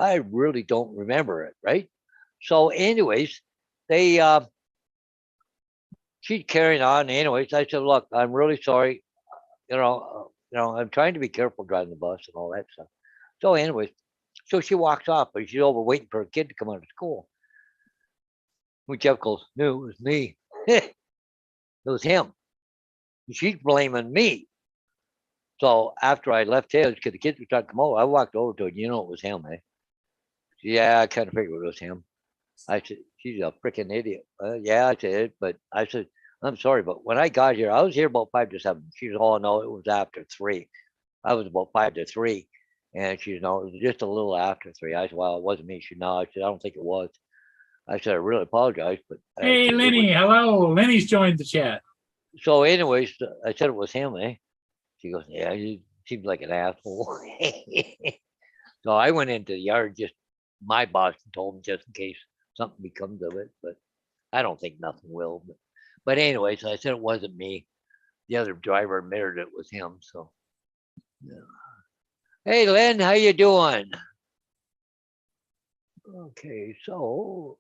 I really don't remember it, right? So, anyways, they she's carrying on. Anyways, I said, look, I'm really sorry. I'm trying to be careful driving the bus and all that stuff. So, anyways, so she walks off, but she's over waiting for a kid to come out of school. When Jeff goes, no, it was me. It was him. And she's blaming me. So after I left Taylor's, because the kids were trying to come over, I walked over to her. You know, it was him, eh? Yeah, I kind of figured it was him. I said, she's a freaking idiot. Yeah, I said, but I said, I'm sorry, but when I got here, I was here about 5 to 7. She was, oh, no, it was after 3. I was about 5 to 3. And she's, no, it was just a little after 3. I said, well, it wasn't me. She, no, I said, I don't think it was. I said, I really apologize, but. Hey, Lenny, hello. Lenny's joined the chat. So, anyways, I said it was him, eh? She goes, yeah, he seems like an asshole. So I went into the yard, just my boss told me just in case something becomes of it, but I don't think nothing will. But anyways, I said it wasn't me. The other driver admitted it was him. So, yeah. Hey, Len, how you doing? Okay, so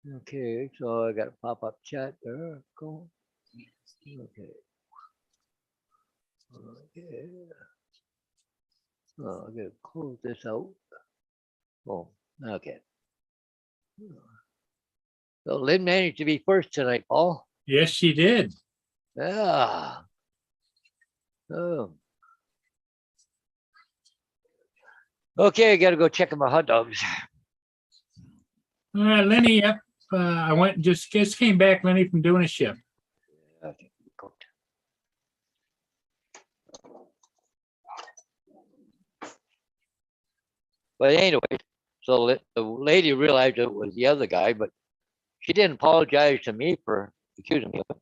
I got a pop-up chat there. Cool. Okay. Oh, I'm gonna close this out. Oh, okay. So Lynn managed to be first tonight, Paul. Yes, she did. Yeah. Oh. Okay, I gotta go check on my hot dogs. Lenny, yep. I went just came back, Lenny, from doing a shift. Okay, cooked. But anyway, so the lady realized it was the other guy, but she didn't apologize to me for accusing me of it,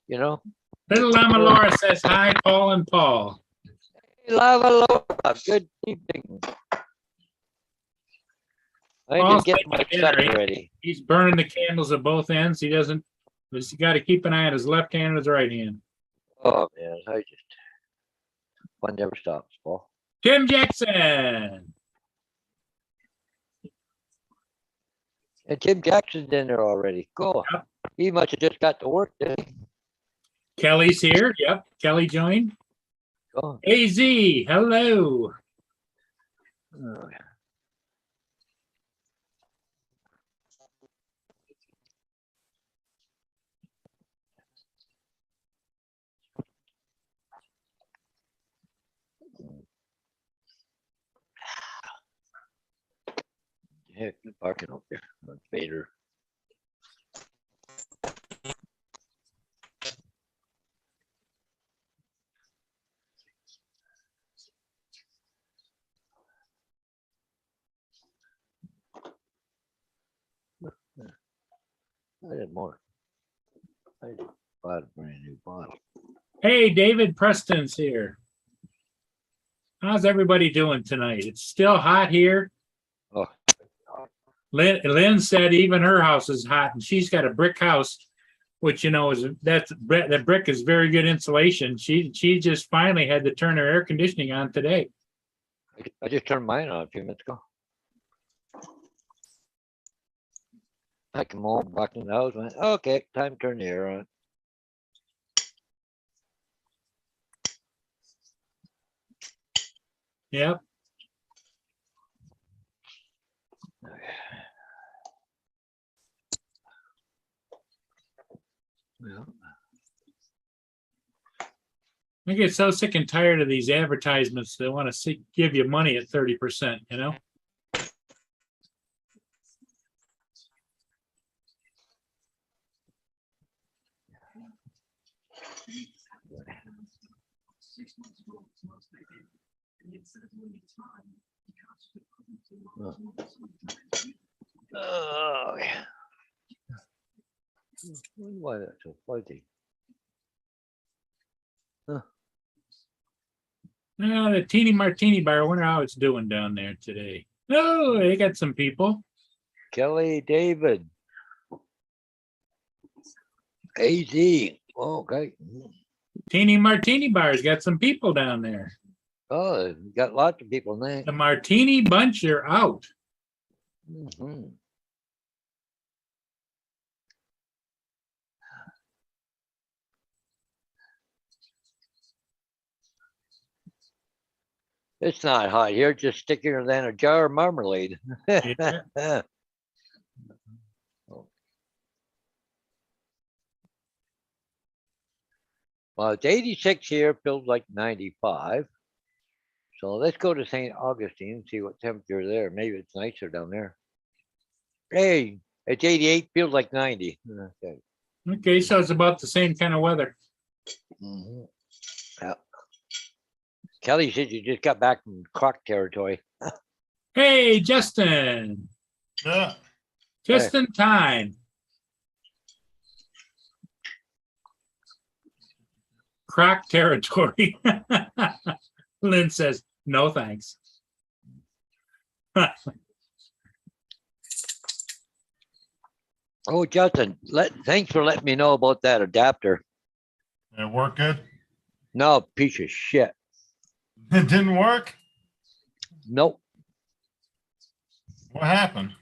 you know? Little Llama Laura says hi, Paul and Paul. Hey, Lava Laura, good evening. I Paul's just get my making stuff dinner. ready. He's burning the candles at both ends. He doesn't, he's got to keep an eye on his left hand and his right hand. Oh man, one never stops, Paul. Tim Jackson. And Tim Jackson's in there already. Cool. Yep. He must have just got to work, didn't he? Kelly's here. Yep. Kelly joined. Cool. AZ, hello. Oh, yeah. Heck, they're barking up there. Vader. I did more. I bought a brand new bottle. Hey, David Preston's here. How's everybody doing tonight? It's still hot here. Oh, Lynn said even her house is hot, and she's got a brick house, which that brick is very good insulation. She just finally had to turn her air conditioning on today. I just turned mine on a few minutes ago. I come home, walked in the house, went, okay, time to turn the air on. Yep. Yeah. I get so sick and tired of these advertisements. They want to give you money at 30%, you know? Oh, yeah. Why that's so fuzzy? Huh. The Teeny Martini Bar, I wonder how it's doing down there today. Oh, they got some people. Kelly David. AZ. Oh, okay. Teeny Martini Bar's got some people down there. Oh, you got lots of people in there. The Martini Bunch are out. Mhm. It's not hot here, just stickier than a jar of marmalade. Yeah. Well, it's 86 here, feels like 95. So let's go to St. Augustine and see what temperature there. Maybe it's nicer down there. Hey, it's 88, feels like 90. Okay. Okay, so it's about the same kind of weather. Mhm. Yeah. Kelly said you just got back from Croc territory. Hey, Justin, Yeah. just in time. Croc territory. Lynn says, no, thanks. Oh, Justin, thanks for letting me know about that adapter. It worked good. No, piece of shit. It didn't work. Nope. What happened?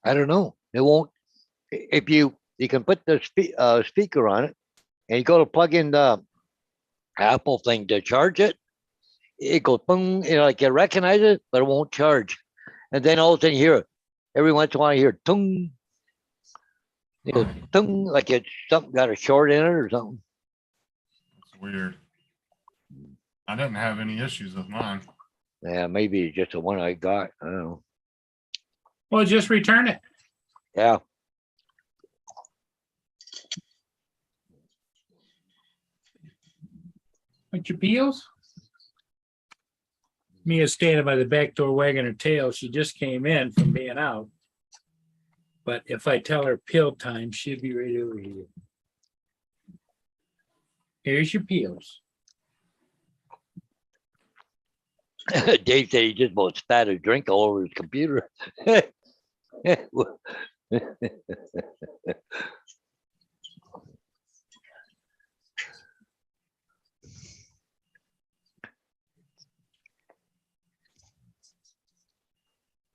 I don't know. It won't. If you can put the speaker on it, and you go to plug in the Apple thing to charge it, it goes boom. You know, like you recognize it, but it won't charge. And then all of a sudden you hear it. Every once in a while you hear tung. It goes tung, like it's something got a short in it or something. It's weird. I didn't have any issues with mine. Yeah, maybe it's just the one I got. I don't know. Well, just return it. Yeah. What's your peels? Mia's standing by the back door wagging her tail. She just came in from being out. But if I tell her peel time, she'll be right over here. Here's your peels. Dave said he just about spat a drink all over his computer.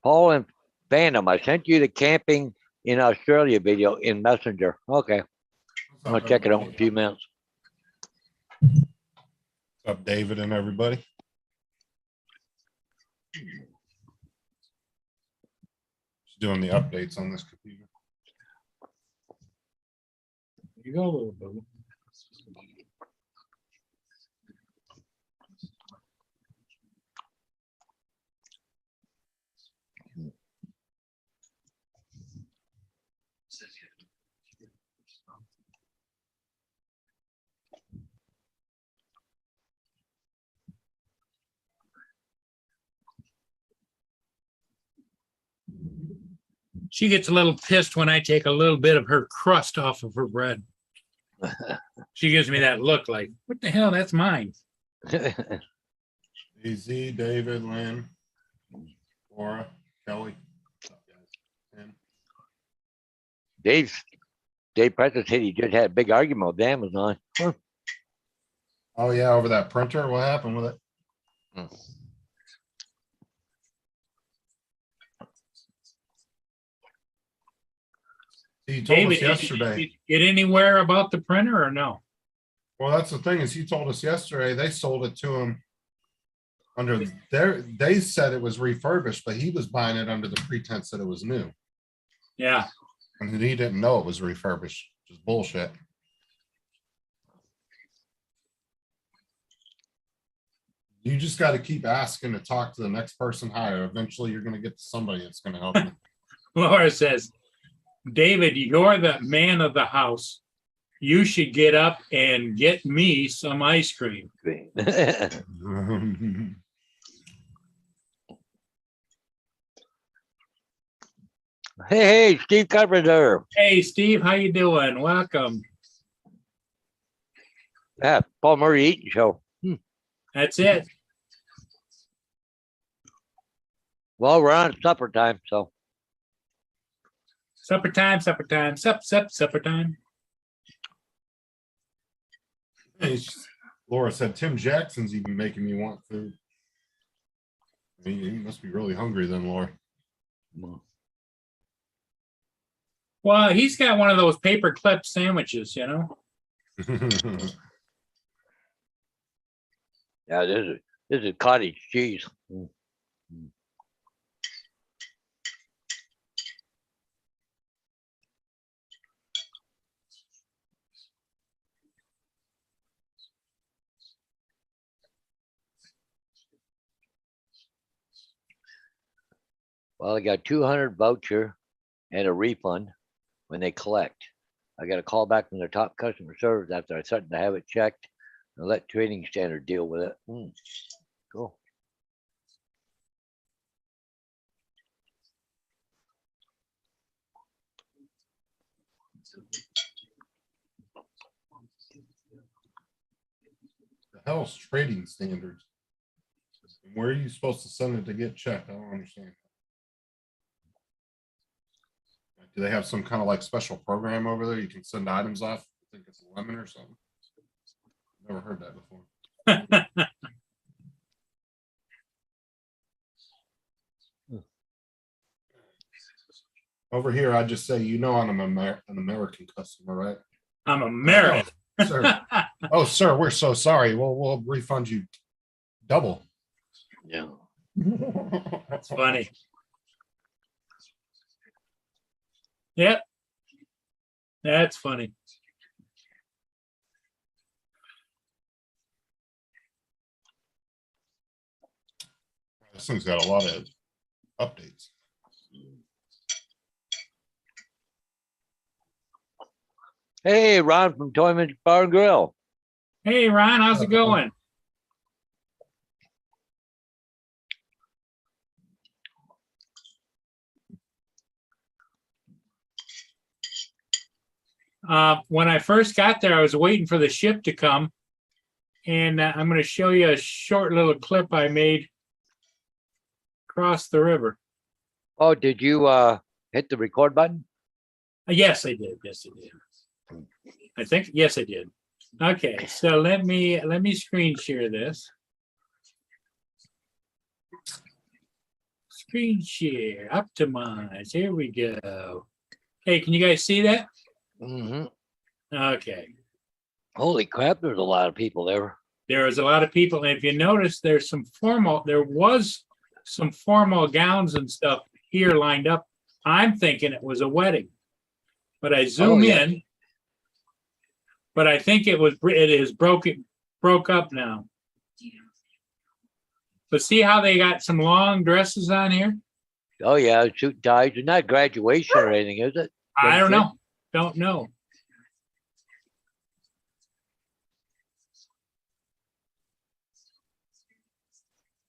Paul and Phantom, I sent you the camping in Australia video in Messenger. Okay, I'm gonna check it out in a few minutes. What's up, David and everybody? Just doing the updates on this computer. There you go, little boo. She gets a little pissed when I take a little bit of her crust off of her bread. She gives me that look like, what the hell? That's mine. AZ, David, Lynn, Laura, Kelly. What's up, guys? And Dave Preston said he just had a big argument with Amazon. oh yeah, over that printer. What happened with it? He told David, us did yesterday. you get anywhere about the printer or no? Well, that's the thing is he told us yesterday they sold it to him under their, they said it was refurbished, but he was buying it under the pretense that it was new. Yeah. And he didn't know it was refurbished, which is bullshit. You just got to keep asking to talk to the next person higher. Eventually you're going to get to somebody that's going to help you. Laura says, David, you're the man of the house. You should get up and get me some ice cream. Hey, Steve Carpenter. Hey, Steve, how you doing? Welcome. Yeah, Paul Murray Eating Show. That's it. Well, we're on supper time, so Supper time, supper time, supper time. Laura said Tim Jackson's even making me want food. He must be really hungry then, Laura. Well, he's got one of those paper clip sandwiches, you know? Yeah, this is cottage cheese. Well, I got 200 voucher and a refund when they collect. I got a call back from their top customer service after I started to have it checked and let Trading Standard deal with it. Cool. The hell's Trading Standards? Where are you supposed to send it to get checked? I don't understand. Do they have some kind of like special program over there? You can send items off. I think it's a lemon or something. Never heard that before. Over here, I just say, you know, I'm an American customer, right? I'm American. Oh, sir. Oh, sir, we're so sorry. We'll refund you double. Yeah. That's funny. Yep. That's funny. This thing's got a lot of updates. Hey, Ron from Toyman Bar and Grill. Hey, Ron, how's it going? When I first got there, I was waiting for the ship to come. And I'm going to show you a short little clip I made across the river. Oh, did you hit the record button? Yes, I did. Yes, I did. I think, yes, I did. Okay, so let me screen share this. Screen share, optimize. Here we go. Hey, can you guys see that? Mm-hmm. Okay. Holy crap, there's a lot of people there. There was a lot of people, and if you notice, there was some formal gowns and stuff here lined up. I'm thinking it was a wedding, but I zoom in. But I think it is broke up now. But see how they got some long dresses on here? Oh yeah, suit ties. It's not graduation or anything, is it? I don't know. Don't know.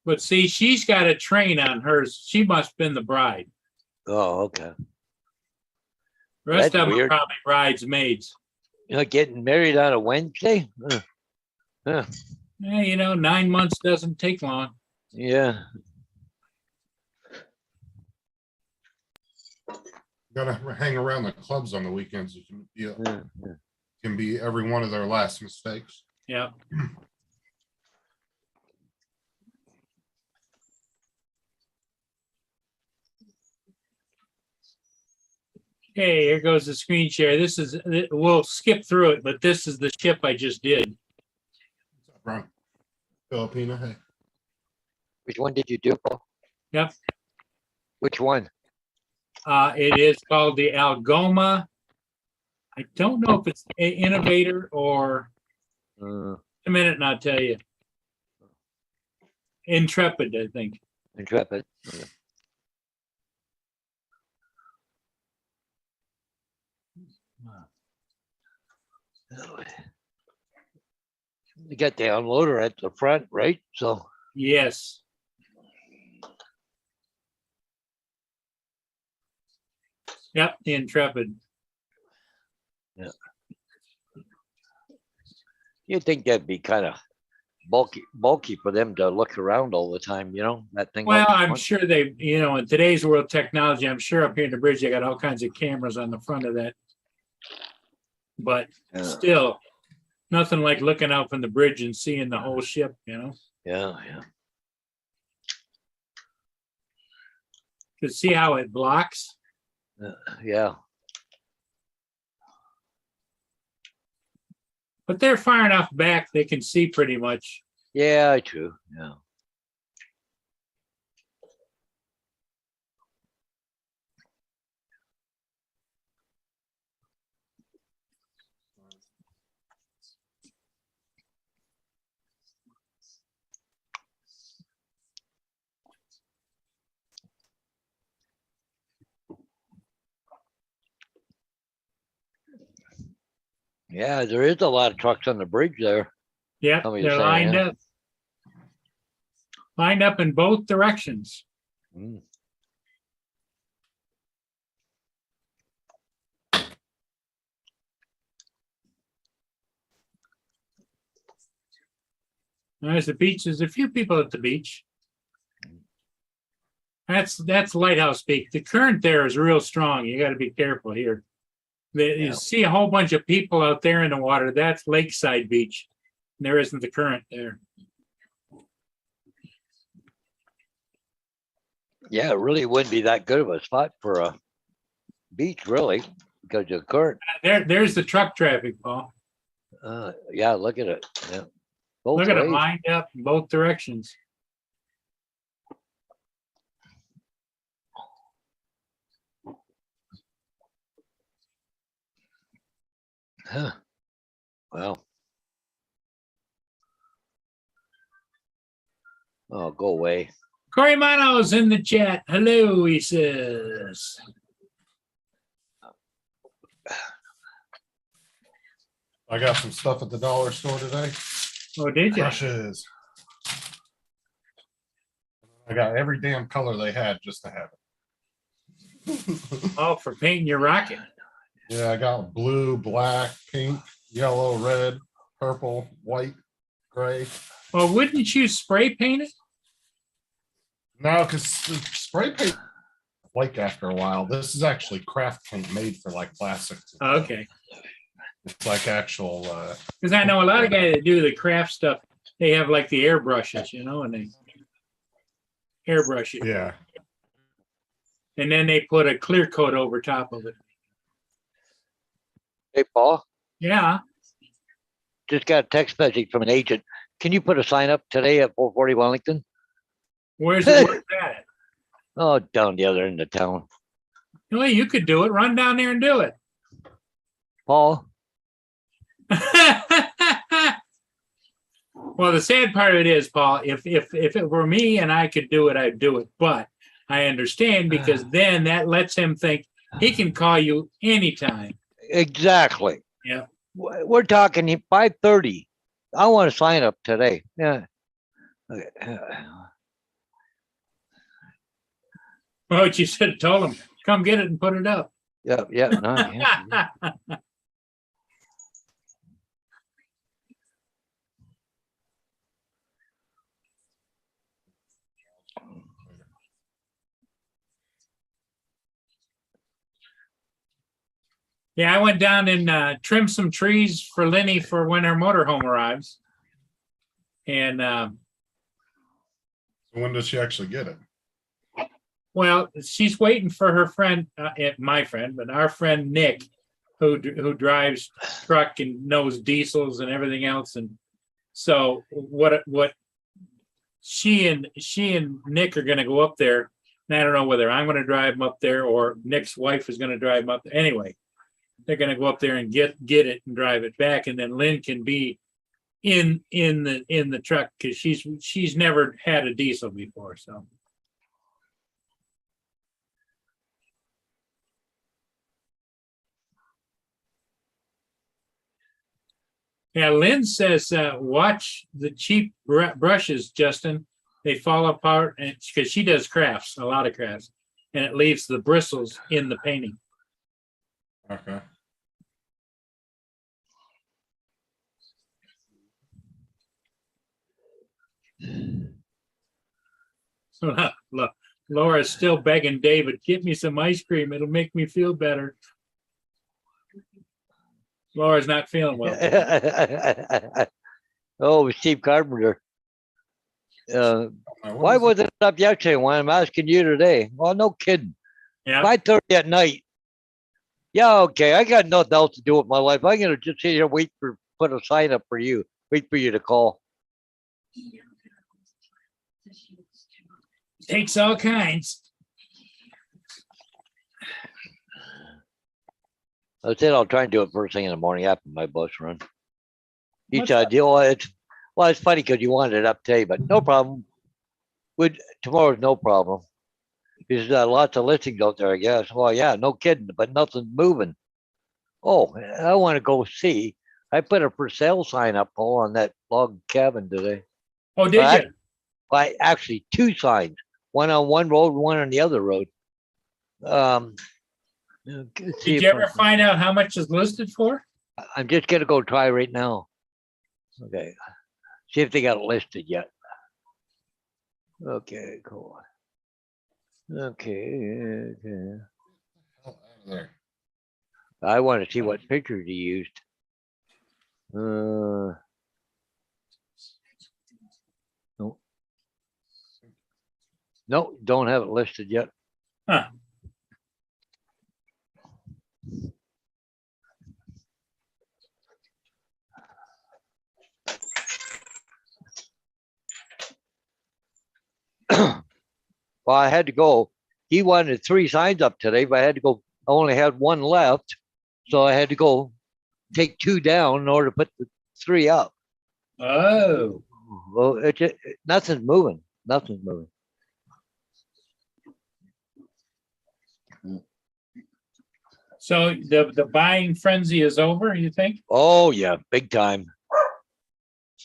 But see, she's got a train on hers. She must have been the bride. Oh, okay. The rest That's of them weird. are probably bridesmaids. You know, getting married on a Wednesday? Yeah, 9 months doesn't take long. Yeah. Gotta hang around the clubs on the weekends. You can be every one of their last mistakes. Yeah. Okay, here goes the screen share. We'll skip through it, but this is the ship I just did. What's up, Ron? Filipina, hey. Which one did you do, Paul? Yep. Which one? It is called the Algoma. I don't know if it's Innovator or a minute and I'll tell you. Intrepid, I think. Intrepid. Yeah. You got the unloader at the front, right? So Yes. Yep, the Intrepid. yeah. You'd think that'd be kind of bulky for them to look around all the time, that thing. Well, up I'm front. sure they, in today's world technology, I'm sure up here in the bridge, they got all kinds of cameras on the front of that. But Yeah. still, Nothing like looking out from the bridge and seeing the whole ship, you know, Yeah, yeah. to see how it blocks. Yeah. But they're far enough back, they can see pretty much. Yeah, true. Yeah. Yeah, there is a lot of trucks on the bridge there. Yep, Somebody they're saying, lined yeah. up. Lined up in both directions. Mm. There's the beach. There's a few people at the beach. That's Lighthouse Peak. The current there is real strong. You got to be careful here. You Yeah. see a whole bunch of people out there in the water. That's Lakeside Beach. There isn't the current there. Yeah, it really wouldn't be that good of a spot for a beach, really, because the current. There's the truck traffic, Paul. Yeah, look at it. Yeah. Both Look at it ways. lined up in both directions. Huh. Well. Oh, go away. Corey Mano's in the chat. Hello, he says. I got some stuff at the dollar store today. Oh, did you? Brushes. I got every damn color they had just to have it. Oh, for painting your rocket. Yeah, I got blue, black, pink, yellow, red, purple, white, gray. Well, wouldn't you spray paint it? No, because spray paint like after a while. This is actually craft paint made for like plastics. Okay. It's like actual Because I know a lot of guys that do the craft stuff, they have like the airbrushes, you know, and they airbrush it. yeah. And then they put a clear coat over top of it. Hey, Paul, Yeah. just got a text message from an agent. Can you put a sign up today at 440 Wellington? Where's it at? Oh, down the other end of town. Well, you could do it. Run down there and do it. Paul, Well, the sad part of it is, Paul, if it were me and I could do it, I'd do it. But I understand because then that lets him think he can call you anytime. exactly. Yeah. We're talking 5:30. I want to sign up today. Yeah. Okay. Well, what you should have told him, come get it and put it up. Yeah, yeah, no, yeah. Yeah, I went down and trimmed some trees for Lenny for when her motorhome arrives. And When does she actually get it? well, she's waiting for her friend, my friend, but our friend Nick, who drives truck and knows diesels and everything else. And so what she and Nick are going to go up there. And I don't know whether I'm going to drive them up there or Nick's wife is going to drive them up there. Anyway, they're going to go up there and get it and drive it back, and then Lynn can be in the truck because she's never had a diesel before. So yeah, Lynn says watch the cheap brushes, Justin. They fall apart, and because she does crafts, a lot of crafts, and it leaves the bristles in the painting. Okay. Look, Laura's still begging David, get me some ice cream. It'll make me feel better. Laura's not feeling well. Oh, Steve Carpenter. Why was wasn't it up yesterday when I'm asking you today? Well, no kidding. Yeah, 5:30 at night. Yeah, okay. I got nothing else to do with my life. I'm gonna just sit here put a sign up for you. Wait for you to call. takes all kinds. I said I'll try and do it first thing in the morning after my bus run. He What's said, you know, it's funny because you wanted it up today, but no problem. Tomorrow's no problem. There's lots of listings out there, I guess. Well, yeah, no kidding, but nothing's moving. Oh, I want to go see. I put a for sale sign up on that log cabin today. Oh, did Well, you? Well, actually, two signs, one on one road, one on the other road. Did you ever find out how much is listed for? I'm just gonna go try right now. Okay, see if they got it listed yet. Okay, cool. Okay, there? I want to see what pictures he used. No. No, don't have it listed yet. Huh. Well, I had to go. He wanted 3 signs up today, but I had to go. I only had 1 left, so I had to go take 2 down in order to put the 3 up. Oh, Well, nothing's moving. Nothing's moving. so the buying frenzy is over, you think? Oh yeah, big time.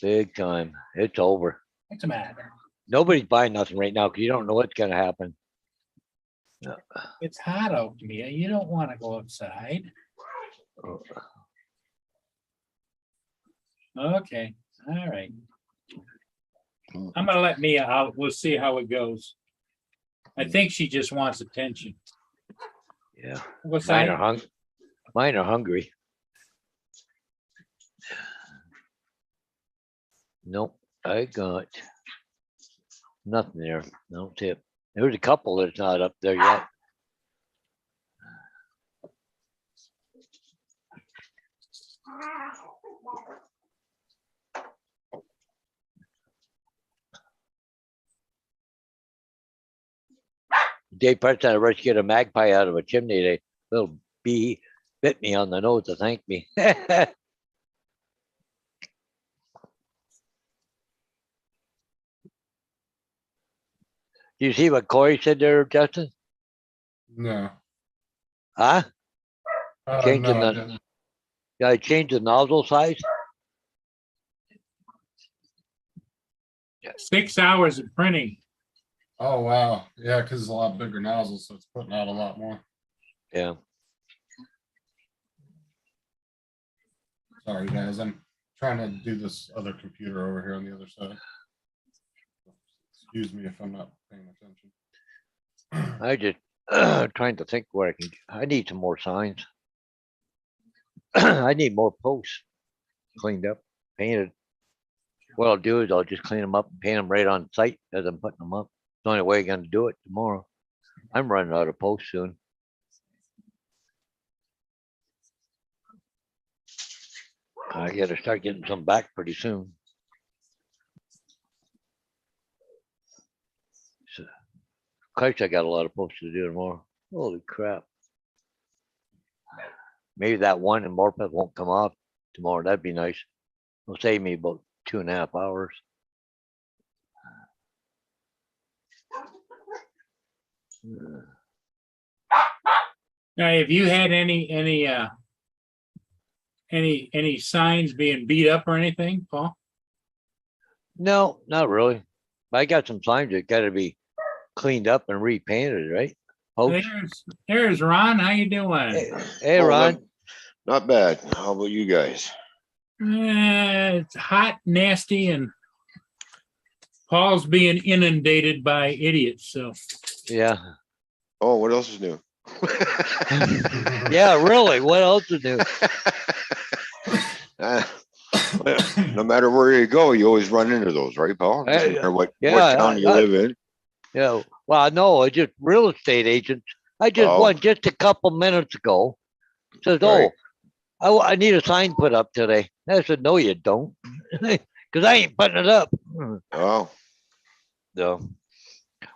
Big time. It's over. What's the matter? Nobody's buying nothing right now because you don't know what's gonna happen. It's hot out here. You don't want to go outside. Okay, all right. I'm gonna let Mia out. We'll see how it goes. I think she just wants attention. Yeah. What's Mine are that? Mine are hungry. Nope, I got nothing there. No tip. There's a couple that's not up there yet. Dave Price had to rush to get a magpie out of a chimney. They little bee bit me on the nose to thank me. You see what Corey said there, Justin? No. Huh? Changing no, I the- didn't. Yeah, I changed the nozzle size. 6 hours of printing. Oh, wow. Yeah, because it's a lot bigger nozzle, so it's putting out a lot more. Yeah. Sorry, guys. I'm trying to do this other computer over here on the other side. Excuse me if I'm not paying attention. I just trying to think where I need some more signs. I need more posts cleaned up, painted. What I'll do is I'll just clean them up and paint them right on site as I'm putting them up. It's the only way I'm gonna do it tomorrow. I'm running out of posts soon. I gotta start getting some back pretty soon. So, Christ, I got a lot of posts to do tomorrow. Holy crap. Maybe that one in Morpeth won't come off tomorrow. That'd be nice. It'll save me about 2.5 hours. Now, have you had any signs being beat up or anything, Paul? No, not really. I got some signs that gotta be cleaned up and repainted, right? Posts. There's Ron. How you doing? Hey, Oh, Ron. Not bad. How about you guys? It's hot, nasty, and Paul's being inundated by idiots. So Yeah. Oh, what else is new? Yeah, really. What else to do? Well, no matter where you go, you always run into those, right, Paul? Doesn't Hey, matter what yeah, town you I- live in. Yeah, well, no, it's just real estate agents. I just Oh. went just a couple minutes ago. Says, Right. oh, I need a sign put up today. I said, no, you don't. Cause I ain't putting it up. Oh, So,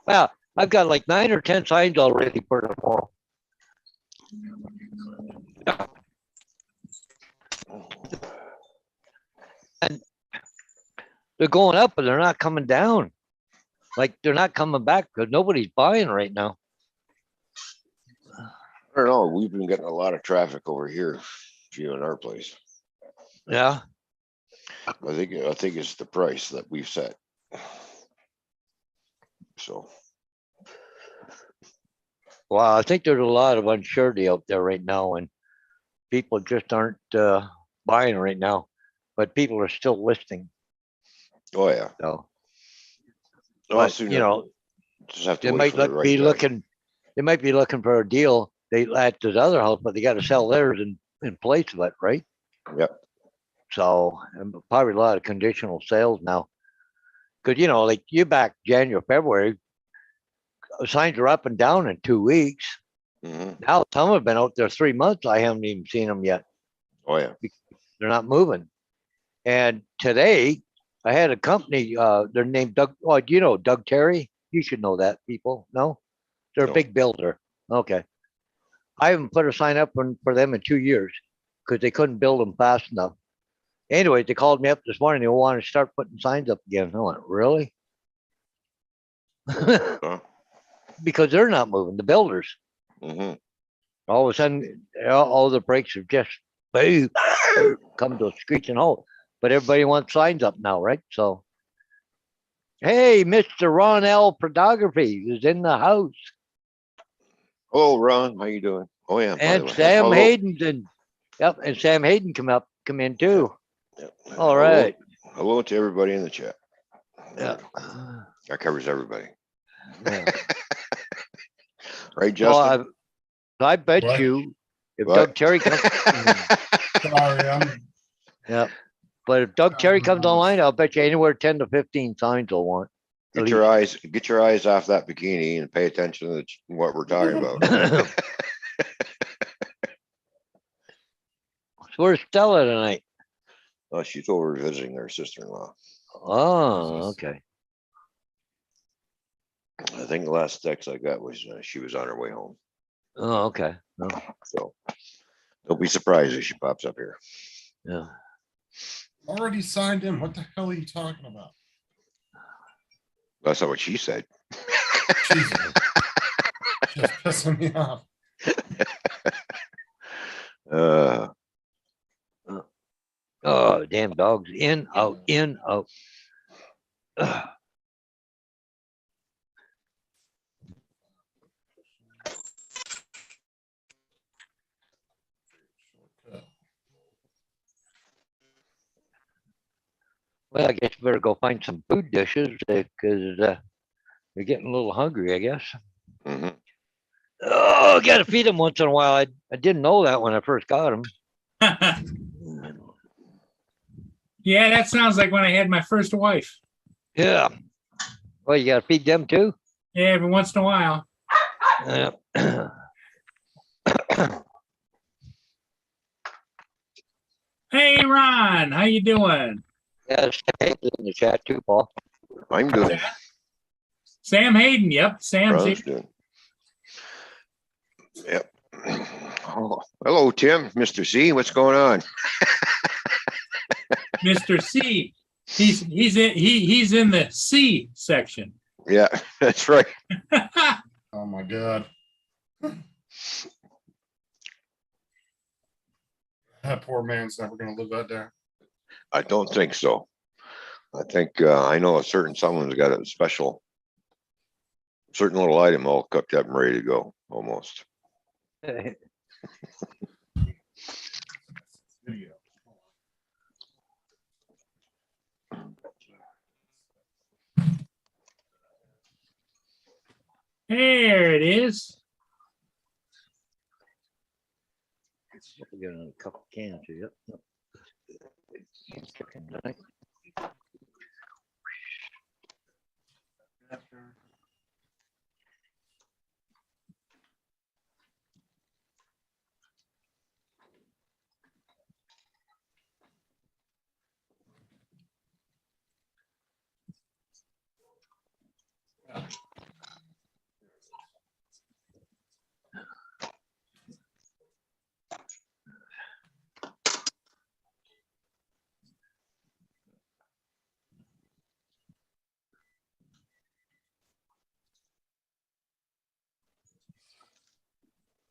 well, I've got like 9 or 10 signs already put up. For 'em. And they're going up, but they're not coming down. Like they're not coming back because nobody's buying right now. I don't know. We've been getting a lot of traffic over here, viewing our place. Yeah. I think it's the price that we've set. So, Well, I think there's a lot of uncertainty out there right now, and people just aren't buying right now. But people are still listing. oh yeah. So, No, but soon you know, just have to they wait might for the right be time. looking. They might be looking for a deal. They at this other house, but they got to sell theirs in place of it, right? Yep. So, and probably a lot of conditional sales now. Because you know, like you back January, February, signs are up and down in 2 weeks. Mhm. Now some have been out there 3 months. I haven't even seen them yet. Oh yeah. They're not moving. And today I had a company, they're named Doug. Oh, do you know Doug Terry? You should know that, people. No? They're No. a big builder. Okay. I haven't put a sign up for them in 2 years because they couldn't build them fast enough. Anyway, they called me up this morning. They wanted to start putting signs up again. I went, really? Huh? Because they're not moving, the builders. Mhm. All of a sudden, all the brakes are just boom, come to a screeching halt. But everybody wants signs up now, right? So, hey, Mr. Ron L. Photography is in the house, Hello, Ron. How you doing? Oh yeah. by the and way, Sam hello. Hayden's in. Yep, and Sam Hayden come in too. Yep. All Hello- right. Hello to everybody in the chat. Yeah. That covers everybody. Yeah. Right, Well, Justin? I bet What? you if What? Doug Terry comes, Sorry, I'm, yeah. But if Doug Terry comes online, I'll bet you anywhere 10 to 15 signs will want. Get your eyes off that bikini and pay attention to what we're talking about. Where's Stella tonight? Oh, she's over visiting her sister-in-law. Oh, okay. I think the last text I got was she was on her way home. Oh, okay. Oh, So don't be surprised if she pops up here. yeah. already signed in. What the hell are you talking about? That's not what she said. Jesus. Just pissing me off. Uh, Oh, damn dogs. In, out, in, out. Ugh. Well, I guess you better go find some food dishes because you're getting a little hungry, I guess. mhm. Oh, got to feed them once in a while. I didn't know that when I first got them. Yeah, that sounds like when I had my first wife. Yeah. Well, you got to feed them too. Yeah, every once in a while. Yeah. Hey, Ron, how you doing? Yeah, Sam's in the chat too, Paul. I'm good. Sam Hayden. Yep, Sam's Ron's here. good. Yep. Oh, hello, Tim, Mr. C. What's going on? Mr. C. He's in the C section. Yeah, that's right. Oh my God. That poor man's never gonna live that down. I don't think so. I think I know a certain someone's got a special, certain little item all cooked up and ready to go, almost. Video. There it is. We got another couple cans here. Yep.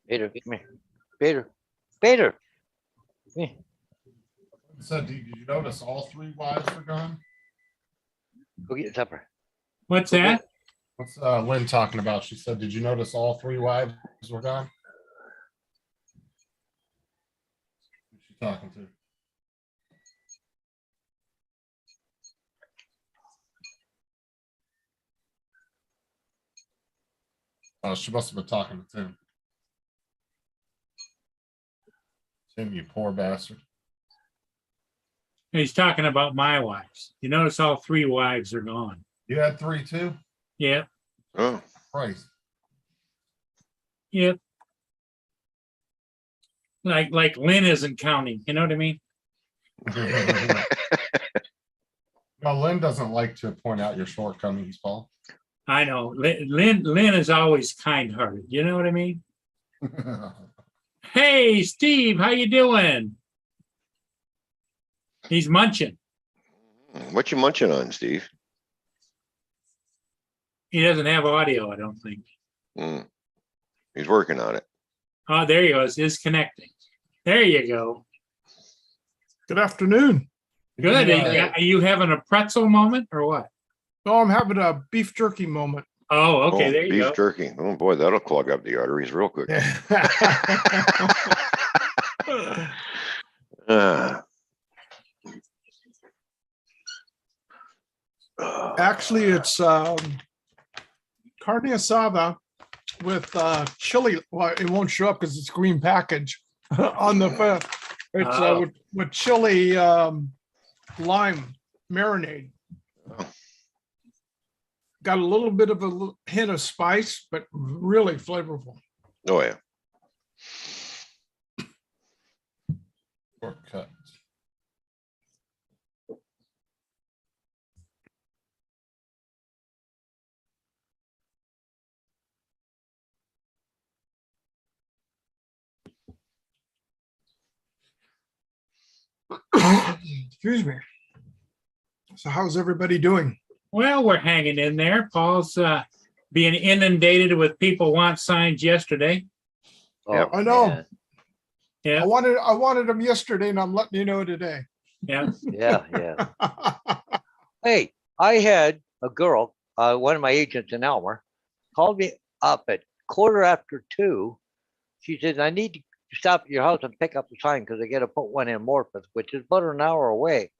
Peter, come here. Peter, Peter. Come here. So did you notice all three wives were gone? Go get your supper. What's that? What's Lynn talking about? She said, did you notice all three wives were gone? Who's she talking to? Oh, she must have been talking to Tim. Tim, you poor bastard. He's talking about my wives. You notice all 3 wives are gone. You had three too? Yep, Oh, Christ. yep. Like Lynn isn't counting, you know what I mean? No, Lynn doesn't like to point out your shortcomings, Paul. I know. Lynn is always kind-hearted, you know what I mean? Hey, Steve, how you doing? He's munching. what you munching on, Steve? He doesn't have audio, I don't think. Hmm. He's working on it. Oh, there he goes. Is connecting. There you go. Good afternoon. Good. Yeah. Are you having a pretzel moment or what? Oh, I'm having a beef jerky moment. Oh, okay. Oh, There you beef go. jerky. Oh boy, that'll clog up the arteries real quick. Ah. Actually, it's carne asada with chili. Well, it won't show up because it's green package on the. It's Oh. with chili lime marinade. Oh. Got a little bit of a hint of spice, but really flavorful. Oh, yeah. Shortcut. Excuse me. So how's everybody doing? Well, we're hanging in there. Paul's being inundated with people want signs yesterday. Yep. I know. man. Yeah, I wanted them yesterday, and I'm letting you know today. yeah. Yeah, yeah. Hey, I had a girl, one of my agents in Elmer, called me up at 2:15. She said, I need to stop at your house and pick up the sign because I got to put one in Morpeth, which is about an hour away.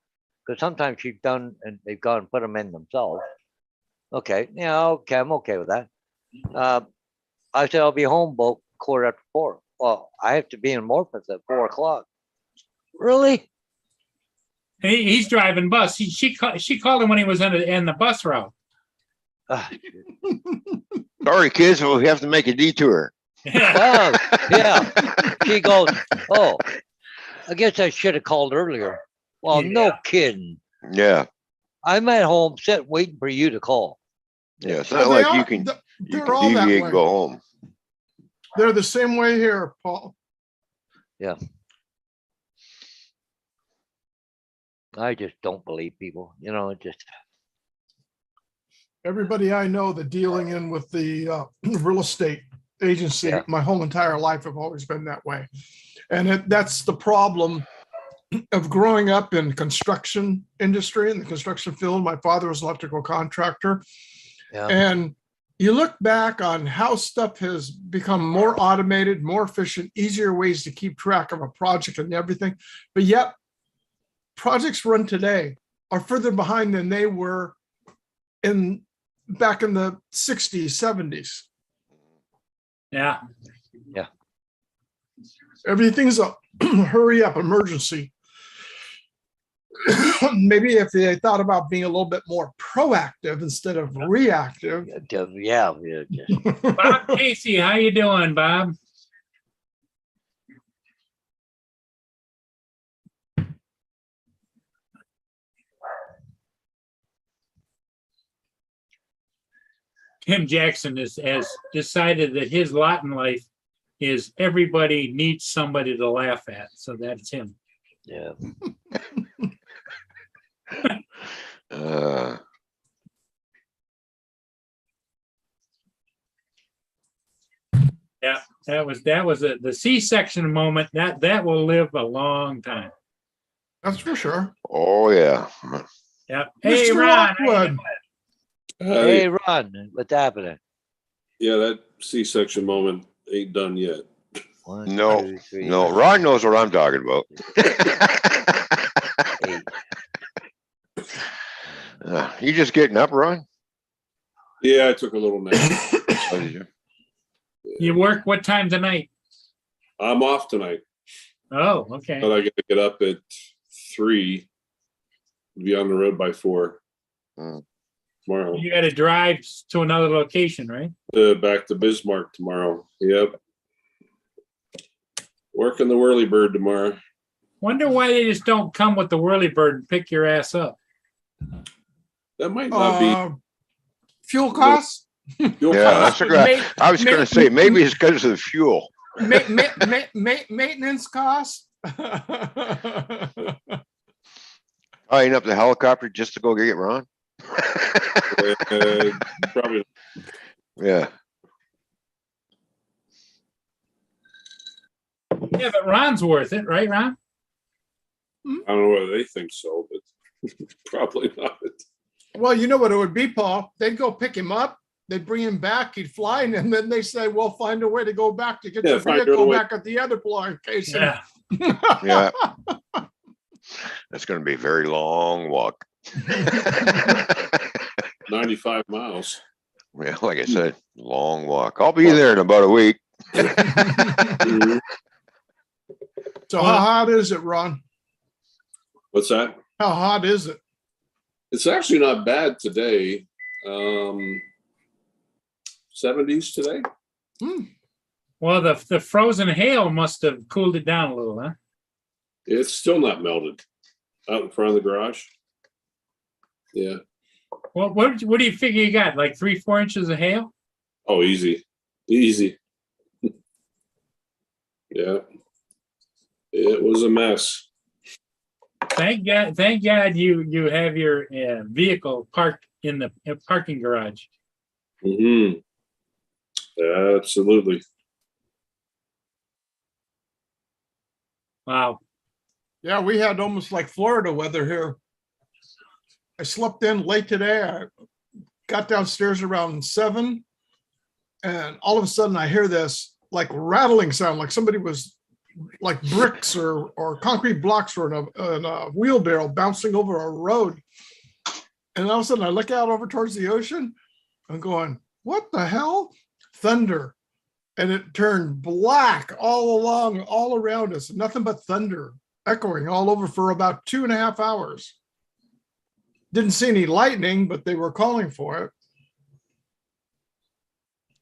Because sometimes she's done and they've gone and put them in themselves. Okay, yeah, okay, I'm okay with that. I said, I'll be home about 4:15. Well, I have to be in Morpeth at 4 o'clock. Really? He's driving bus. She called him when he was in the bus route. Ah, Sorry, kids, but we have to make a detour. Yeah. oh, yeah. She goes, oh, I guess I should have called earlier. Well, no Yeah. kidding. Yeah, I'm at home sitting waiting for you to call. yeah. It's Well, not they like you are- can, th- you they're can all that deviate way. and go home. They're the same way here, Paul. I just don't believe people. You know, it just Everybody I know that dealing in with the real estate agency, Yeah. my whole entire life have always been that way. And that's the problem of growing up in construction industry, in the construction field. My father was an electrical contractor. yeah. And you look back on how stuff has become more automated, more efficient, easier ways to keep track of a project and everything. But yet projects run today are further behind than they were back in the 60s, 70s. Yeah. Everything's a hurry up emergency. maybe if they thought about being a little bit more proactive instead of reactive. Yeah, just Bob Casey, how you doing, Bob? Tim Jackson has decided that his lot in life is everybody needs somebody to laugh at. So that's him. yeah. Uh, Yeah, that was the C-section moment. That will live a long time. That's for sure. oh, yeah. Yeah. Hey, Mr. Ron. how you Lockwood. doing? Hey, Ron, what's happening? Yeah, that C-section moment ain't done yet. One, No, 2, 3, No, Ron knows what I'm talking about. 8. You just getting up, Ron? Yeah, I took a little nap. Oh, did you? You work what time tonight? I'm off tonight, Oh, okay. but I gotta get up at 3, be on the road by 4 Mm. tomorrow. You got to drive to another location, right? Back to Bismarck tomorrow. Yep. Working the whirly bird tomorrow. Wonder why they just don't come with the whirlybird and pick your ass up. That might not be Fuel costs, fuel Yeah, cost. that's a good. I was gonna say, maybe it's because of the fuel. maintenance costs. Tying up the helicopter just to go get Ron? Probably Yeah. Yeah, but Ron's worth it, right, Ron? I don't know whether they think so, but probably not. Well, you know what it would be, Paul? They'd go pick him up, they'd bring him back, he'd fly, and then they say, "We'll find a way to go back to get Yeah, the find vehicle a way. back at the other location." Yeah. Yeah. That's gonna be a very long walk. 95 miles. Yeah, like I said, long walk. I'll be there in about a week. Mhm. So how hot is it, Ron? What's that? How hot is it? It's actually not bad today. 70s today. Well, the frozen hail must have cooled it down a little, huh? It's still not melted out in front of the garage. Yeah. Well, what do you figure you got? Like 3-4 inches of hail? Oh, easy. Easy. Yeah. It was a mess. Thank God you have your vehicle parked in the parking garage. Mm-hmm. Absolutely. Wow. Yeah, we had almost like Florida weather here. I slept in late today. I got downstairs around 7, and all of a sudden I hear this like rattling sound, like somebody was like bricks or concrete blocks were in a wheelbarrow bouncing over a road. And all of a sudden I look out over towards the ocean. I'm going, what the hell? Thunder. And it turned black all along, all around us. Nothing but thunder echoing all over for about 2.5 hours. Didn't see any lightning, but they were calling for it.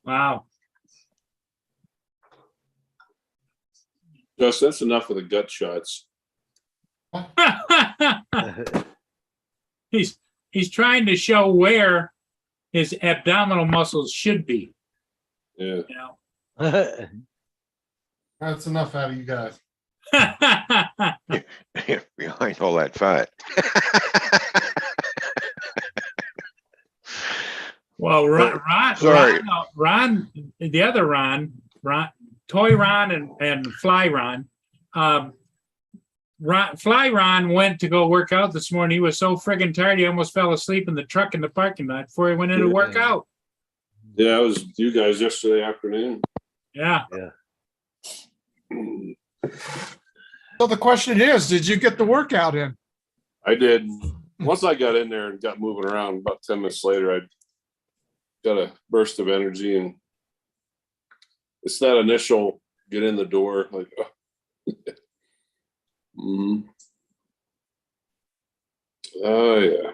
Wow. Just that's enough of the gut shots. He's trying to show where his abdominal muscles should be. Yeah. You know. That's enough out of you guys. Behind all that fat. Well, Sorry. Ron, the other Ron, Toy Ron and Fly Ron. Fly Ron went to go work out this morning. He was so friggin' tired, he almost fell asleep in the truck in the parking lot before he went in to work out. Yeah, I was with you guys yesterday afternoon. Yeah. So the question is, did you get the workout in? I did. Once I got in there and got moving around, about 10 minutes later, I got a burst of energy, and it's that initial get in the door, like, oh. Mhm. Oh, yeah.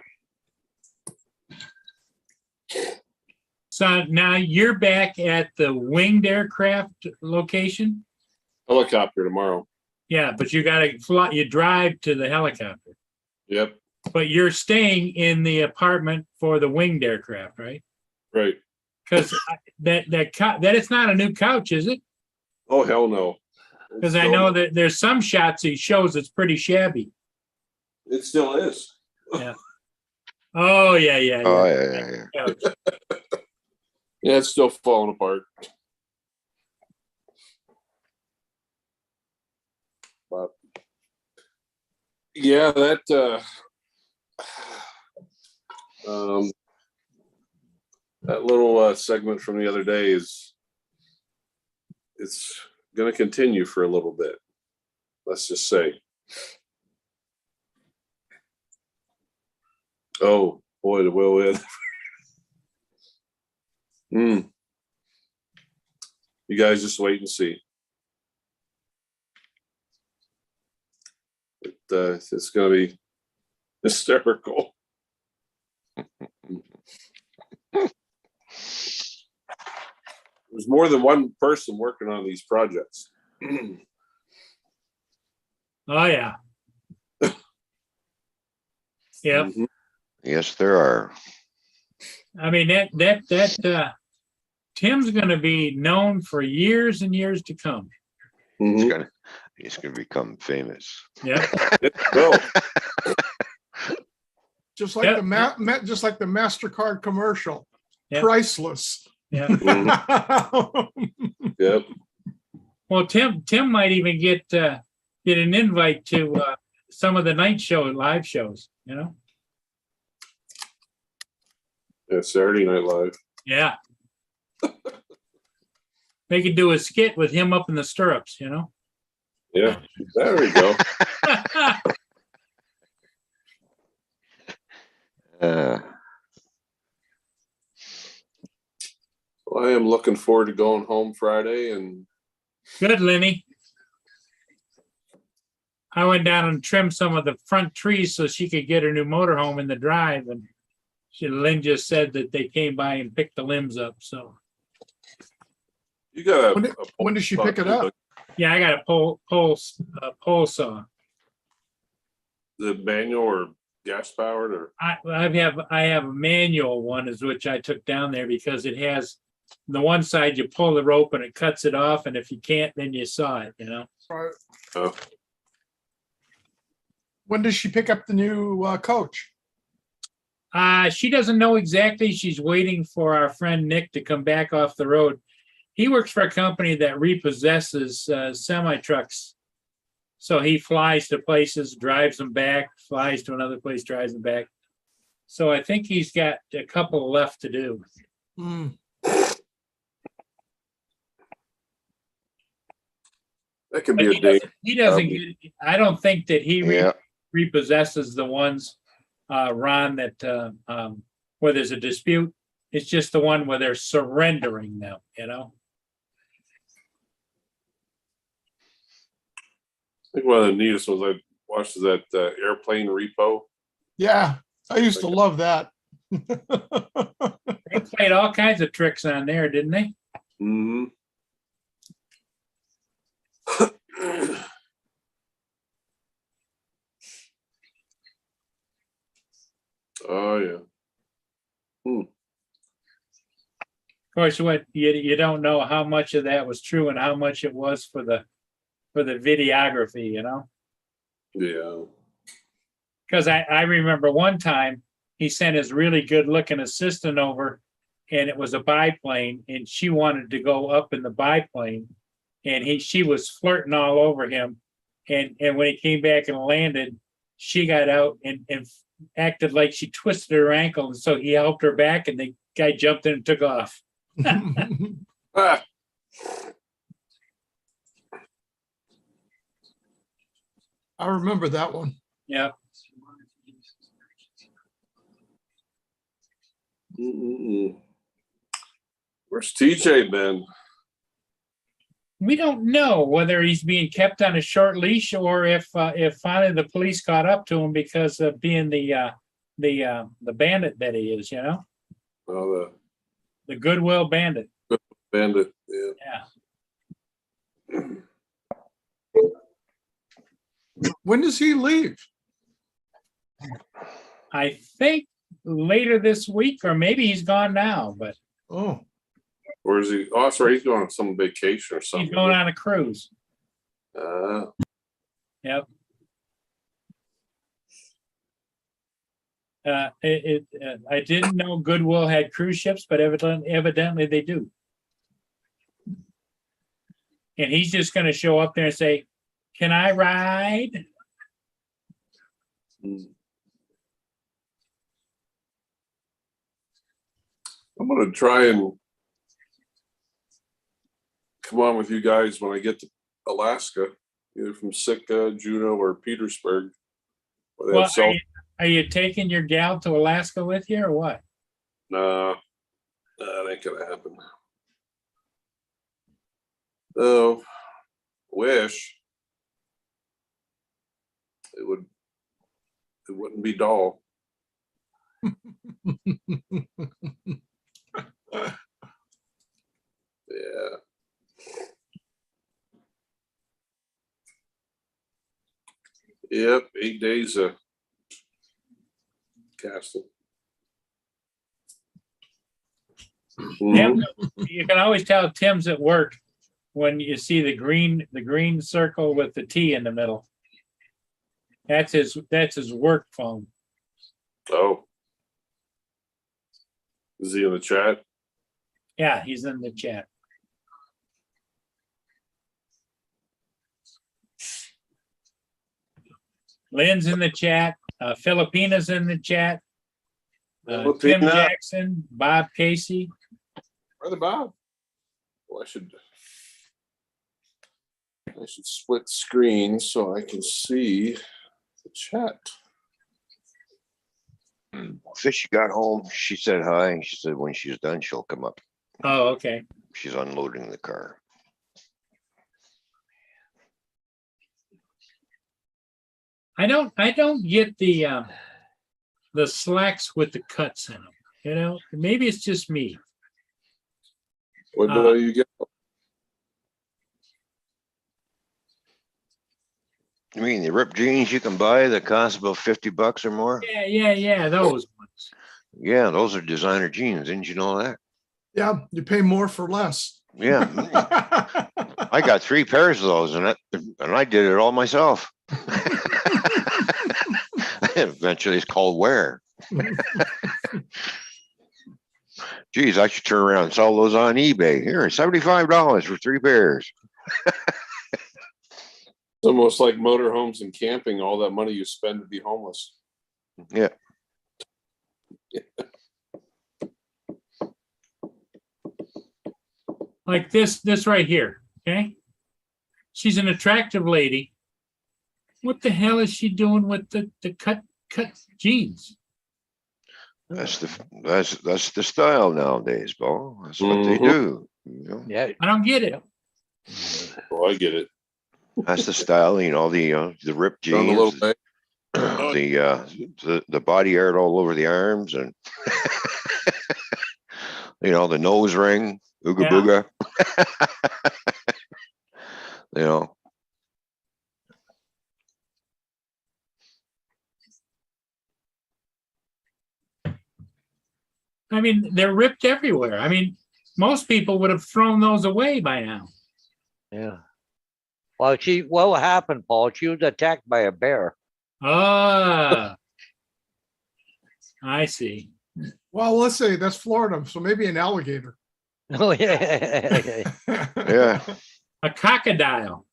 So now you're back at the winged aircraft location? Helicopter tomorrow. Yeah, but you gotta fly, you drive to the helicopter, Yep, but you're staying in the apartment for the winged aircraft, right? right. Because that it's not a new couch, is it? Oh, hell no. Because I know that there's some shots he shows it's pretty shabby. It still is. Oh, yeah, yeah, Oh, yeah. yeah. Couch. Yeah, it's still falling apart. But yeah, that that little segment from the other day it's going to continue for a little bit. Let's just say. Oh boy, the will it. You guys just wait and see. It's going to be hysterical. There's more than one person working on these projects. Oh, yeah. Yep. Mhm. Yes, there are. I mean, Tim's gonna be known for years and years to come. Mhm. He's gonna become famous. Yeah. Well, Just like Yep. just like the MasterCard commercial, Yep. priceless. Yeah. yep. Well, Tim might even get an invite to some of the night show live shows, you know? Yeah, Saturday Night Live. Yeah. They could do a skit with him up in the stirrups, you know? Yeah, there we go. Uh, Well, I am looking forward to going home Friday, and Good, Lenny. I went down and trimmed some of the front trees so she could get her new motorhome in the drive, and Lynn just said that they came by and picked the limbs up, so. you got When does she pick it up? Yeah, I got a pole saw. The manual or gas powered or I have a manual one is which I took down there because it has the one side you pull the rope and it cuts it off, and if you can't, then you saw it, you know. Right. oh, When does she pick up the new coach? She doesn't know exactly. She's waiting for our friend Nick to come back off the road. He works for a company that repossesses semi trucks. So he flies to places, drives them back, flies to another place, drives them back. So I think he's got a couple left to do. Hmm. that can But be a day. he doesn't get, I don't think that he yeah, repossesses the ones, Ron, that where there's a dispute. It's just the one where they're surrendering them, you know? I think one of the neatest ones I watched is that airplane repo. Yeah, I used to love that. They played all kinds of tricks on there, didn't they? Mm-hmm. Oh yeah. Of course, what you don't know how much of that was true and how much it was for the videography, you know? Yeah. Because I remember one time he sent his really good looking assistant over, and it was a biplane, and she wanted to go up in the biplane, and she was flirting all over him. And when he came back and landed, she got out and acted like she twisted her ankle, and so he helped her back, and the guy jumped in and took off. Ah, I remember that one. Yeah. mm-mm. Where's TJ been? we don't know whether he's being kept on a short leash or if finally the police caught up to him because of being the bandit that he is, you know, Oh, the Goodwill bandit. the bandit, yeah. Yeah. When does he leave? I think later this week, or maybe he's gone now, but Oh, Where is he? Oh, sorry, he's going on some vacation or something. he's going on a cruise. Yep. I didn't know Goodwill had cruise ships, but evidently they do. And he's just gonna show up there and say, "Can I ride?" I'm gonna try and come on with you guys when I get to Alaska, either from Sitka, Juneau, or Petersburg. Where they Well, have cell- are you taking your gal to Alaska with you or what? Nah, that ain't gonna happen. Oh, wish it would. It wouldn't be dull. Yeah. Yep, 8 days of casting. Tim, you can always tell Tim's at work when you see the green circle with the T in the middle. That's his work phone. Oh. Is he in the chat? Yeah, he's in the chat. Lynn's in the chat. Filipina's in the chat. Tim Filipina. Jackson, Bob Casey. Brother Bob. Well, I should split screen so I can see the chat. Fishy got home. She said hi. And she said when she's done, she'll come up. Oh, okay. She's unloading the car. I don't get the slacks with the cuts in them. You know, maybe it's just me. What do you get? You mean the ripped jeans you can buy that cost about $50 or more? Yeah, those ones. Yeah, those are designer jeans. Didn't you know that? yeah, you pay more for less. Yeah. I got 3 pairs of those and I did it all myself. Eventually it's called wear. Geez, I should turn around and sell those on eBay. Here, $75 for 3 pairs. It's almost like motorhomes and camping, all that money you spend to be homeless. Yeah. Like this right here, okay? She's an attractive lady. What the hell is she doing with the cut jeans? That's the style nowadays, Bo. That's what they Mhm. do. You know? Yeah. I don't get it. Oh, I get it. That's the style, you know, the ripped Done a little jeans, bit. the body art all over the arms and you know, the nose ring, ooga Yeah. booga. You know, I mean, they're ripped everywhere. I mean, most people would have thrown those away by now. Yeah. Well, what happened, Paul? She was attacked by a bear. Ah, I see. Well, let's say that's Florida, so maybe an alligator. Oh, yeah. yeah. A crocodile.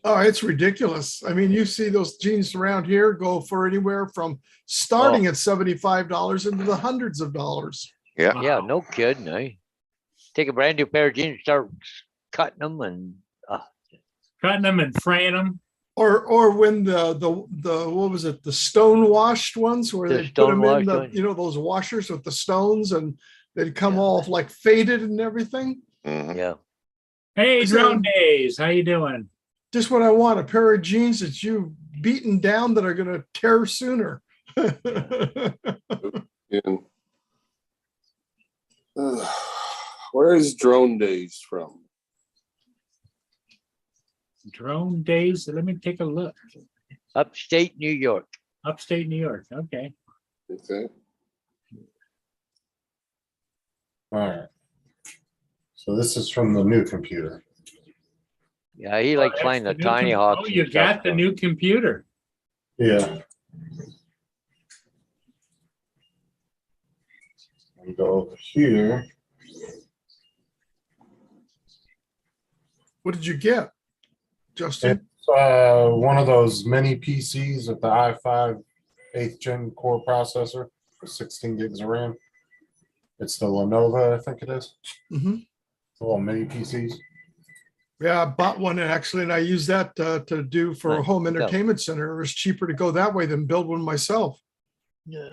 Oh, it's ridiculous. I mean, you see those jeans around here go for anywhere from starting at $75 into the hundreds of dollars. Yeah. Yeah, no kidding, eh? Take a brand new pair of jeans, start cutting them and Cutting them and fraying them. Or when what was it, the stone washed ones where The they put stone them in washed the, ones. those washers with the stones and they'd come Yeah. all like faded and everything. Mhm. Yeah. Hey, So- Drone Days, how you doing? Just what I want, a pair of jeans that you've beaten down that are gonna tear sooner. And where is Drone Days from? Drone Days, let me take a look. Upstate New York. Upstate New York, okay. Okay. Alright. So this is from the new computer. Yeah, he likes Oh, playing the that's the new tiny com- hawks. Oh, and you stuff, got the so- new computer. Yeah. And go over here. What did you get, Justin? It's one of those mini PCs with the i5 8th gen core processor with 16 gigs of RAM. It's the Lenovo, I think it is. Mhm. The little mini PCs. Yeah, I bought one actually, and I use that to do for a Nice. home Go. entertainment center. It was cheaper to go that way than build one myself. Yeah.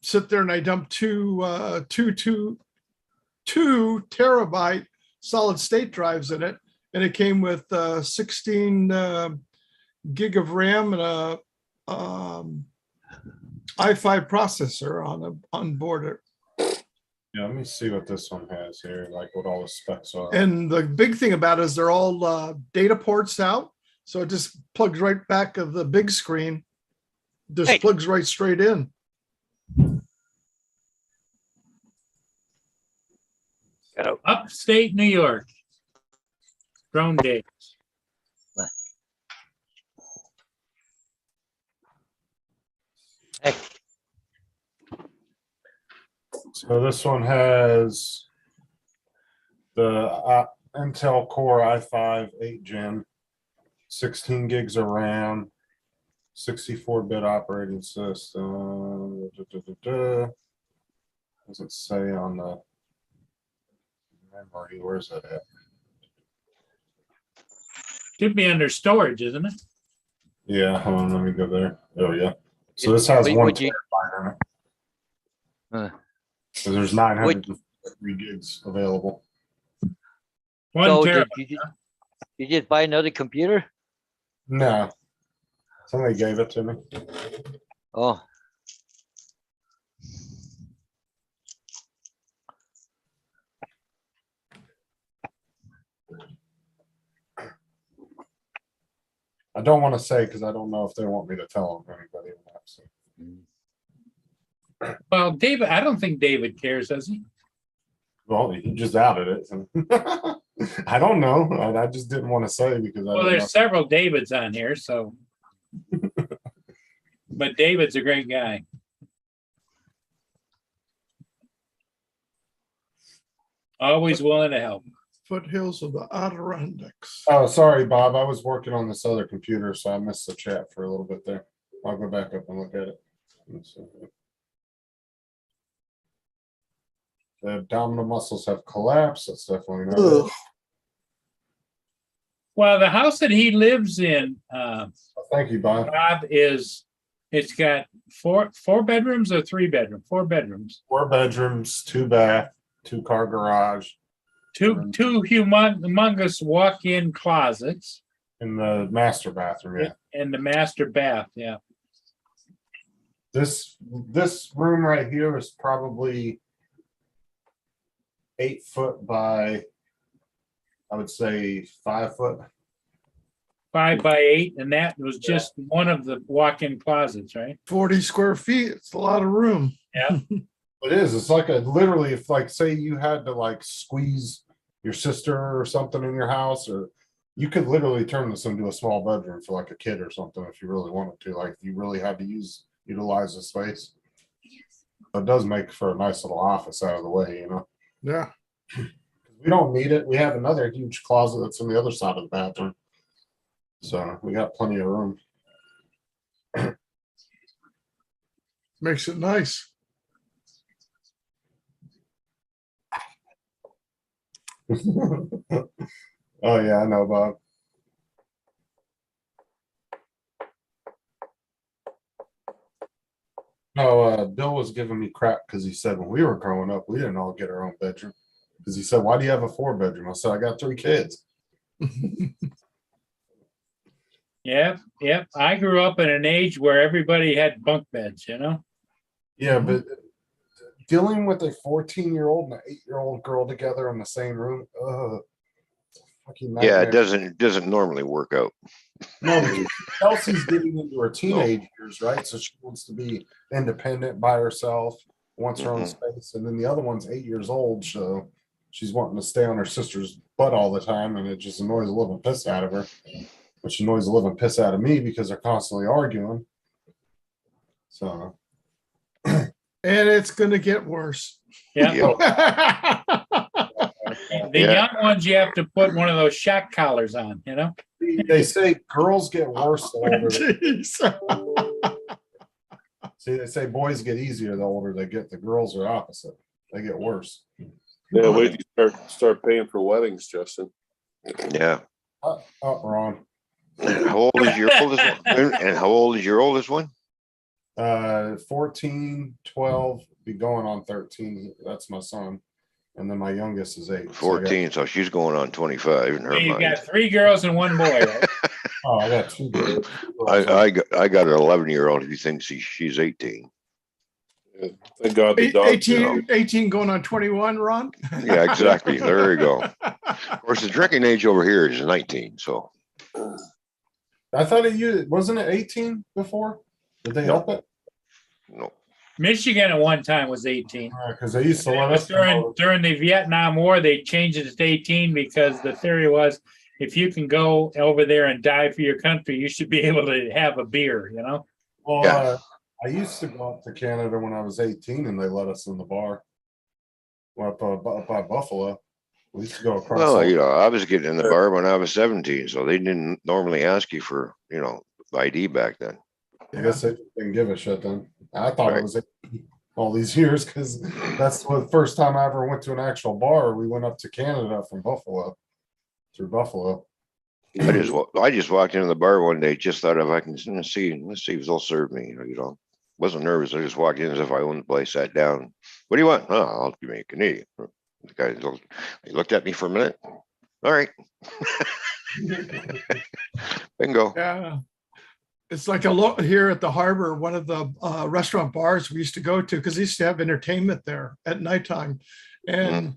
Sit there and I dump two 2 terabyte solid state drives in it, and it came with 16 gig of RAM and a i5 processor on board. Yeah, let me see what this one has here, like what all the specs are. And the big thing about it is they're all data ports out, so it just plugs right back of the big screen. Just Hey. plugs right straight in. Upstate New York. Drone Days. Heck, So this one has the Intel Core i5 8 gen, 16 gigs of RAM, 64-bit operating system. Does it say on the memory? Where's that at? Should be under storage, isn't it? Yeah, hold on, let me go there. Oh, yeah. So this has Would- 1 would you- terabyte in it. Huh. So there's 903 gigs available. One So terabyte. you just buy another computer? No. Somebody gave it to me. Oh, I don't want to say because I don't know if they want me to tell them anybody or not. So. Well, David, I don't think David cares, does he? Well, he just outed it. I don't know. I just didn't want to say because I Well, don't know. there's several Davids on here, so. But David's a great guy. Always willing to help. Foothills of the Adirondacks. Oh, sorry, Bob. I was working on this other computer, so I missed the chat for a little bit there. I'll go back up and look at it. Let's see. The abdominal muscles have collapsed. That's definitely not it. Well, the house that he lives in, Thank you, Bob. Bob, it's got four bedrooms or 3 bedroom, 4 bedrooms. 4 bedrooms, 2 bath, 2-car garage, Two humongous walk-in closets in the master bathroom. Yeah. and the master bath, yeah. This room right here is probably 8 foot by, I would say 5 foot. 5 by 8, and that was just one of the walk-in closets, right? 40 square feet. It's a lot of room. Yeah. It is. It's like literally, if like say you had to like squeeze your sister or something in your house, or you could literally turn this into a small bedroom for like a kid or something if you really wanted to. Like if you really had to utilize the space. It does make for a nice little office out of the way, you know. Yeah. We don't need it. We have another huge closet that's on the other side of the bathroom. So we got plenty of room. Makes it nice. Oh yeah, I know, Bob. Bill was giving me crap because he said when we were growing up, we didn't all get our own bedroom. Because he said, "Why do you have a 4-bedroom?" I said, "I got 3 kids." Yep, yep. I grew up in an age where everybody had bunk beds, you know? Yeah, but dealing with a 14-year-old and an 8-year-old girl together in the same room, it's a fucking Yeah, nightmare. it doesn't normally work out. No, because Chelsea's getting into her teenage years, right? So she wants to be independent by herself, wants her own Mhm. space, and then the other one's 8 years old, so she's wanting to stay on her sister's butt all the time, and it just annoys the living piss out of her, which annoys the living piss out of me because they're constantly arguing. So And it's gonna get worse. Yeah. Yeah. The Yeah. young ones, you have to put one of those shock collars on, you know? they say girls get worse the older they Jeez. see. They say boys get easier the older they get. The girls are opposite; they get worse. Yeah, wait till you start paying for weddings, Justin. Yeah. Ron. How old is your oldest one? And how old is your oldest one? 14, 12, be going on 13. That's my son. And then my youngest is 8. So I got- 14, so she's going on 25 in her You mind. got 3 girls and 1 boy, right? Oh, I got 2 girls. I got an 11-year-old who thinks she's 18. Thank God the dog. 18 going on 21, Ron? Yeah, exactly. There you go. Of course, the drinking age over here is 19, so I thought wasn't it 18 before? Did they No. help it? no. Michigan at one time was 18. Because they used to let us During the Vietnam War, they changed it to 18 because the theory was if you can go over there and die for your country, you should be able to have a beer, you know? Well, Yeah. I used to go up to Canada when I was 18, and they let us in the bar. Up by Buffalo. We used to go across. Well, all- I was getting in the bar when I was 17, so they didn't normally ask you for, ID back then. I guess they didn't give a shit then. I thought it Right. was 18 all these years because that's the first time I ever went to an actual bar. We went up to Canada from Buffalo, through Buffalo. I just walked into the bar one day, just thought if I can see, let's see if they'll serve me, Wasn't nervous. I just walked in as if I owned the place, sat down. What do you want? Oh, I'll give me a Canadian. The guy he looked at me for a minute. All right. Bingo. Yeah. It's like here at the harbor, one of the restaurant bars we used to go to, because they used to have entertainment there at nighttime. And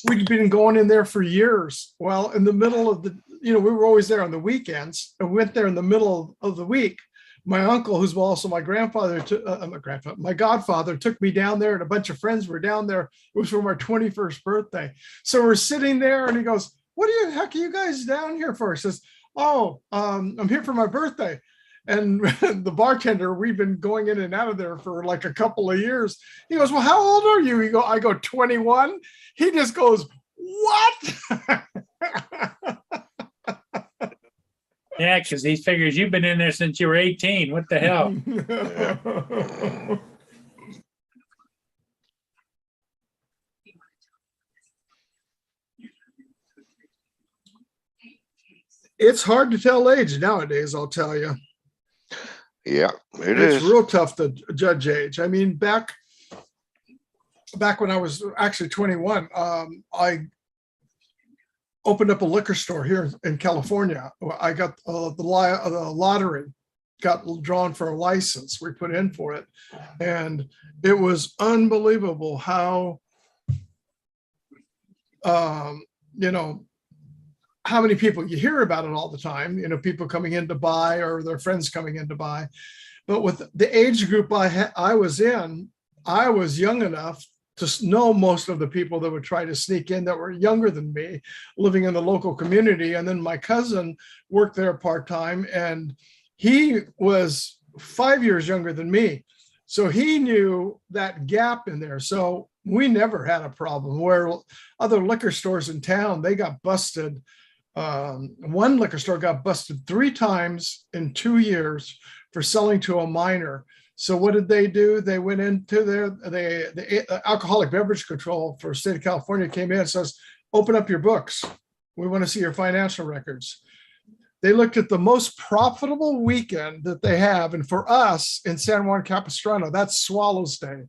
we'd been going in there for years. Well, in the middle of we were always there on the weekends, and went there in the middle of the week. My uncle, who's also my godfather, took me down there, and a bunch of friends were down there. It was for my 21st birthday. So we're sitting there, and he goes, "What the heck are you guys down here for?" He says, "Oh, I'm here for my birthday." And the bartender, we've been going in and out of there for like a couple of years. He goes, "Well, how old are you?" I go, 21. He just goes, "What?" Yeah, because he figures you've been in there since you were 18. What the hell? It's hard to tell age nowadays, I'll tell you. Yeah, it It's is. real tough to judge age. I mean, back when I was actually 21, I opened up a liquor store here in California. I got the lottery, got drawn for a license. We put in for it, and it was unbelievable how, how many people you hear about it all the time, people coming in to buy or their friends coming in to buy. But with the age group I was in, I was young enough to know most of the people that would try to sneak in that were younger than me, living in the local community. And then my cousin worked there part-time, and he was 5 years younger than me. So he knew that gap in there. So we never had a problem. Where other liquor stores in town, they got busted. One liquor store got busted 3 times in 2 years for selling to a minor. So what did they do? They went into the Alcoholic Beverage Control for the state of California came in and says, "Open up your books. We want to see your financial records." they looked at the most profitable weekend that they have. And for us in San Juan Capistrano, that's Swallows Day.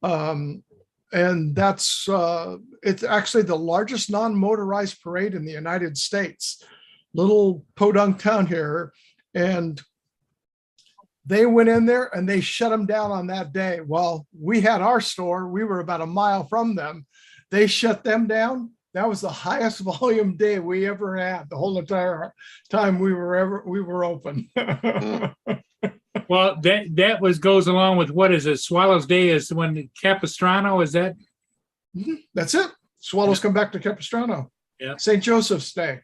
And that's, it's actually the largest non-motorized parade in the United States. Little podunk town here. And they went in there and they shut them down on that day. Well, we had our store, we were about a mile from them. They shut them down. That was the highest volume day we ever had, the whole entire time we were open. Well, that goes along with what is it? Swallows Day is when Capistrano, is that? That's it. Swallows come back to Capistrano. Yeah. St. Joseph's Day.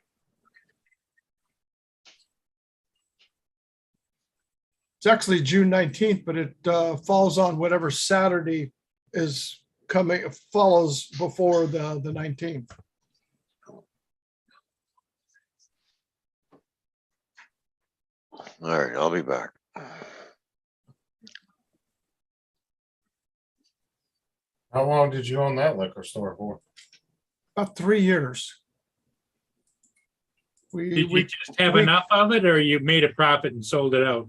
It's actually June 19th, but it falls on whatever Saturday is coming, follows before the 19th. All right, I'll be back. How long did you own that liquor store for? About 3 years. Did you just have enough of it, or you made a profit and sold it out?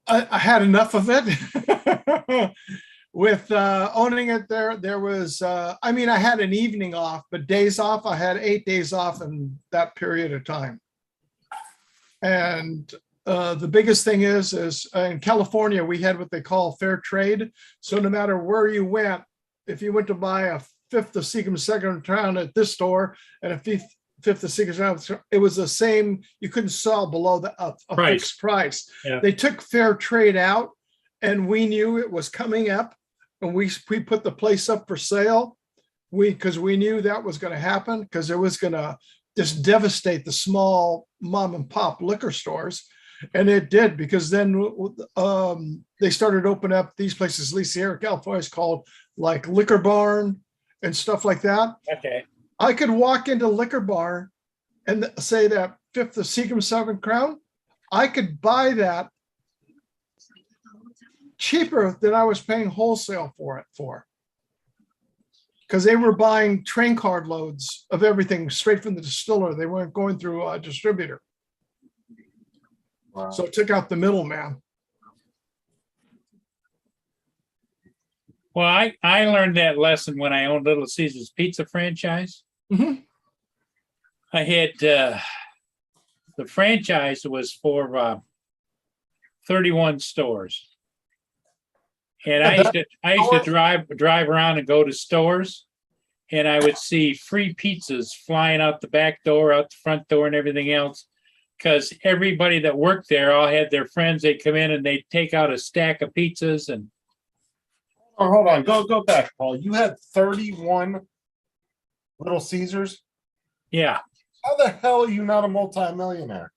I had enough of it. With owning it there was, I mean, I had an evening off, but days off, I had 8 days off in that period of time. And the biggest thing is in California, we had what they call fair trade. So no matter where you went, if you went to buy a fifth of Seagram's Second Crown at this store and a fifth of Seagram's Crown, it was the same. You couldn't sell below a fixed price. Yeah. They took fair trade out, and we knew it was coming up, and we put the place up for sale. Because we knew that was going to happen, because it was going to just devastate the small mom and pop liquor stores. And it did, because then they started opening up these places, at least here in California, it's called like Liquor Barn and stuff like that. Okay. I could walk into Liquor Barn and say that fifth of Seagram's Seven Crown, I could buy that cheaper than I was paying wholesale for it for. Because they were buying train card loads of everything straight from the distiller. They weren't going through a distributor. Wow. So it took out the middleman. Well, I learned that lesson when I owned Little Caesars Pizza franchise. Mhm. I had the franchise was for 31 stores. And I used to drive around and go to stores, and I would see free pizzas flying out the back door, out the front door, and everything else. Because everybody that worked there all had their friends. They'd come in and they'd take out a stack of pizzas. And Oh, hold on, go back, Paul. You had 31 Little Caesars? yeah, How the hell are you not a multimillionaire?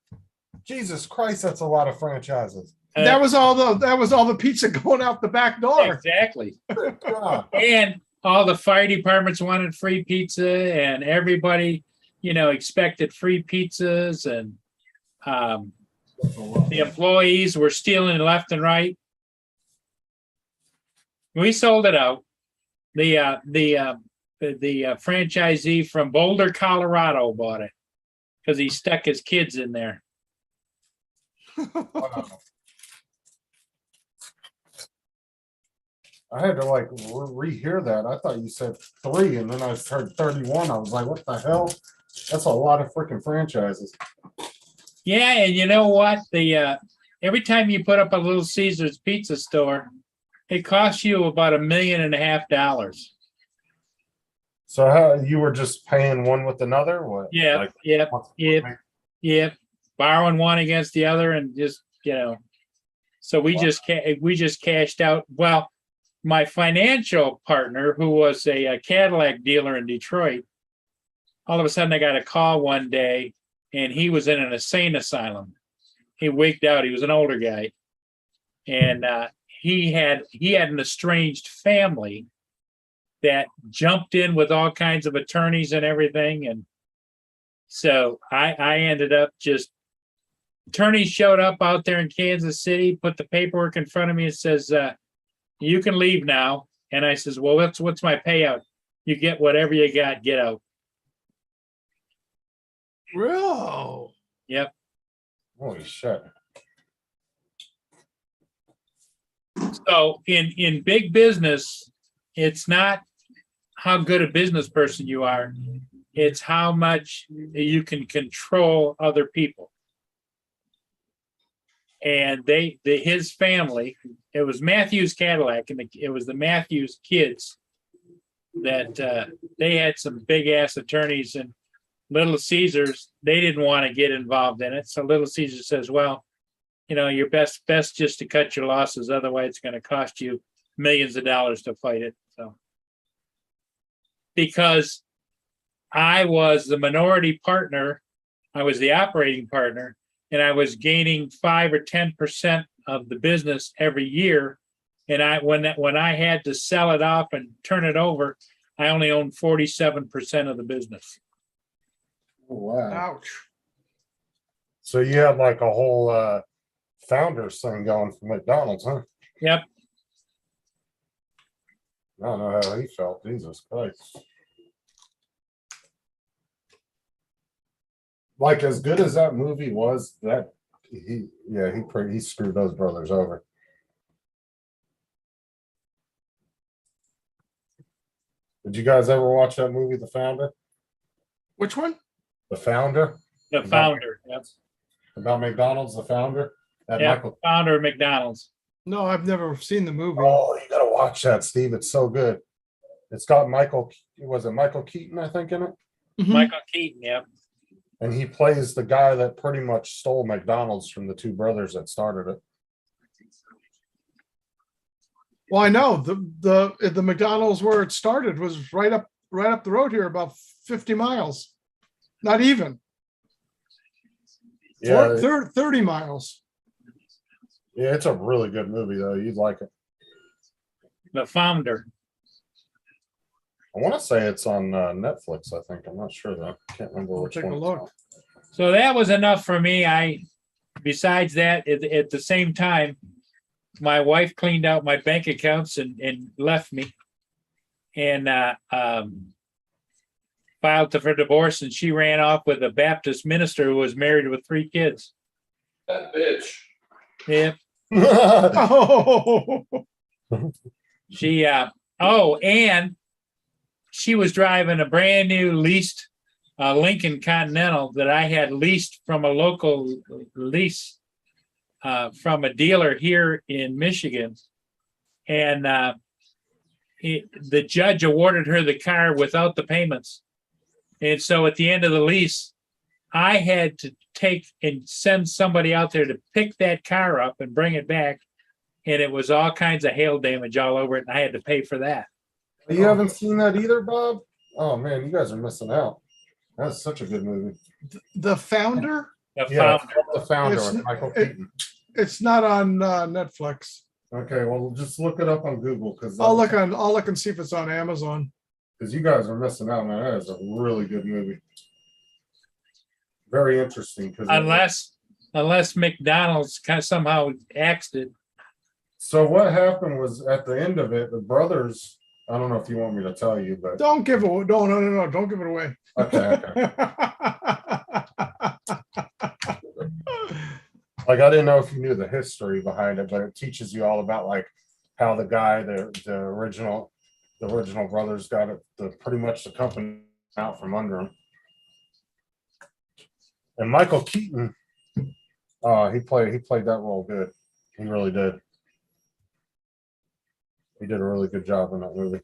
Jesus Christ, that's a lot of franchises. That was all the pizza going out the back door. exactly. God. And all the fire departments wanted free pizza, and everybody, expected free pizzas, and the employees were stealing left and right. We sold it out. The franchisee from Boulder, Colorado bought it because he stuck his kids in there. Wow. I had to like rehear that. I thought you said 3, and then I heard 31. I was like, what the hell? That's a lot of freaking franchises. Yeah, and you know what? Every time you put up a Little Caesars pizza store, it costs you about $1.5 million. So how you were just paying one with another? What? Yeah, Like, yep. Borrowing one against the other, and just so we just cashed out. Well, my financial partner, who was a Cadillac dealer in Detroit, all of a sudden I got a call one day, and he was in an insane asylum. He wigged out. He was an older guy, and he had an estranged family that jumped in with all kinds of attorneys and everything, and so I ended up just. Attorneys showed up out there in Kansas City, put the paperwork in front of me, and says, "You can leave now." And I says, "Well, what's my payout?" "You get whatever you got. Get out." Real. Yep. Holy shit. So in big business, it's not how good a business person you are. It's how much you can control other people. And his family, it was Matthews Cadillac, and it was the Matthews kids that they had some big ass attorneys, and Little Caesars, they didn't want to get involved in it. So Little Caesar says, well, you know, your best just to cut your losses. Otherwise, it's going to cost you millions of dollars to fight it. So, because I was the minority partner, I was the operating partner, and I was gaining 5 or 10% of the business every year. And when I had to sell it off and turn it over, I only owned 47% of the business. Oh, wow. Ouch. So you had like a whole founders thing going for McDonald's, huh? Yep. I don't know how he felt. Jesus Christ. Like as good as that movie was, that he screwed those brothers over. Did you guys ever watch that movie, The Founder? Which one? The Founder? The founder. Yep. About McDonald's, The Founder? That Yeah, Michael. founder of McDonald's. No, I've never seen the movie. Oh, you gotta watch that, Steve. It's so good. It's got Michael, was it Michael Keaton, I think, in it? Mhm. Michael Keaton, yep. And he plays the guy that pretty much stole McDonald's from the two brothers that started it. Well, I know the McDonald's where it started was right up the road here, about 50 miles. Not even. Yeah, 30 miles. yeah, it's a really good movie though. You'd like it. The founder. I want to say it's on Netflix. I think I'm not sure though. Can't remember which Take one. a it's look. on. So that was enough for me. Besides that, at the same time, my wife cleaned out my bank accounts and left me, and filed for divorce, and she ran off with a Baptist minister who was married with 3 kids. That bitch. Yeah, Oh, she and she was driving a brand new leased Lincoln Continental that I had leased from a local lease from a dealer here in Michigan. And the judge awarded her the car without the payments. And so at the end of the lease, I had to take and send somebody out there to pick that car up and bring it back. And it was all kinds of hail damage all over it. And I had to pay for that. You haven't seen that either, Bob? Oh man, you guys are missing out. That's such a good movie. the founder? The Yeah, founder. The Founder It's- with Michael it- Keaton. It's not on Netflix. Okay, well, just look it up on Google because I'll look and see if it's on Amazon. you guys are missing out, man. That is a really good movie. Very interesting because Unless McDonald's kind of somehow axed it. so what happened was at the end of it, the brothers. I don't know if you want me to tell you, but Don't give it. No, don't give it away. okay. Like I didn't know if you knew the history behind it, but it teaches you all about like how the guy, the original brothers got it, pretty much the company out from under him. And Michael Keaton, he played that role good. He really did. He did a really good job in that movie.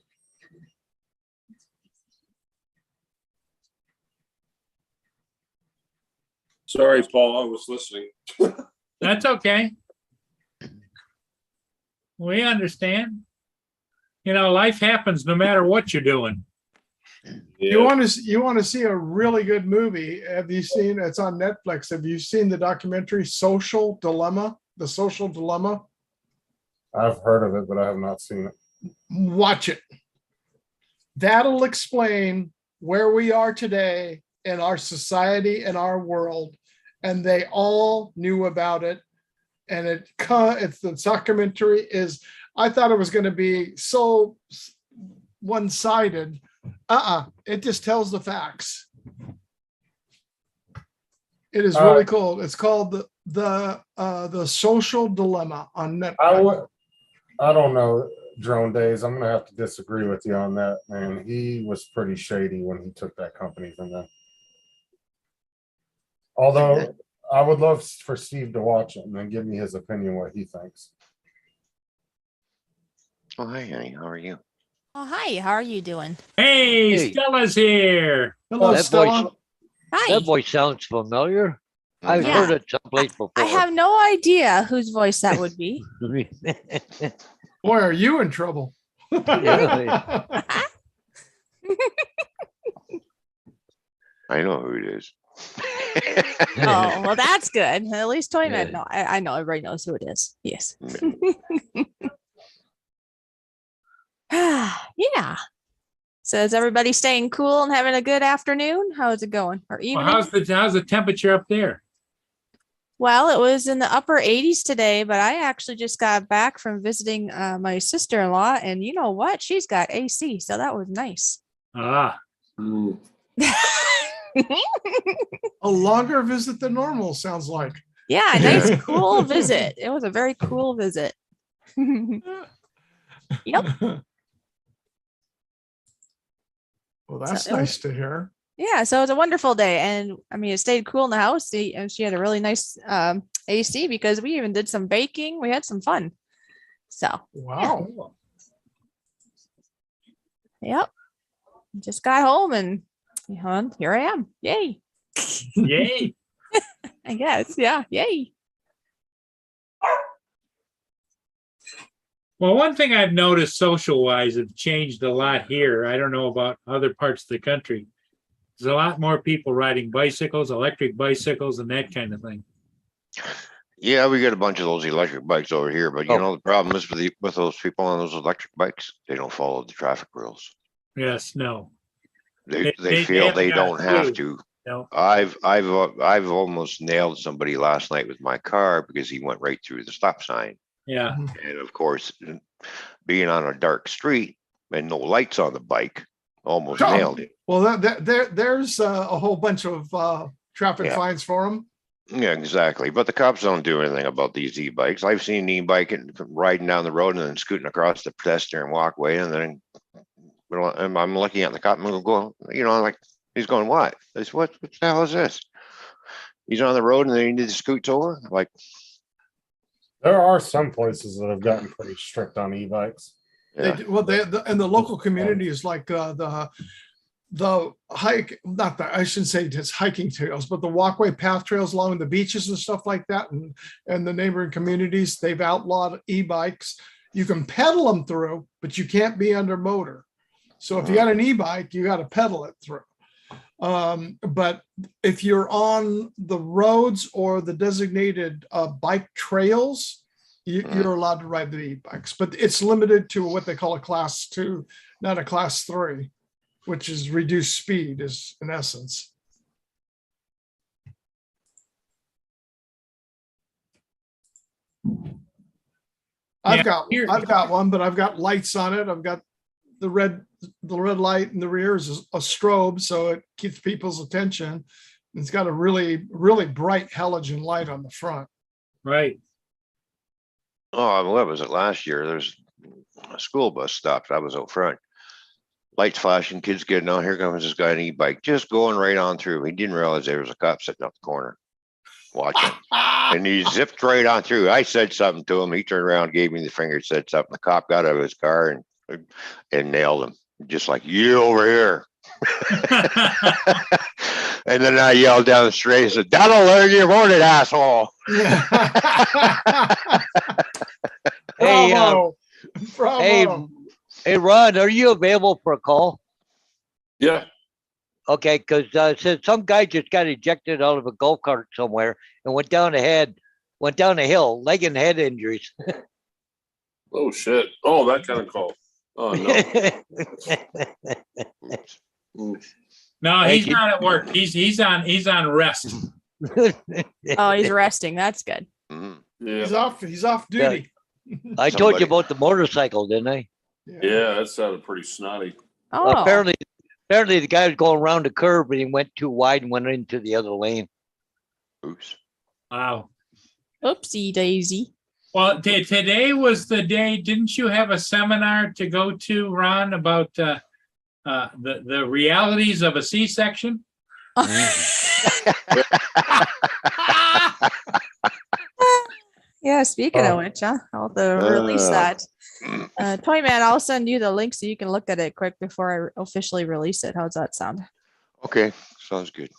Sorry, Paul, I was listening. That's okay. We understand. You know, life happens no matter what you're doing. You want to see a really good movie? Have you seen? It's on Netflix. Have you seen the documentary Social Dilemma? The Social Dilemma. I've heard of it, but I have not seen it. Watch it. That'll explain where we are today in our society and our world, and they all knew about it. And it's the documentary is. I thought it was going to be so one-sided. It just tells the facts. It is All really right. cool. It's called the Social Dilemma on I Netflix. would, I don't know, Drone Days. I'm gonna have to disagree with you on that, man. He was pretty shady when he took that company from them. Although I would love for Steve to watch it and then give me his opinion, what he thinks. Oh, hi, honey. How are you? Oh, hi. How are you doing? Hey, Hey. Stella's here. Hello, That Stella. voice, Hi. that voice sounds familiar. I've Mhm. heard it someplace before. I have no idea whose voice that would be. Boy, are you in trouble? Yeah. I know who it is. Oh, well, that's good. At least Toyman. Yeah. No, I know. Everybody knows who it is. Yes. Yeah. So is everybody staying cool and having a good afternoon? How is it going? Or Well, evening? how's the temperature up there? Well, it was in the upper 80s today, but I actually just got back from visiting my sister-in-law, and you know what? She's got AC, so that was nice. Ah, Mm. A longer visit than normal, sounds like. Yeah, a nice cool visit. It was a very cool visit. Yep. Well, that's So it was- nice to hear. Yeah, so it was a wonderful day, and I mean, it stayed cool in the house. And she had a really nice AC because we even did some baking. We had some fun. So, Wow. yep, just got home, and here I am. Yay! yay. I guess, yeah, yay. Well, one thing I've noticed social wise have changed a lot here. I don't know about other parts of the country. There's a lot more people riding bicycles, electric bicycles, and that kind of thing. Yeah, we got a bunch of those electric bikes over here, but you Oh. know, the problem is with those people on those electric bikes, they don't follow the traffic rules. Yes, no, They They feel haven't they got a don't have clue. to. no. I've almost nailed somebody last night with my car because he went right through the stop sign. Yeah, And of course, being on a dark street and no lights on the bike, almost Oh. nailed it. Well, there's a whole bunch of traffic Yeah. fines for them. Yeah, exactly. But the cops don't do anything about these e-bikes. I've seen e-bike riding down the road and then scooting across the pedestrian walkway, and then I'm looking at the cop and going, you know, like he's going, what? What the hell is this? He's on the road and then he needs to scoot over. Like, There are some places that have gotten pretty strict on e-bikes. They yeah, do- well, and the local communities like the hike, not that I shouldn't say it's hiking trails, but the walkway path trails along the beaches and stuff like that, and the neighboring communities, they've outlawed e-bikes. You can pedal them through, but you can't be under motor. So if you got an e-bike, you got to pedal it through. But if you're on the roads or the designated bike trails, you're allowed to ride the e-bikes, but it's limited to what they call a class 2, not a class 3, which is reduced speed is in essence. I've got one, but I've got lights on it. I've got the red light in the rear is a strobe, so it keeps people's attention. It's got a really, really bright halogen light on the front. right. oh, what was it last year? There's a school bus stopped. I was out front. Lights flashing, kids getting out. Here comes this guy on an e-bike, just going right on through. He didn't realize there was a cop sitting up the corner watching. And he zipped right on through. I said something to him. He turned around, gave me the finger, said something. The cop got out of his car and nailed him. Just like, you over here. And then I yelled down the street and said, that'll learn you about it, asshole. Hey, Bravo. Bravo. Hey, Ron, are you available for a call? Yeah, Okay, because since some guy just got ejected out of a golf cart somewhere and went down the hill, leg and head injuries. oh shit. Oh, that kind of call. Oh no. Mm. No, Hey, he's did- not at work. He's on rest. Oh, he's resting. That's good. Mhm. Yeah, He's off duty. I told Somebody- you about the motorcycle, didn't I? yeah, that sounded pretty snotty. Oh, Apparently the guy was going around the curve and he went too wide and went into the other lane. Oops. Wow. Oopsie daisy. Well, today was the day. Didn't you have a seminar to go to, Ron, about the realities of a C-section? Yeah, speaking Oh. of which, I'll have to release that. Toy Man, I'll send you the link so you can look at it quick before I officially release it. How's that sound? Okay, sounds good.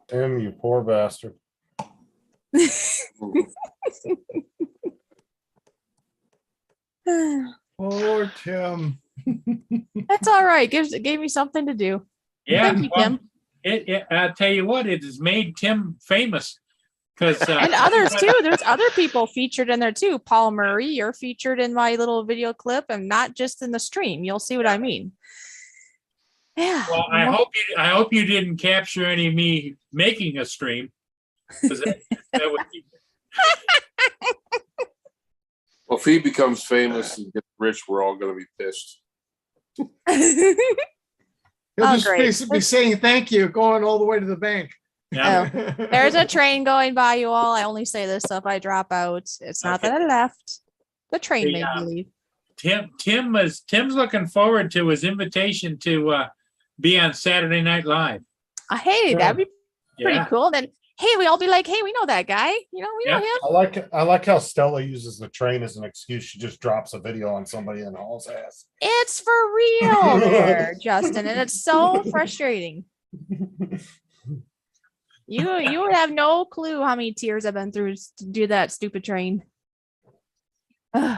Tim, you poor bastard. Poor Tim. That's all right. Gave me something to do. Yeah. Thank you, well, Tim. I'll tell you what, it has made Tim famous. Because And others too. There's other people featured in there too. Paul Murray, you're featured in my little video clip and not just in the stream. You'll see what I mean. Yeah. well, I hope you didn't capture any of me making a stream. 'Cause that would be- Well, if he becomes famous and gets rich, we're all gonna be pissed. He'll Oh, just great. basically be saying thank you, going all the way to the bank. yeah. There's a train going by, you all. I only say this stuff. I drop out. It's not that I left. The train made me leave. Tim's looking forward to his invitation to be on Saturday Night Live. Hey, that'd be pretty Yeah. cool. Then, hey, we all be like, hey, we know that guy. You know, we know Yeah. him. I like how Stella uses the train as an excuse. She just drops a video on somebody and hauls ass. It's for real there, Justin. And it's so frustrating. You would have no clue how many tears I've been through to do that stupid train. Ugh.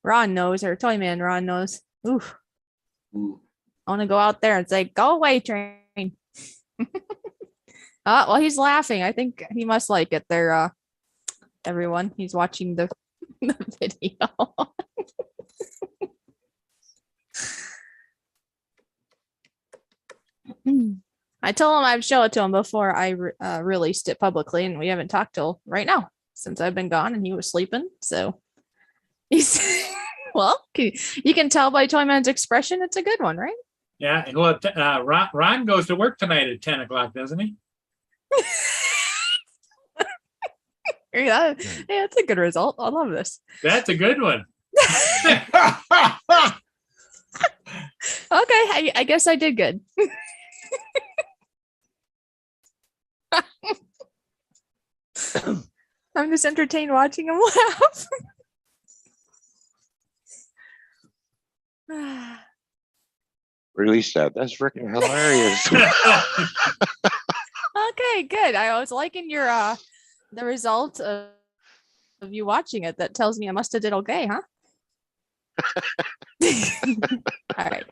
Ron knows, or Toy Man Ron knows. Oof. Mm. I want to go out there and say, go away, train. Well, he's laughing. I think he must like it there, everyone. He's watching the video. I told him I'd show it to him before I released it publicly, and we haven't talked till right now since I've been gone and he was sleeping. So he's well, you can tell by Toyman's expression, it's a good one, right? Yeah. Well, Ron goes to work tonight at 10 o'clock, doesn't he? Yeah, it's a good result. I love this. That's a good one. Okay, I guess I did good. I'm just entertained watching him laugh. Release that. That's freaking hilarious. Okay, good. I was liking your the result of you watching it. That tells me I must have did okay, huh? All right.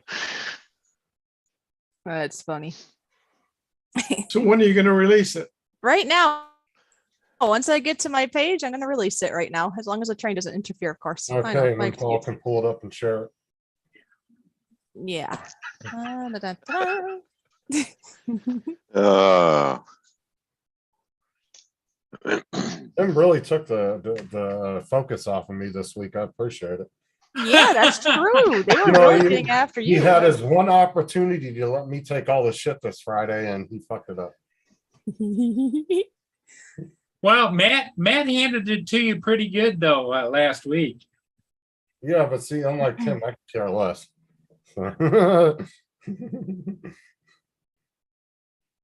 That's funny. So when are you going to release it? Right now, once I get to my page, I'm going to release it right now, as long as the train doesn't interfere, of course. I know, Okay, my then Paul excuse. can pull it up and share it. Yeah. Da-da-da. Uh, Tim really took the focus off of me this week. I appreciate it. Yeah, that's true. They were You know, really he- getting after He you. had his one opportunity to let me take all the shit this Friday, and he fucked it up. Well, Matt handed it to you pretty good though last week. Yeah, but see, unlike Tim, I could care less.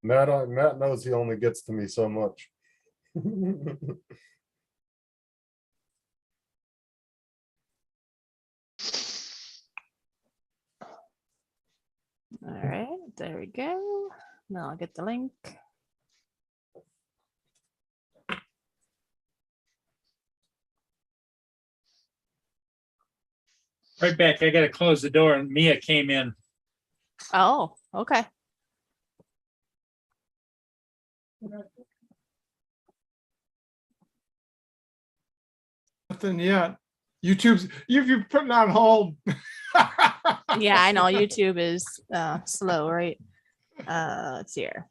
Matt knows he only gets to me so much. All right, there we go. Now I'll get the link. Right back. I got to close the door, and Mia came in. Oh, okay. Nothing yet. YouTube's you're putting on hold. Yeah, I know YouTube is slow, right? Let's see here.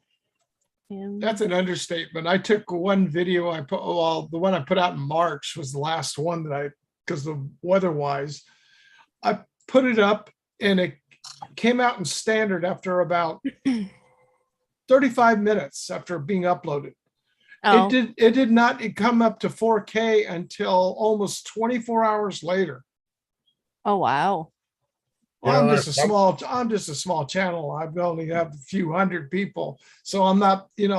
That's an understatement. I took one video I put, well, the one I put out in March was the last one that I, because the weather-wise, I put it up and it came out in standard after about 35 minutes after being uploaded. Oh, It did not come up to 4K until almost 24 hours later. oh wow. You know, I'm there's just a small channel. I only have a few hundred people. So I'm not, in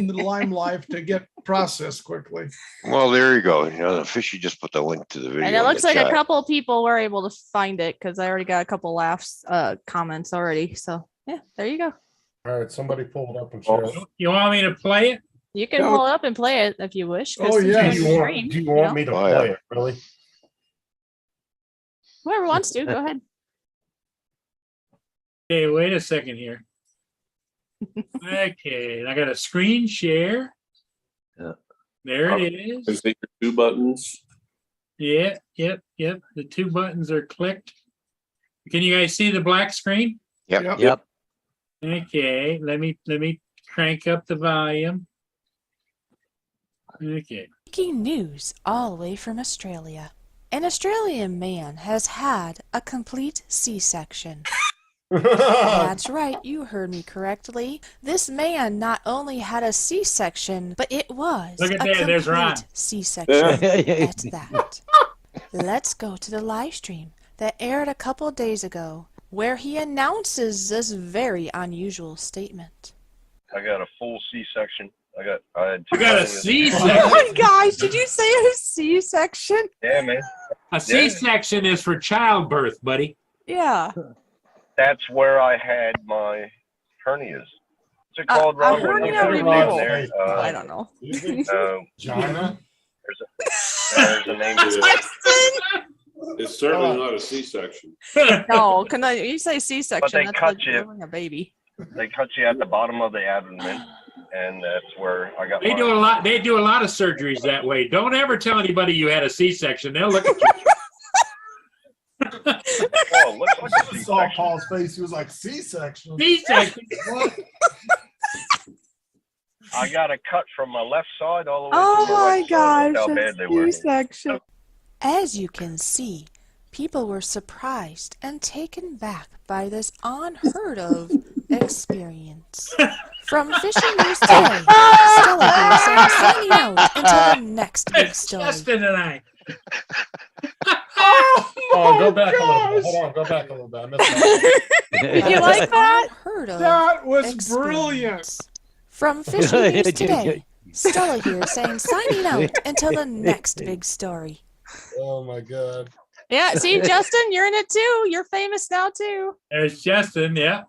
the limelight to get processed quickly. Well, there you go. You know, the fishy just put the link to the video. And it in looks the like a chat. couple people were able to find it because I already got a couple laughs, comments already. So yeah, there you go. All right, somebody pull it up and share it. You want me to play it? You can Yeah. pull it up and play it if you wish. 'cause Oh, since yeah. you're Do on you the want, stream, do you want me to Oh, yeah. play it, really? Whoever wants to, go ahead. Okay, wait a second here. Okay, I got a screen share. Yeah. There it is. Is it your 2 buttons? Yeah, yep. The 2 buttons are clicked. Can you guys see the black screen? Yep. Yep. Okay, let me crank up the volume. Okay. Breaking news all the way from Australia. An Australian man has had a complete C-section. That's right, you heard me correctly. This man not only had a C-section, but it was Look at a that, there's Ron. complete C-section at that. Let's go to the live stream that aired a couple days ago, where he announces this very unusual statement. I got a full C-section. I had You 2 got a buttons. Oh C-section. my gosh, did you say a C-section? Yeah, man. A C-section is for childbirth, buddy. Yeah. That's where I had my hernias. What's it called, a Ron? when you hernia have them removal. there? I don't know. Gina? There's a name to it. It's certainly not a C-section. No, you say C-section, they that's cut like you. delivering a baby. They cut you at the bottom of the abdomen, and that's where I got They mine. do a lot. They do a lot of surgeries that way. Don't ever tell anybody you had a C-section. They'll look at you. Oh, looks like a I saw C-section. Paul's face. He was like, C-section. C-section. I got a cut from my left side all the way Oh to my my right side. gosh, That's how bad they were. C-section. As you can see, people were surprised and taken back by this unheard of experience. From Fishing News Today, Stella here saying signing out until the next big story. Justin and I. Oh, go back a little bit. Hold on, go back a little bit. I missed that. You like that? Unheard of That was brilliant. experience. From Fishing News Today, Stella here saying signing out until the next big story. Oh my god. Yeah, see, Justin, you're in it too. You're famous now too. There's Justin. Yeah.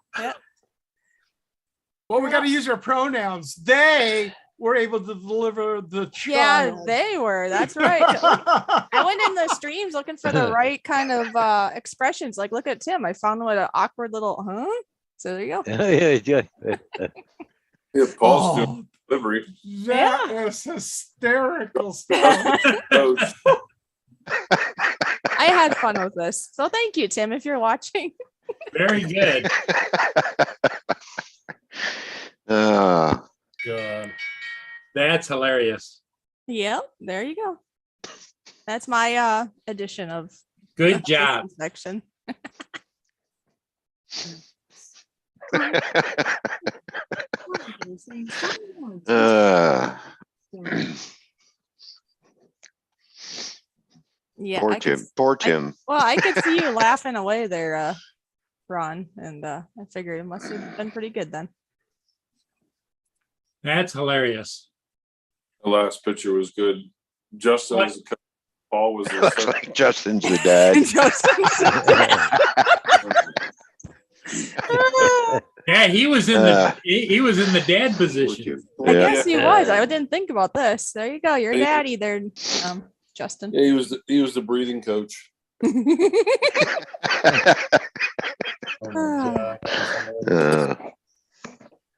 Well, we got to use our pronouns. They were able to deliver the Yeah, child. they were. That's right. I went in the streams looking for the right kind of expressions. Like, look at Tim. I found what an awkward little So there you go. Yeah, Paul's doing Oh, delivery. that is hysterical stuff. Coach. I had fun with this. So thank you, Tim, if you're watching. Very good. Ah, God. That's hilarious. Yep, there you go. That's my edition of Good job. section. Yeah. Poor I could Tim. Poor Tim. Well, I could see you laughing away there, Ron, and I figured it must have been pretty good then. That's hilarious. The last picture was good. Justin What? is the coach. Paul was the Looks second. like Justin's the dad. Yeah, he was in the he was in the dad position. I Yeah. guess he was. I didn't think about this. There you go. You're Yeah. daddy there, Justin. Yeah, he was the breathing coach. Oh my God. Uh,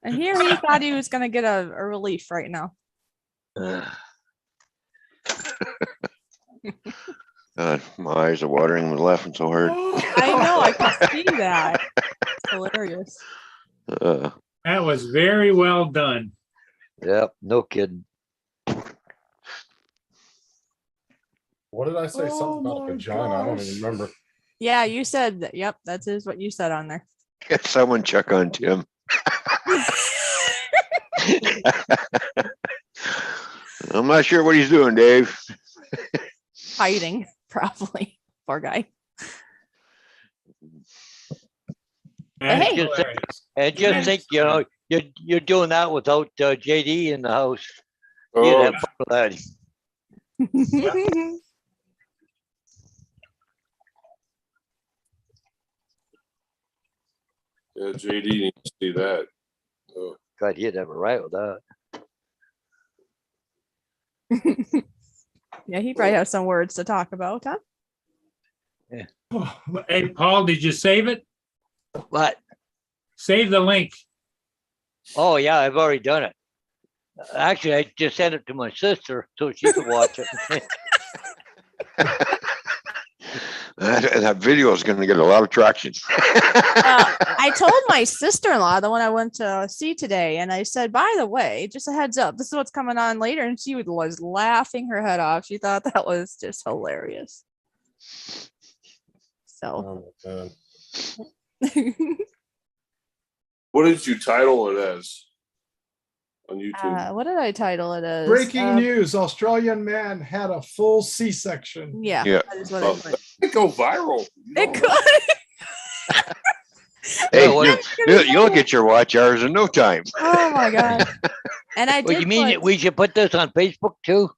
And here he thought he was gonna get a relief right now. God, my eyes are watering with laughing so hard. I know. I can see that. It's hilarious. That was very well done. Yep, no kidding. What did I say? Oh Something about my vagina. I don't gosh. even remember. Yeah, you said that. Yep, that is what you said on there. Get someone check on Tim. I'm not sure what he's doing, Dave. Hiding, probably. Poor guy. That's hey. hilarious. And just think, you're doing that without JD in the house. You'd Oh, have fun with that. yeah, JD needs to see that. Oh, God, you'd have a right with that. Yeah, he probably has some words to talk about, huh? Hey, Paul, did you save it? What? Save the link. Oh, yeah, I've already done it. Actually, I just sent it to my sister so she could watch it. That video is gonna get a lot of traction. I told my sister-in-law, the one I went to see today, and I said, by the way, just a heads up, this is what's coming on later. And she was laughing her head off. She thought that was just hilarious. So Oh, my God. what did you title it as on YouTube? what did I title it as? Breaking news, Australian man had a full C-section. Yeah, Yeah. that is what I Oh, put. it go viral. You It know, could. Hey, Well, you'll get your watch hours in no time. Oh my god! And I What did. you mean put- we should put this on Facebook too?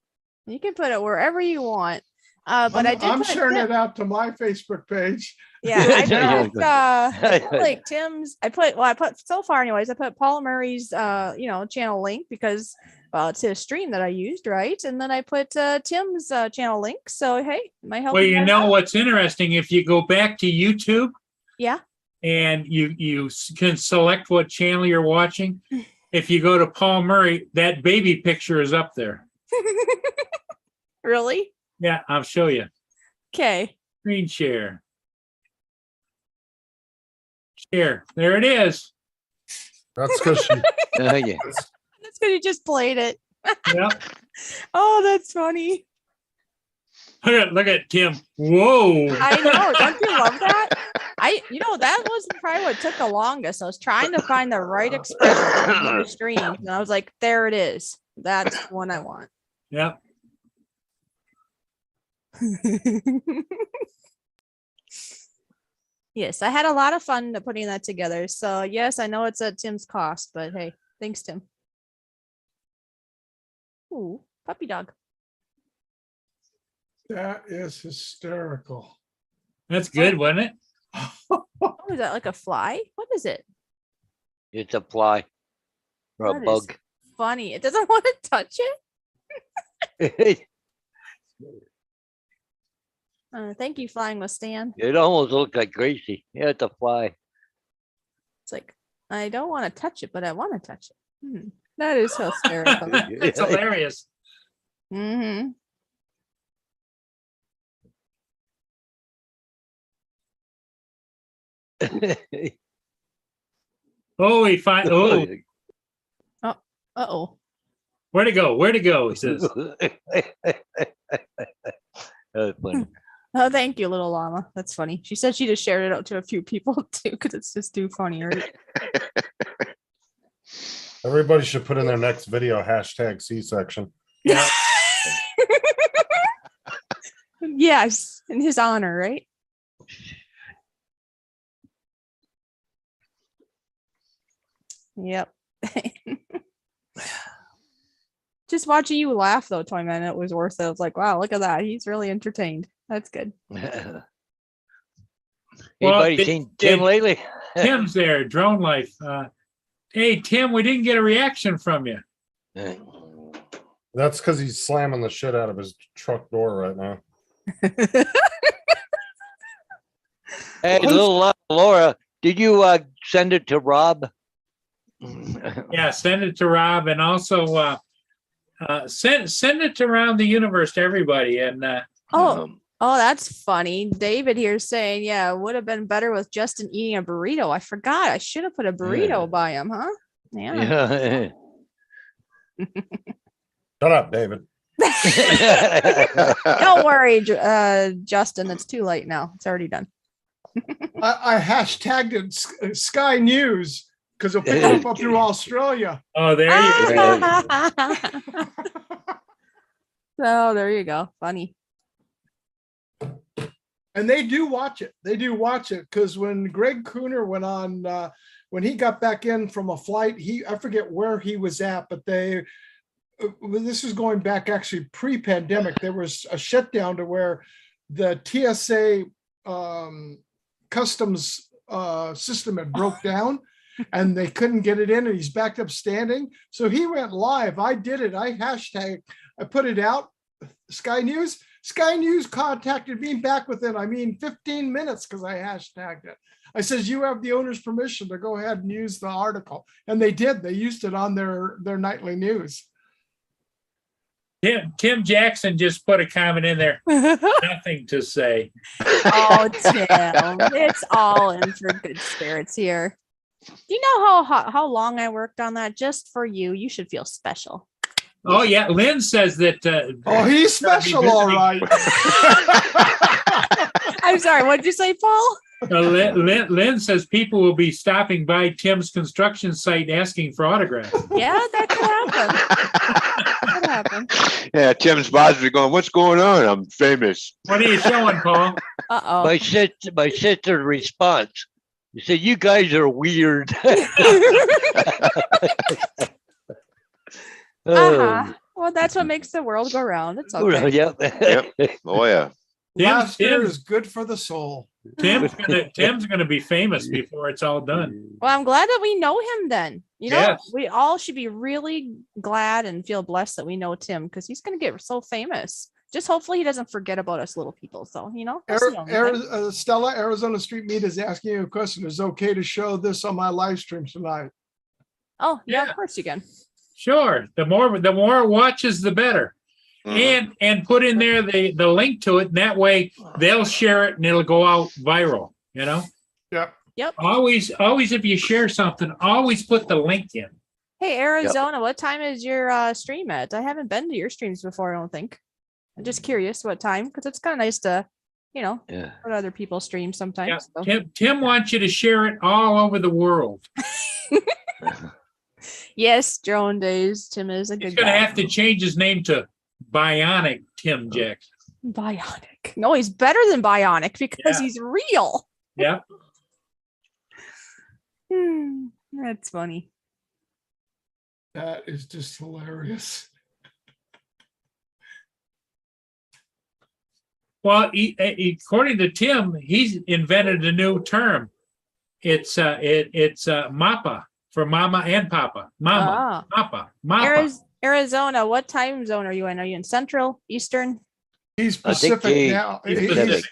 You can put it wherever you want. But I did. I'm put sharing Tim- it out to my Facebook page. Yeah, I Yeah, put, I put like Tim's. I put so far, anyways. I put Paul Murray's, channel link because it's his stream that I used, right? And then I put Tim's channel link. So hey, it might help. Well, you guys know out. what's interesting? If you go back to YouTube Yeah. and you can select what channel you're watching, if you go to Paul Murray, that baby picture is up there. Really? Yeah, I'll show you. Okay. Screen share. Share. There it is. That's because she, Yeah. That's because you just played it. Yep. Oh, that's funny. Look at Tim. Whoa. I know. Don't you love that? That was probably what took the longest. I was trying to find the right expression in the stream, and I was like, "There it is. That's the one I want." Yep. Yes, I had a lot of fun putting that together. So yes, I know it's at Tim's cost, but hey, thanks, Tim. Ooh, puppy dog. That is hysterical. That's good, wasn't it? Oh, is that like a fly? What is it? It's a fly or a That is bug. funny. It doesn't want to touch it. Thank you, Flying with Stan. It almost looked like Gracie. Yeah, it's a fly. It's like, I don't want to touch it, but I want to touch it. That is hysterical. It's hilarious. Mm-hmm. Oh, he find. Oh, Uh-oh. where'd it go? Where'd it go? He says. That's funny. Oh, thank you, little llama. That's funny. She said she just shared it out to a few people too, because it's just too funny, right? everybody should put in their next video hashtag C-section. Yeah. Yes, in his honor, right? Yep. Just watching you laugh though, Toyman, it was worth it. I was like, wow, look at that. He's really entertained. That's good. Anybody did- seen Tim did- lately? Tim's there, Drone Life. Hey, Tim, we didn't get a reaction from you. That's because he's slamming the shit out of his truck door right now. Hey, little Laura, did you send it to Rob? Yeah, send it to Rob and also send it to around the universe to everybody. And Um, Oh, that's funny. David here saying, yeah, it would have been better with Justin eating a burrito. I forgot. I should have put a burrito Yeah. by him, huh? Yeah. Yeah. Shut up, David. Don't worry, Justin. It's too late now. It's already done. I hashtagged it Sky News because it'll pick up through Australia. oh, there you go. Oh, there you go. Funny. And they do watch it. They do watch it because when Greg Cooner went on, when he got back in from a flight, I forget where he was at, but this is going back actually pre-pandemic. There was a shutdown to where the TSA customs system had broke down and they couldn't get it in and he's backed up standing. So he went live. I did it. I put it out. Sky News contacted me back within, 15 minutes because I hashtagged it. I says, you have the owner's permission to go ahead and use the article. And they did. They used it on their nightly news. Tim Jackson just put a comment in there. Nothing to say. Oh, Tim, it's all in for good spirits here. Do you know how long I worked on that just for you? You should feel special. Oh yeah, Lynn says that. He's special, all right. I'm sorry. What did you say, Paul? Lynn says people will be stopping by Tim's construction site asking for autographs. Yeah, that could happen. Yeah, Tim's boss is going, what's going on? I'm famous. What are you showing, Paul? Uh-oh. My sister's response. You said, you guys are weird. Uh-huh. Well, that's what makes the world go round. It's okay. Yep. Oh, yeah. Laughter is good for the soul. Tim's gonna be famous before it's all done. Well, I'm glad that we know him then. Yes. We all should be really glad and feel blessed that we know Tim because he's going to get so famous. Just hopefully he doesn't forget about us little people. So, that's the only thing. Stella, Arizona Street Meat is asking you a question. Is it okay to show this on my live stream tonight? Oh, yeah, Yeah. of course you can. Sure. The more watches, the better. And put in there the link to it, and that way they'll share it and it'll go out viral. Yep. Always if you share something, always put the link in. Hey, Arizona, what time is your stream at? I haven't been to your streams before, I don't think. I'm just curious what time, because it's kind of nice to, Yeah. put other people's streams sometimes. Yeah. Tim wants you to share it all over the world. Yes, drone days. Tim is a He's good gonna guy. have to change his name to Bionic Tim Jackson. Bionic. No, he's better than Bionic because Yeah. he's real. Yeah. That's funny. That is just hilarious. Well, according to Tim, he's invented a new term. It's MAPA for Mama and Papa. Mama, Papa, Mapa. Arizona, what time zone are you in? Are you in Central, Eastern? He's I think Pacific now. Pacific.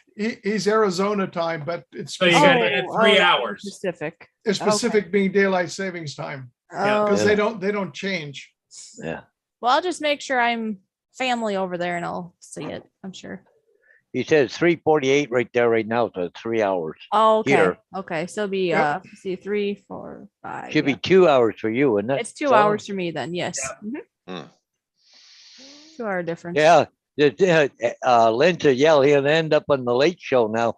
He's Arizona time, but it's So you got to Pacific. add 3 hours. Pacific. It's Pacific being daylight savings time Yeah. because Yeah. they don't change. Yeah. Well, I'll just make sure I'm family over there and I'll see it, I'm sure. He says 3:48 right there, right now. So it's 3 hours. Oh, okay. Here. Okay. So it'll be Yep. see 3, 4, 5. Should yeah. be 2 hours for you, isn't it? It's 2 So- hours for me then, yes. Mhm. Hmm. 2 hour difference. Yeah. Lynn said, yeah, he'll end up on the Late Show now.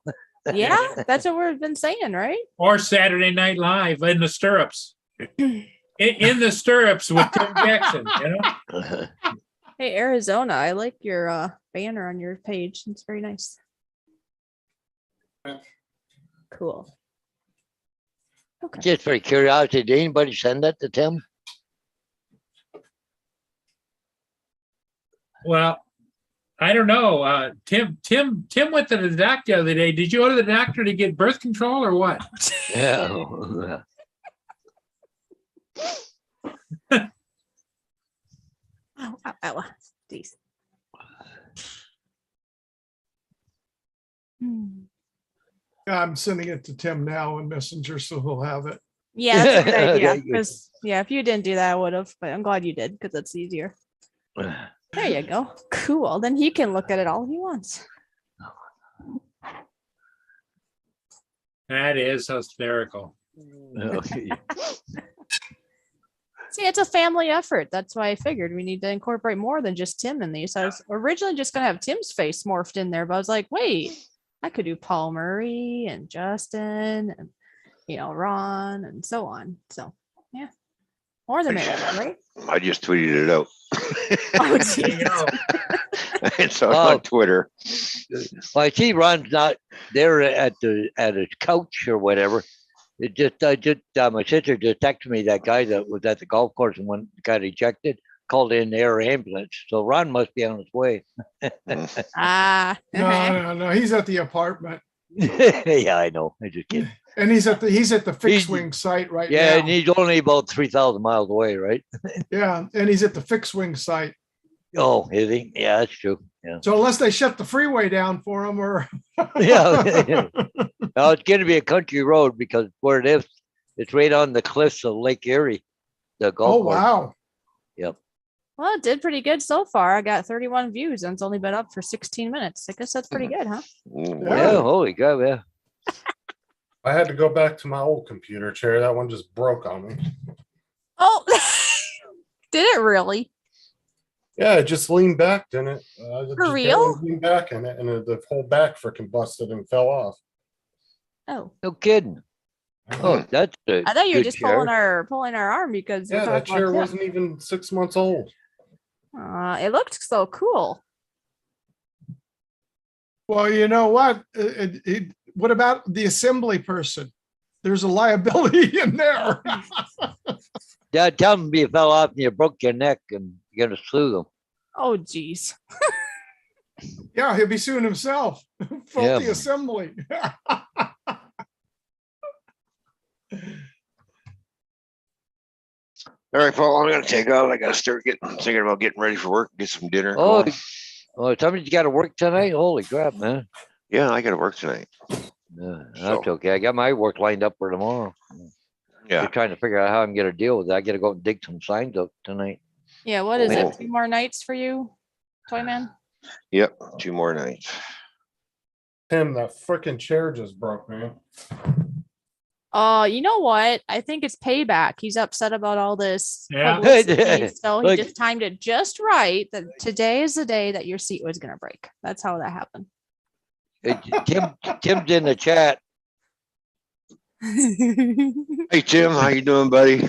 Yeah, that's what we've been saying, right? Or Saturday Night Live in the stirrups. In the stirrups with Tim Jackson, Hey, Arizona, I like your banner on your page. It's very nice. Cool. Okay. Just for curiosity, did anybody send that to Tim? Well, I don't know. Tim went to the doctor the other day. Did you go to the doctor to get birth control or what? Yeah. Ow. Jeez. Hmm. I'm sending it to Tim now in Messenger, so he'll have it. Yeah, that's a good idea. There you go. Because if you didn't do that, I would have. But I'm glad you did because it's easier. There you go. Cool. Then he can look at it all he wants. That is hysterical. Okay. See, it's a family effort. That's why I figured we need to incorporate more than just Tim in these. I was originally just gonna have Tim's face morphed in there, but I was like, wait, I could do Paul Murray and Justin and Ron and so on. So yeah, more than merrier, right? I just tweeted it out. Oh, There you geez. go. It's on Oh. Twitter. Well, I see Ron's not there at his couch or whatever. My sister just texted me that guy that was at the golf course and when got ejected, called in the air ambulance. So Ron must be on his way. Ah. No, he's at the apartment Yeah, I know. I just kidding. and he's at the fixed He's- wing site right Yeah, and now. he's only about 3,000 miles away, right? Yeah, and he's at the fixed wing site. Oh, is he? Yeah, that's true. Yeah. So unless they shut the freeway down for him or. Yeah. Now it's going to be a country road because where it is, it's right on the cliffs of Lake Erie. The golf Oh, course. wow. Yep. Well, it did pretty good so far. I got 31 views and it's only been up for 16 minutes. I guess that's pretty good, huh? Yeah. Holy cow. Yeah. I had to go back to my old computer chair. That one just broke on me. Oh, did it really? Yeah, it just leaned back, didn't it? For real? Leaned back in it, and the whole back freaking busted and fell off. Oh, No kidding. Oh, that's a I thought you were good just chair. pulling our arm because we're Yeah, that talking chair about Tim. wasn't even 6 months old. It looked so cool. Well, you know what? What about the assembly person? There's a liability in there. Yeah, tell him you fell off and you broke your neck and you're gonna sue them. Oh, geez. Yeah, he'll be suing himself. Faulty Yeah. assembly. All right, Paul, I'm gonna take off. I gotta start thinking about getting ready for work, get some dinner. Oh, going. somebody's got to work tonight. Holy crap, man. Yeah, I gotta work tonight. Yeah, that's So- okay. I got my work lined up for tomorrow. Yeah, Just trying to figure out how I'm gonna deal with it. I gotta go and dig some signs up tonight. Yeah, what is Oh. it? 2 more nights for you, Toyman? yep, 2 more nights. Tim, that freaking chair just broke, man. Oh, you know what? I think it's payback. He's upset about all this. Yeah. publicity, so he Look. just timed it just right that today is the day that your seat was gonna break. That's how that happened. Tim's in the chat. Hey, Tim, how you doing, buddy?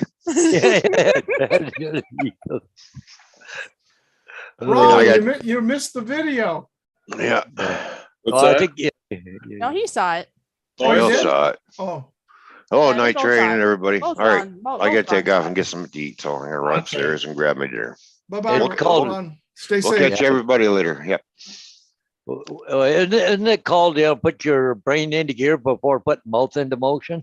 Ron, I got- you missed the video. Yeah. What's I that? think, yeah. No, he saw it. Oh, We you all did? saw it. Oh, Oh, Yeah, we night both train saw and it. everybody. All Both right, Ron- bo- I gotta both Ron take off saw and it. get something to eat, so I'm gonna run Okay. upstairs and grab my dinner. bye-bye. It's called- Ron. Stay We'll safe. catch everybody later. Yep. Isn't it called, put your brain into gear before putting mouth into motion?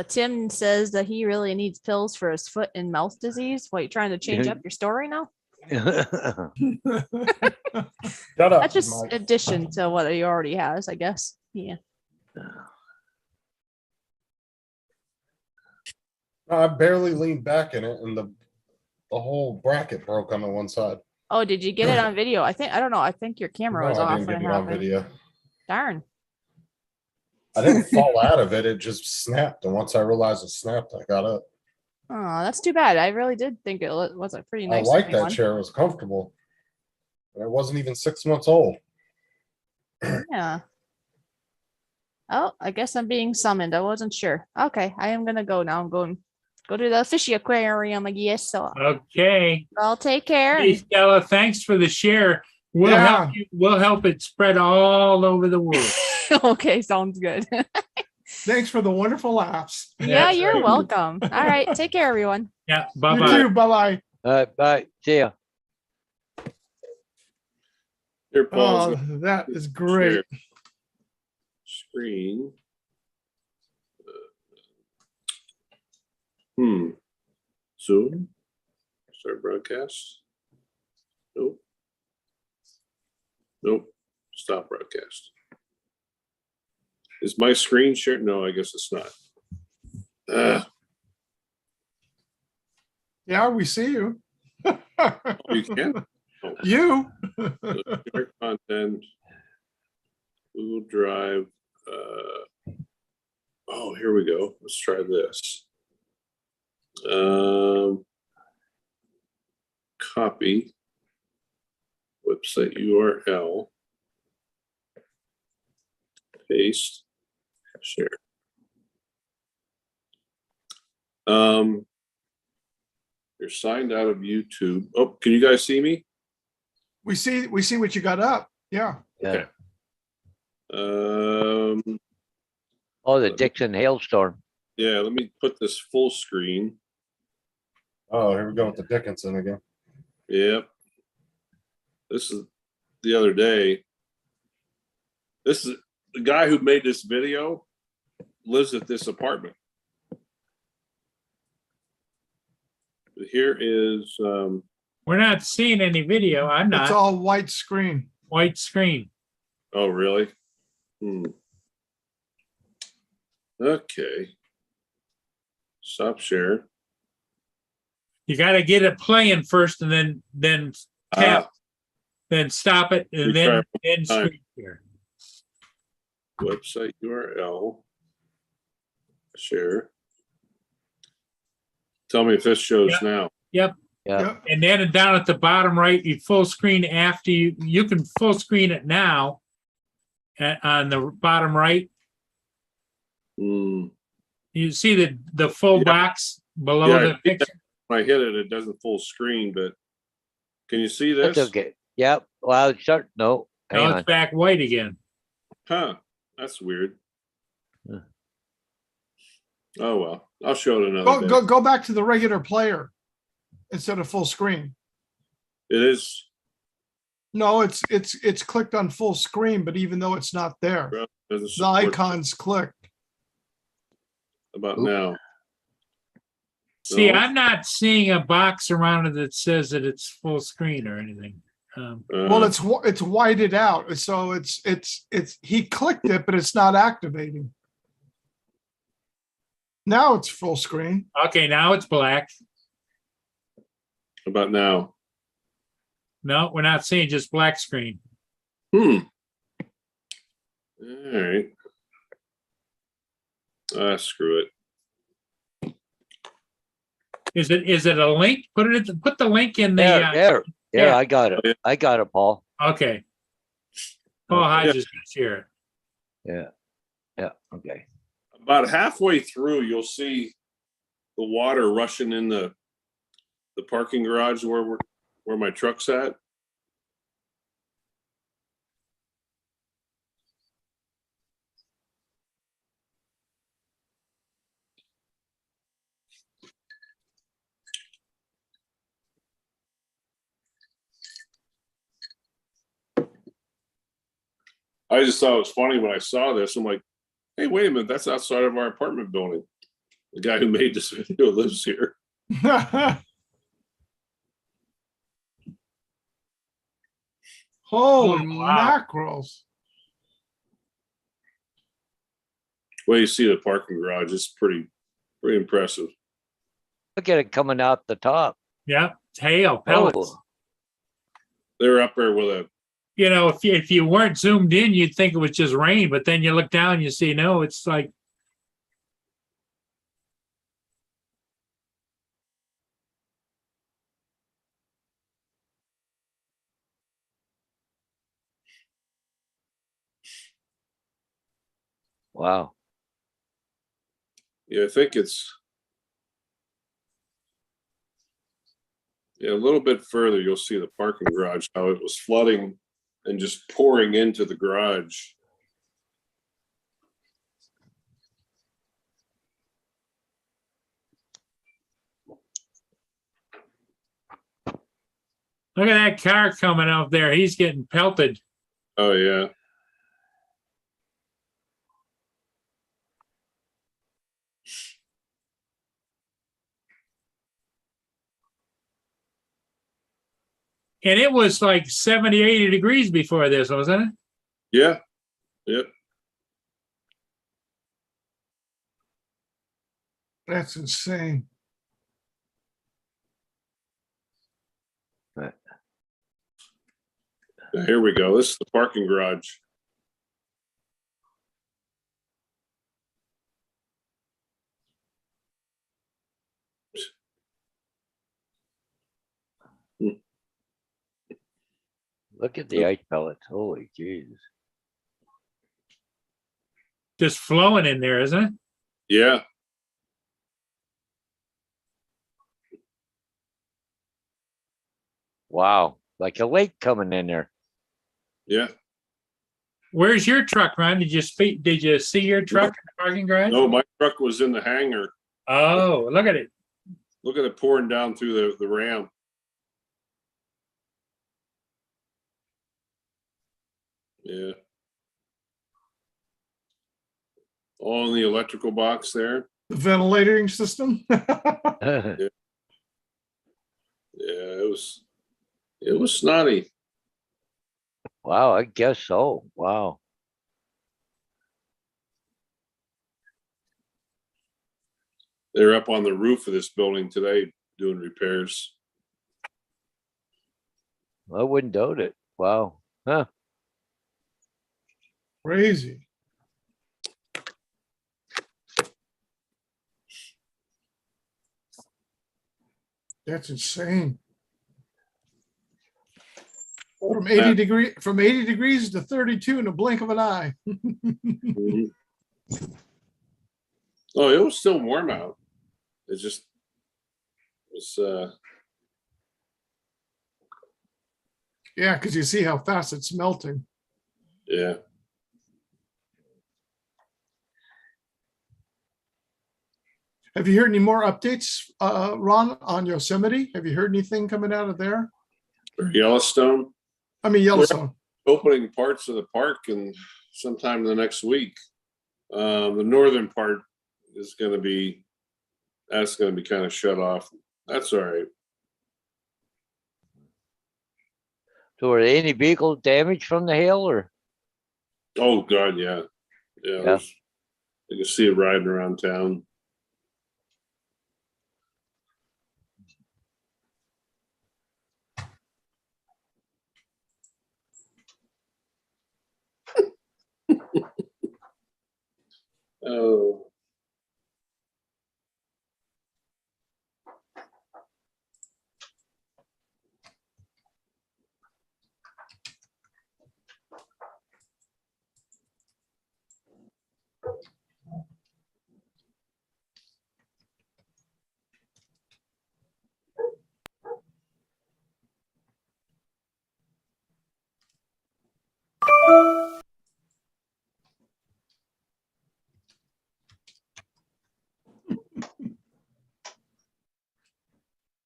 Tim says that he really needs pills for his foot and mouth disease. What, you trying to change up your story now? Shut up. That's just Mike. addition to what he already has, I guess. Yeah. I barely leaned back in it, and the whole bracket broke on the one side. Oh, did you get it on video? I don't know. I think your camera No, was I off didn't when get it it on happened. video. Darn. I didn't fall out of it. It just snapped. And once I realized it snapped, I got up. Oh, that's too bad. I really did think it was a pretty I nice. like looking that one. chair. It was comfortable. And it wasn't even 6 months old. Yeah. Oh, I guess I'm being summoned. I wasn't sure. Okay, I am gonna go now. I'm going go to the fishy aquarium, I guess. So Okay. I'll take care. Hey, and- Stella, thanks for the share. We'll Yeah. help you. We'll help it spread all over the world. okay, sounds good. Thanks for the wonderful laughs. yeah, That's you're right. welcome. All right, take care, everyone. Yeah. You Bye-bye. too. Bye-bye. All right, bye. See ya. Here, Paul's Oh, that is great. screen. Zoom. Start broadcast. Nope. Nope. Stop broadcast. Is my screen shared? No, I guess it's not. Yeah, we see you. You can. You. Share content. Google Drive. Oh, here we go. Let's try this. Copy. Website URL. Paste. Share. You're signed out of YouTube. Oh, can you guys see me? We see what you got up. Yeah. Yeah. Okay. Um, Oh, the Dixon hailstorm. yeah, let me put this full screen. Oh, here we go with the Dickinson again. Yep. This is the other day. This is the guy who made this video lives at this apartment. Here is We're not seeing any video. I'm It's not. all white screen. White screen. oh really? Okay. Stop share. You got to get it playing first, and then tap, Ah, then stop it, and Retry then time. screen share. website URL. Share. Tell me if this shows Yep. now. Yeah. Yep. And then down at the bottom right, you full screen after you can full screen it now. On the bottom right, Hmm. you see the full Yeah. box below Yeah, the I think picture. When I hit it, it doesn't full screen, but can you see this? That's okay. Yep. Well, it's start. No. Hang Now on. it's back white again. Huh, that's weird. Yeah. Oh, well, I'll show it another day. Go back to the regular player instead of full screen. It is, No, it's clicked on full screen, but even though it's not there, doesn't the support icon's clicked. about Oop. now. See, No. I'm not seeing a box around it that says that it's full screen or anything. Well, it's whited out, so it's he clicked it, but it's not activating. Now it's full screen. Okay, now it's black. About now. No, we're not seeing just black screen. All right. Screw it. Is it a link? Put the link in the. There. Yeah, yeah. I got it. I got it, Paul. Okay. Oh, I Yeah. just share it. Yeah. Yeah. Okay. About halfway through, you'll see the water rushing in the parking garage where my truck's at. I just thought it was funny when I saw this. I'm like, hey, wait a minute, that's outside of our apartment building. The guy who made this video lives here. Holy Oh, wow. mackerels. Well, you see the parking garage, it's pretty impressive. Look at it coming out the top. Yeah, it's hail pellets. Oh, They're up there with a, You know, if you weren't zoomed in, you'd think it was just rain, but then you look down, you see, no, it's like. wow. yeah, I think it's, yeah, a little bit further, you'll see the parking garage, how it was flooding and just pouring into the garage. Look at that car coming out there. He's getting pelted. Oh, yeah. And it was like 70, 80 degrees before this, wasn't it? Yeah. Yep. That's insane. Here we go. This is the parking garage. Look at the ice pellets. Holy jeez. Just flowing in there, isn't it? Yeah. Wow, like a lake coming in there. Yeah. Where's your truck, Ron? Did you see your truck in the parking garage? No, my truck was in the hangar. Oh, look at it. Look at it pouring down through the ramp. Yeah. All in the electrical box there. The ventilating system. Yeah, it was snotty. Wow, I guess so. Wow. They're up on the roof of this building today doing repairs. I wouldn't doubt it. Wow. Huh. Crazy. That's insane. From 80 degrees to 32 in a blink of an eye. Mhm. Oh, it was still warm out. It just was, Yeah, because you see how fast it's melting. yeah. Have you heard any more updates, Ron, on Yosemite? Have you heard anything coming out of there? Yellowstone I mean, Yellowstone. opening parts of the park and sometime in the next week. The northern part is going to be, that's going to be kind of shut off. That's all right. So are there any vehicle damage from the hail or? Oh God, yeah, yeah. there's- You can see it riding around town. Oh.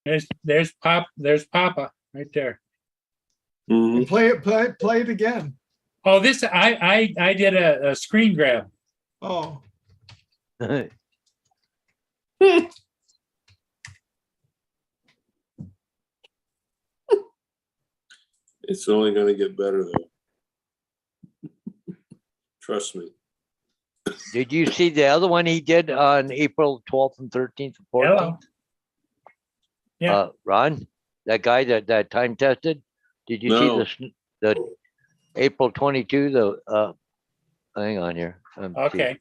There's Papa right there. Mhm. Play it again. Oh, this, I did a screen grab. Oh, It's only going to get better though. Trust me. Did you see the other one he did on April 12th and 13th and 14th? Hello. Yeah. Ron, that guy that time tested, did you see No. the April 22, hang on here. Let me see. Okay.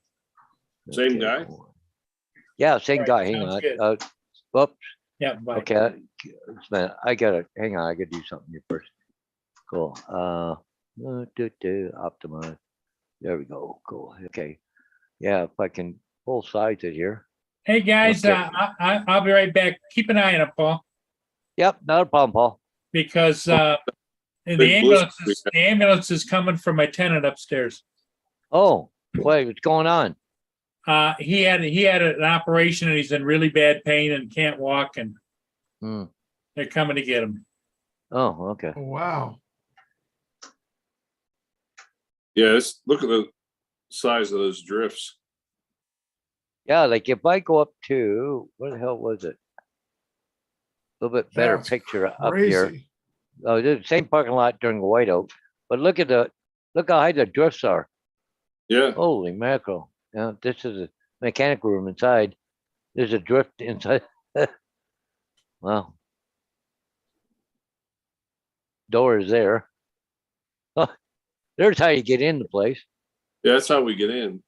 Same guy? Yeah, same Right, guy. Hang sounds on. good. Whoops. Yeah. Bye. Okay. Man, I gotta hang on. I gotta do something here first. Cool. Optimize. There we go. Cool. Okay. Yeah, if I can full size it here. Hey, guys, Okay. I'll be right back. Keep an eye on it, Paul, Yep, not a problem, Paul. because the Big blister ambulance is coming for my tenant upstairs. Oh, wait, what's going on? He had an operation and he's in really bad pain and can't walk, and Hmm. they're coming to get him. Oh, okay. wow. Yeah, look at the size of those drifts. Yeah, like if I go up to, what the hell was it? A little bit better That's picture up here. Crazy. Oh, the same parking lot during the whiteout, but look how high the drifts are. Yeah, Holy mackerel. Yeah, this is a mechanic room inside. There's a drift inside. Wow. Door is there. Oh, there's how you get in the place. yeah, that's how we get in.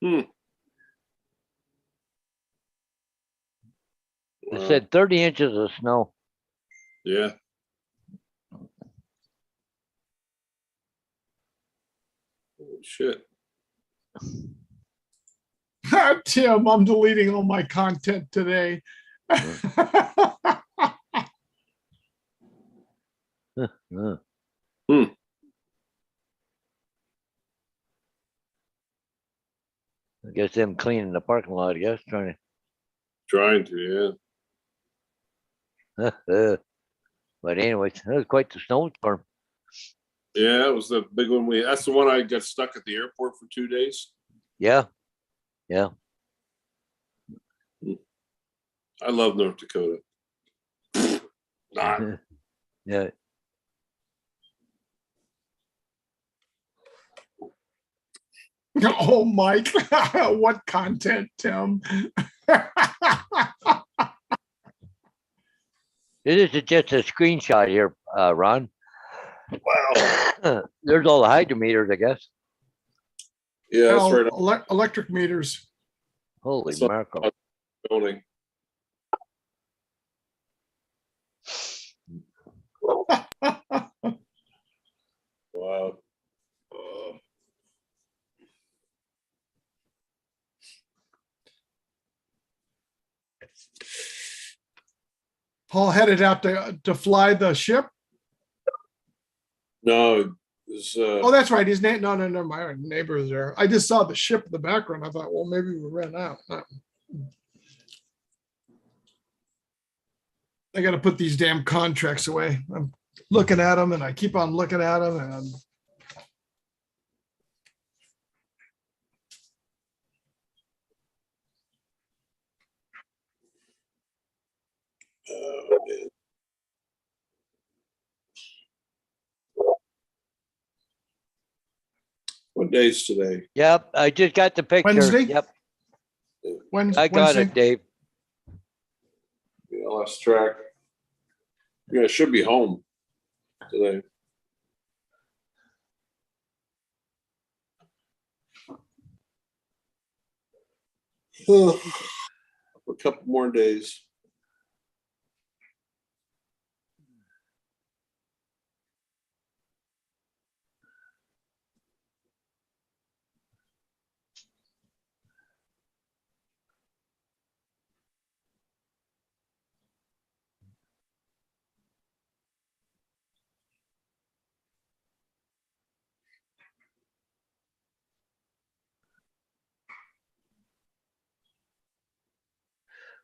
It Wow. said 30 inches of snow. Yeah. Holy shit. Tim, I'm deleting all my content today. Uh. Hmm. I guess them cleaning the parking lot, I guess, trying Trying to, yeah. to. But anyways, that was quite the snowstorm. Yeah, it was the big one. That's the one I got stuck at the airport for 2 days. Yeah. Yeah. I love North Dakota. Not. Yeah. Oh, Mike, what content, Tim? This is just a screenshot here, Ron. Wow. There's all the hydrometers, I guess. Yeah, that's Well, right. electric meters. Holy So- mackerel. Building. Wow. Paul headed out to fly the ship. No, it's, Oh, that's right. His name. No, never mind. Our neighbor is there. I just saw the ship in the background. I thought, well, maybe we ran out. No. I got to put these damn contracts away. I'm looking at them and I keep on looking at them and what day's today? Yep, I just got the picture. Wednesday? Yep, Wednesday. I got it, Dave. Yeah, I lost track. Yeah, I should be home today. For a couple more days.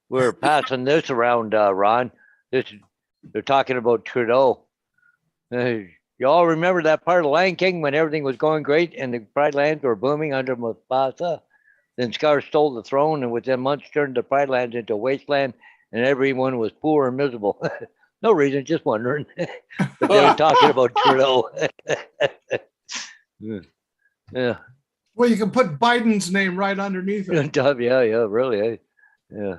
We're passing this around, Ron. They're talking about Trudeau. You all remember that part of Land King when everything was going great and the Pride lands were booming under Mufasa? Then Scar stole the throne and within months turned the Pride lands into a wasteland and everyone was poor and miserable. No reason, just wondering. But they were talking about Trudeau. Yeah. well, you can put Biden's name right underneath it. Yeah, really. Yeah.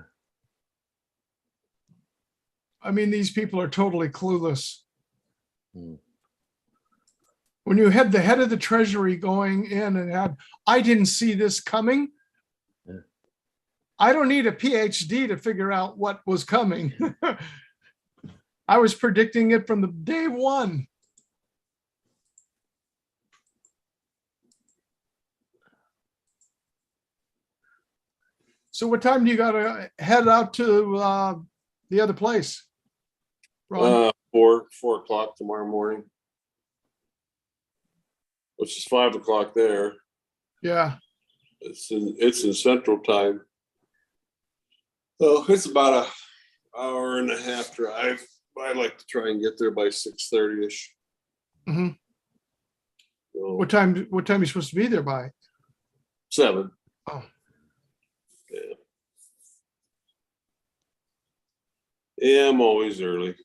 I mean, these people are totally clueless. Hmm. When you had the head of the Treasury going in and had, I didn't see this coming. Yeah. I don't need a PhD to figure out what was coming. I was predicting it from the day one. So what time do you got to head out to the other place? Ron? 4 o'clock tomorrow morning. Which is 5 o'clock there. Yeah. It's in Central Time. So it's about a hour and a half drive. I like to try and get there by 6:30ish. Mhm. So, What time are you supposed to be there by? 7. Oh. Yeah. Yeah, I'm always early.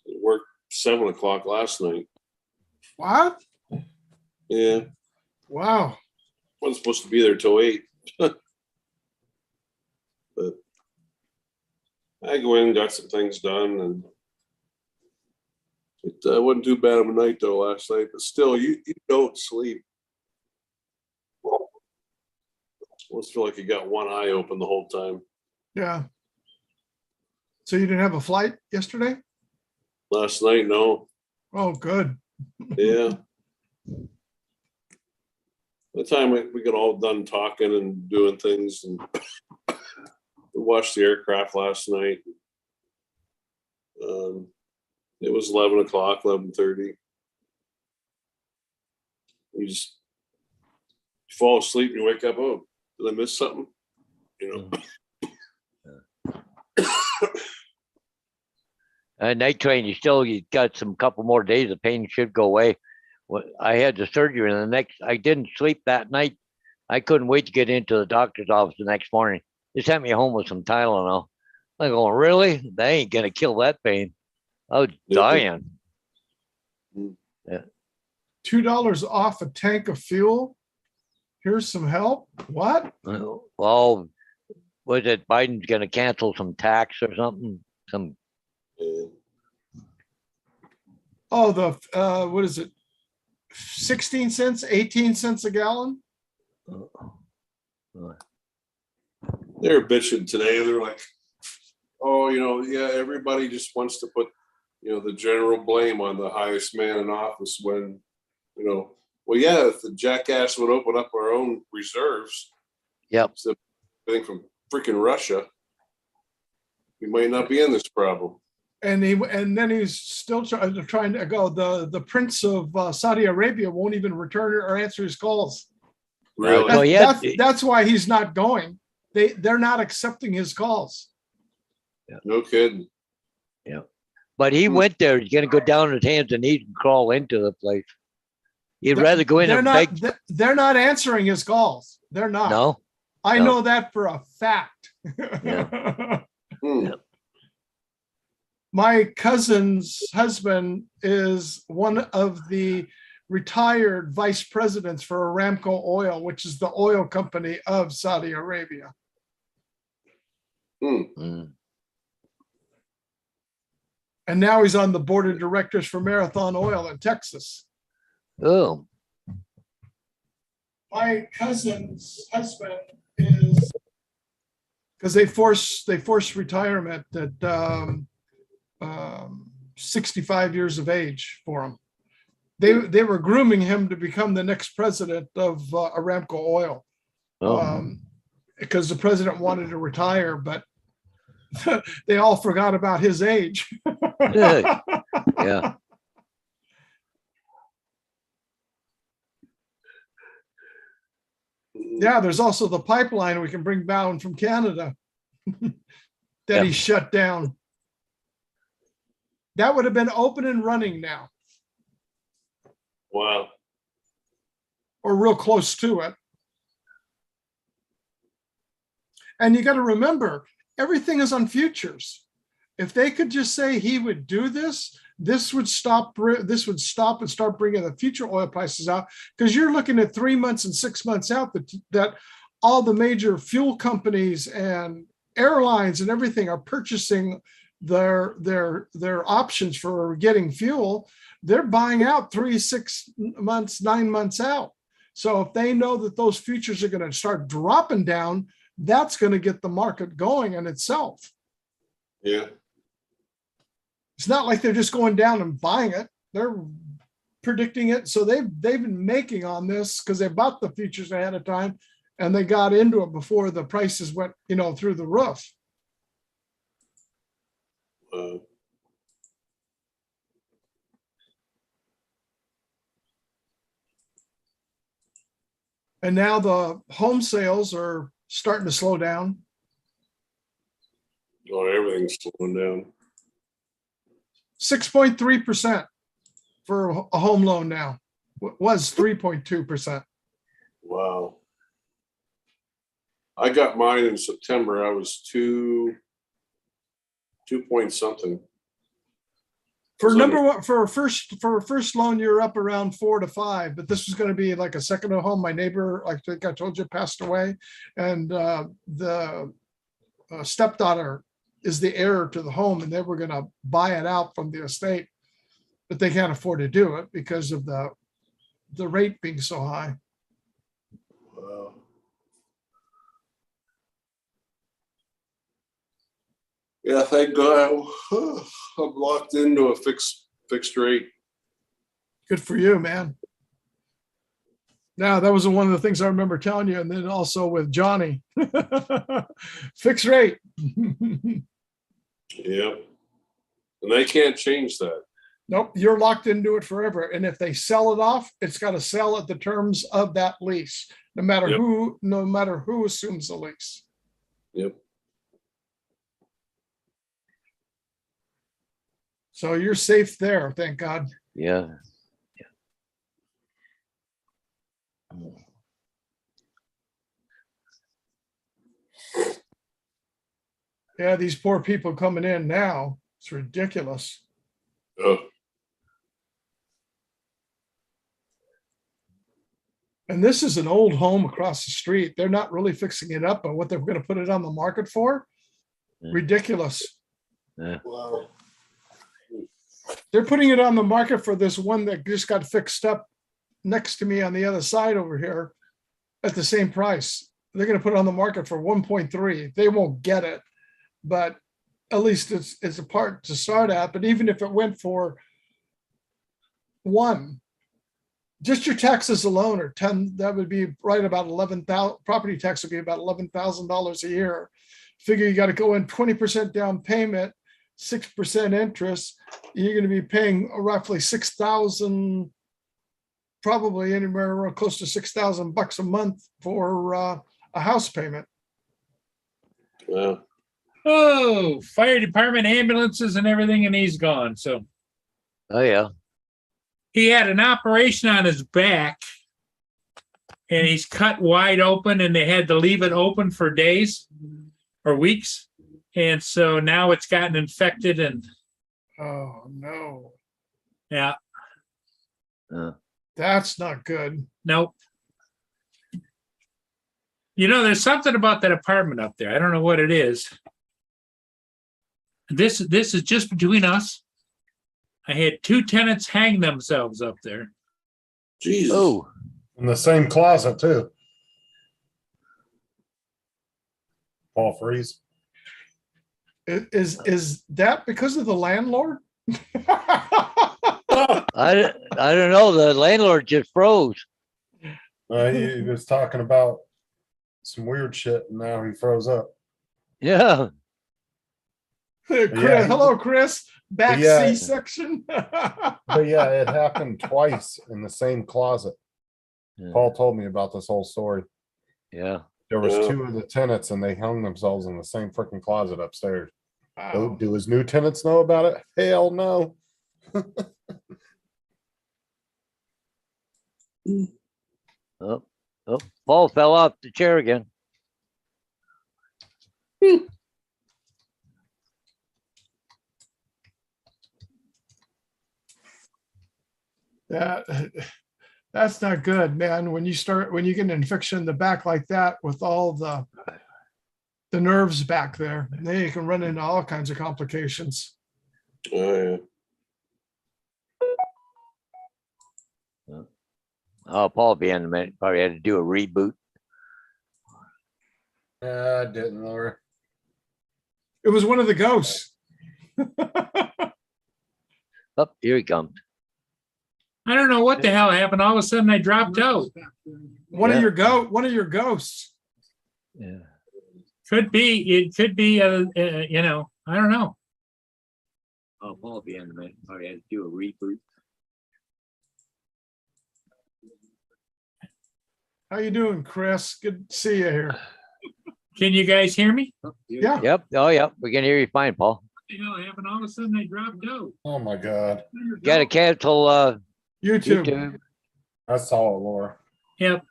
It worked 7 o'clock last night. What? Yeah, Wow. wasn't supposed to be there till 8. But I go in, got some things done, and it wasn't too bad of a night though last night. But still, you don't sleep. Almost feel like you got one eye open the whole time. Yeah. So you didn't have a flight yesterday? Last night, no. Oh, good. Yeah. By the time we got all done talking and doing things, and we watched the aircraft last night. It was 11 o'clock, 11:30. You just fall asleep and you wake up. Oh, did I miss something? You know. Night train, you got some couple more days. The pain should go away. I had the surgery and I didn't sleep that night. I couldn't wait to get into the doctor's office the next morning. They sent me home with some Tylenol. I'm going, really? They ain't gonna kill that pain. I was dying. $2 off a tank of fuel. Here's some help. What? Well, was it Biden's gonna cancel some tax or something? Oh, what is it? 16 cents, 18 cents a gallon? They're bitching today. They're like, oh, yeah, everybody just wants to put, the general blame on the highest man in office when, well, yeah, if the jackass would open up our own reserves. Yep. So everything from freaking Russia, we might not be in this problem. And then he's still trying to go. The prince of Saudi Arabia won't even return or answer his calls. Really? So That's why he's not going. They're not accepting his calls. No kidding. Yeah. But he went there. He's gonna go down on his hands and knees and crawl into the place. He'd rather go in and beg. They're not answering his calls. They're not. No. I No. know that for a fact. Hmm. My cousin's husband is one of the retired vice presidents for Aramco Oil, which is the oil company of Saudi Arabia. Mm. And now he's on the board of directors for Marathon Oil in Texas. Oh. My cousin's husband is, because they force retirement at 65 years of age for him. They were grooming him to become the next president of Aramco Oil. Oh. Because the president wanted to retire, but they all forgot about his age. Yeah. Yeah. Yeah, there's also the pipeline we can bring down from Canada that he shut down. That would have been open and running now, Wow. or real close to it. And you got to remember, everything is on futures. If they could just say he would do this, this would stop and start bringing the future oil prices out, because you're looking at 3 months and 6 months out that all the major fuel companies and airlines and everything are purchasing their options for getting fuel. They're buying out 3, 6 months, 9 months out. So if they know that those futures are going to start dropping down, that's going to get the market going in itself. Yeah. It's not like they're just going down and buying it. They're predicting it. So they've been making on this because they bought the futures ahead of time and they got into it before the prices went, through the roof. And now the home sales are starting to slow down. Oh, everything's slowing down. 6.3% for a home loan now. Was 3.2%. Wow. I got mine in September. I was 2 point something. For number one, for a first loan, you're up around 4 to 5, but this was going to be like a second home. My neighbor, like I think I told you, passed away, and the stepdaughter is the heir to the home, and they were going to buy it out from the estate, but they can't afford to do it because of the rate being so high. Wow. Yeah, thank God I'm locked into a fixed rate. Good for you, man. Now, that was one of the things I remember telling you, and then also with Johnny, fixed rate. Yep. And they can't change that. Nope, you're locked into it forever. And if they sell it off, it's got to sell at the terms of that lease, no matter Yep. who assumes the lease. Yep. So you're safe there, thank God. Yeah. Yeah, these poor people coming in now, it's ridiculous. Oh, And this is an old home across the street. They're not really fixing it up, but what they're going to put it on the market for, Yeah. ridiculous. wow. They're putting it on the market for this one that just got fixed up next to me on the other side over here at the same price. They're going to put it on the market for 1.3. They won't get it, but at least it's a part to start at. But even if it went for 1, just your taxes alone are 10, that would be right about 11,000. Property tax would be about $11,000 a year. Figure you got to go in 20% down payment, 6% interest. You're going to be paying roughly 6,000, probably anywhere around close to $6,000 a month for a house payment. Wow. Oh, fire department, ambulances and everything, and he's gone. So Oh, yeah. he had an operation on his back and he's cut wide open and they had to leave it open for days or weeks. And so now it's gotten infected and Oh, no, yeah, that's not good. nope. You know, there's something about that apartment up there. I don't know what it is. This is just between us. I had 2 tenants hang themselves up there. Jesus. Oh, In the same closet too. Paul Freeze. Is that because of the landlord? I don't know. The landlord just froze. He was talking about some weird shit and now he froze up. Yeah. Chris, hello, Chris. Back Yeah. C-section. But yeah, it happened twice in the same closet. Yeah. Paul told me about this whole story. Yeah. There was Yeah. 2 of the tenants and they hung themselves in the same freaking closet upstairs. Wow. Do his new tenants know about it? Hell no. Oh, Paul fell off the chair again. That's not good, man. When you get an infection in the back like that with all the nerves back there, then you can run into all kinds of complications. Oh, yeah. Oh, Paul will be in a minute. Probably had to do a reboot. I didn't, Laura. It was one of the ghosts. Oh, here he comes. I don't know what the hell happened. All of a sudden I dropped out. One Yeah. of your ghosts. Yeah. It could be, you know, I don't know. Oh, Paul will be in a minute. Probably had to do a reboot. How you doing, Chris? Good to see you here. Can you guys hear me? Yeah. Yep. Oh, yeah. We can hear you fine, Paul. What the hell happened? All of a sudden I dropped out. Oh my God. Got to cancel YouTube. YouTube. I saw it, Laura. Yep.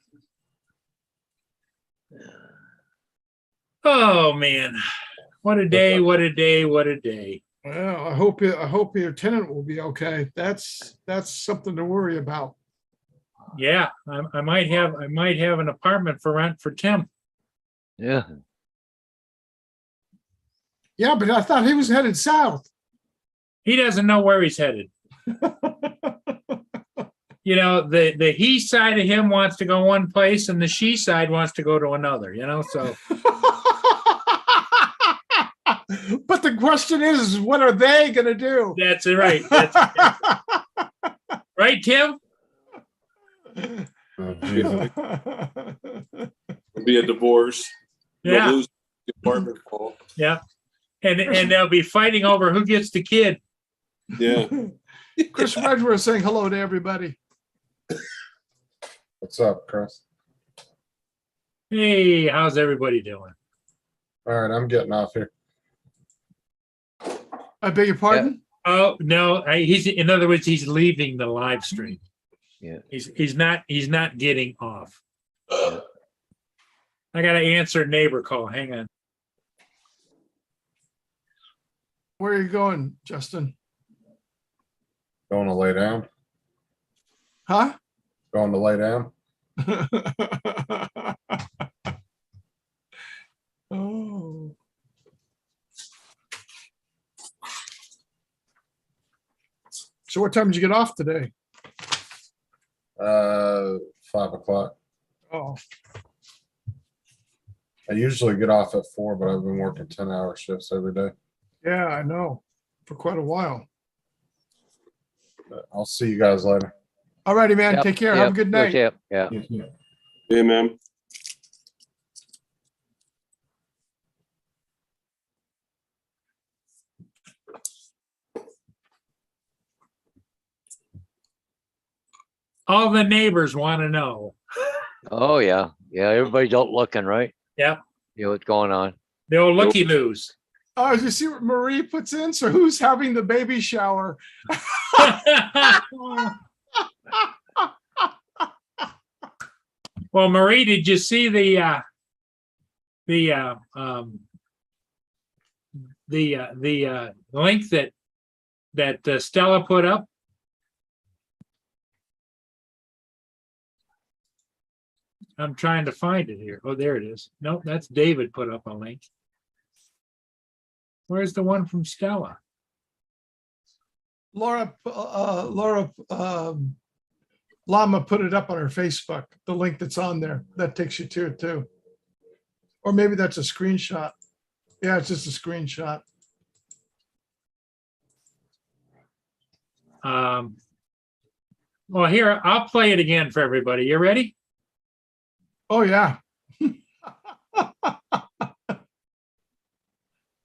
Oh, man. What a day, what a day, what a day. Well, I hope your tenant will be okay. That's something to worry about. Yeah, I might have an apartment for rent for Tim. Yeah. Yeah, but I thought he was headed south. He doesn't know where he's headed. You know, the he side of him wants to go one place and the she side wants to go to another, you know, so. But the question is, what are they going to do? That's right. Right, Tim? Oh, Jesus. It'll be a divorce. You'll Yeah, lose the apartment, Paul. yeah. And they'll be fighting over who gets the kid. Yeah. Chris Redworth saying hello to everybody. What's up, Chris? Hey, how's everybody doing? All right, I'm getting off here. I beg your pardon? Oh, no, he's, in other words, he's leaving the live stream. Yeah. He's not getting off. I gotta answer a neighbor call. Hang on. Where are you going, Justin? Going to lay down. Huh? Going to lay down. Oh. So what time did you get off today? 5 o'clock. Oh, I usually get off at 4, but I've been working 10-hour shifts every day. yeah, I know. For quite a while. But I'll see you guys later. All righty, man. Yep, Take care. Have a yep, good that's night. it, Yeah. Hey, man. All the neighbors want to know. Oh, yeah. Yeah, everybody's out looking, right? Yep, You know what's going on. the old looky loos. Oh, you see what Marie puts in? So who's having the baby shower? Well, Marie, did you see the link that Stella put up? I'm trying to find it here. Oh, there it is. Nope, that's David put up a link. Where's the one from Stella? Laura Lama put it up on her Facebook, the link that's on there. That takes you to it too. Or maybe that's a screenshot. Yeah, it's just a screenshot. Well, here, I'll play it again for everybody. You ready? Oh, yeah.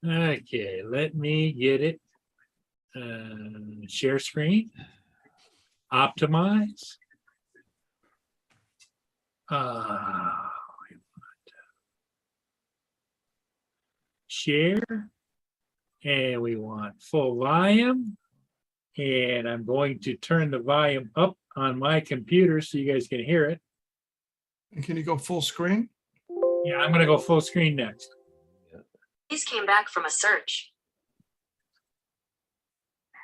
Okay, let me get it. Share screen. Optimize. Share. And we want full volume. And I'm going to turn the volume up on my computer so you guys can hear it. And can you go full screen? Yeah, I'm gonna go full screen next. These came back from a search.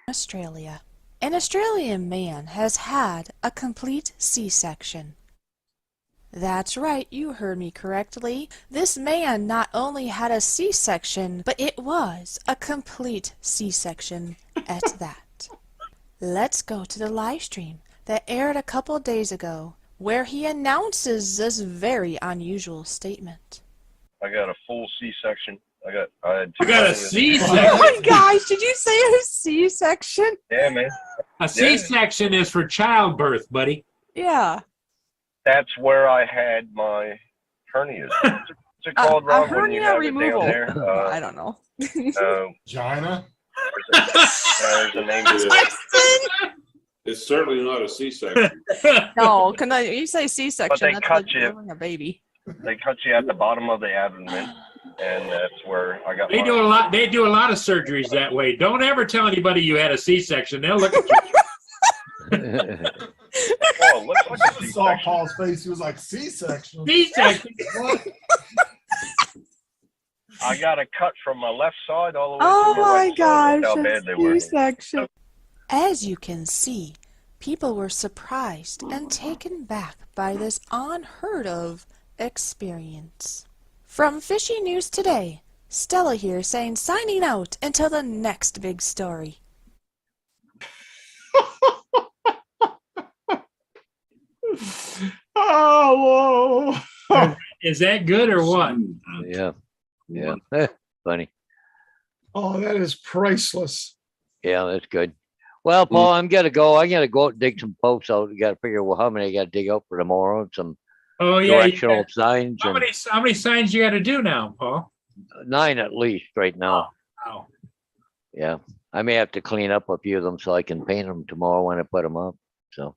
Australia. An Australian man has had a complete C-section. That's right, you heard me correctly. This man not only had a C-section, but it was a complete C-section at that. Let's go to the live stream that aired a couple days ago, where he announces this very unusual statement. I got a full C-section. I had You two got a hernias. C-section? Oh my gosh, did you say a C-section? Yeah, man. A C-section is for childbirth, buddy. Yeah. That's where I had my hernias. What's it called, A Rob? when you hernia have removal. It down there? I don't know. Gina? There's a name to it. It's certainly not a C-section. No, can I? You say C-section? But they that's cut like you. delivering a baby. They cut you at the bottom of the abdomen, and that's where I got They do a lot. They do a lot of surgeries that way. Don't ever tell anybody you had a C-section. They'll look at you. Oh, it looks like a I saw C-section. Paul's face. He was like, C-section. C-section. I got a cut from my left side all the way Oh to my my right gosh, side. That's how bad they were. C-section. As you can see, people were surprised and taken back by this unheard of experience. From Fishy News Today, Stella here saying signing out until the next big story. Oh, whoa. Is that good or what? Yeah. Yeah. Funny. Oh, that is priceless. Yeah, that's good. Well, Paul, I'm gonna go. I gotta go out and dig some posts out. You gotta figure well how many I gotta dig out for tomorrow and some Oh yeah. directional signs How and many signs you got to do now, Paul? 9 at least right now. Wow. Yeah. I may have to clean up a few of them so I can paint them tomorrow when I put them up, so.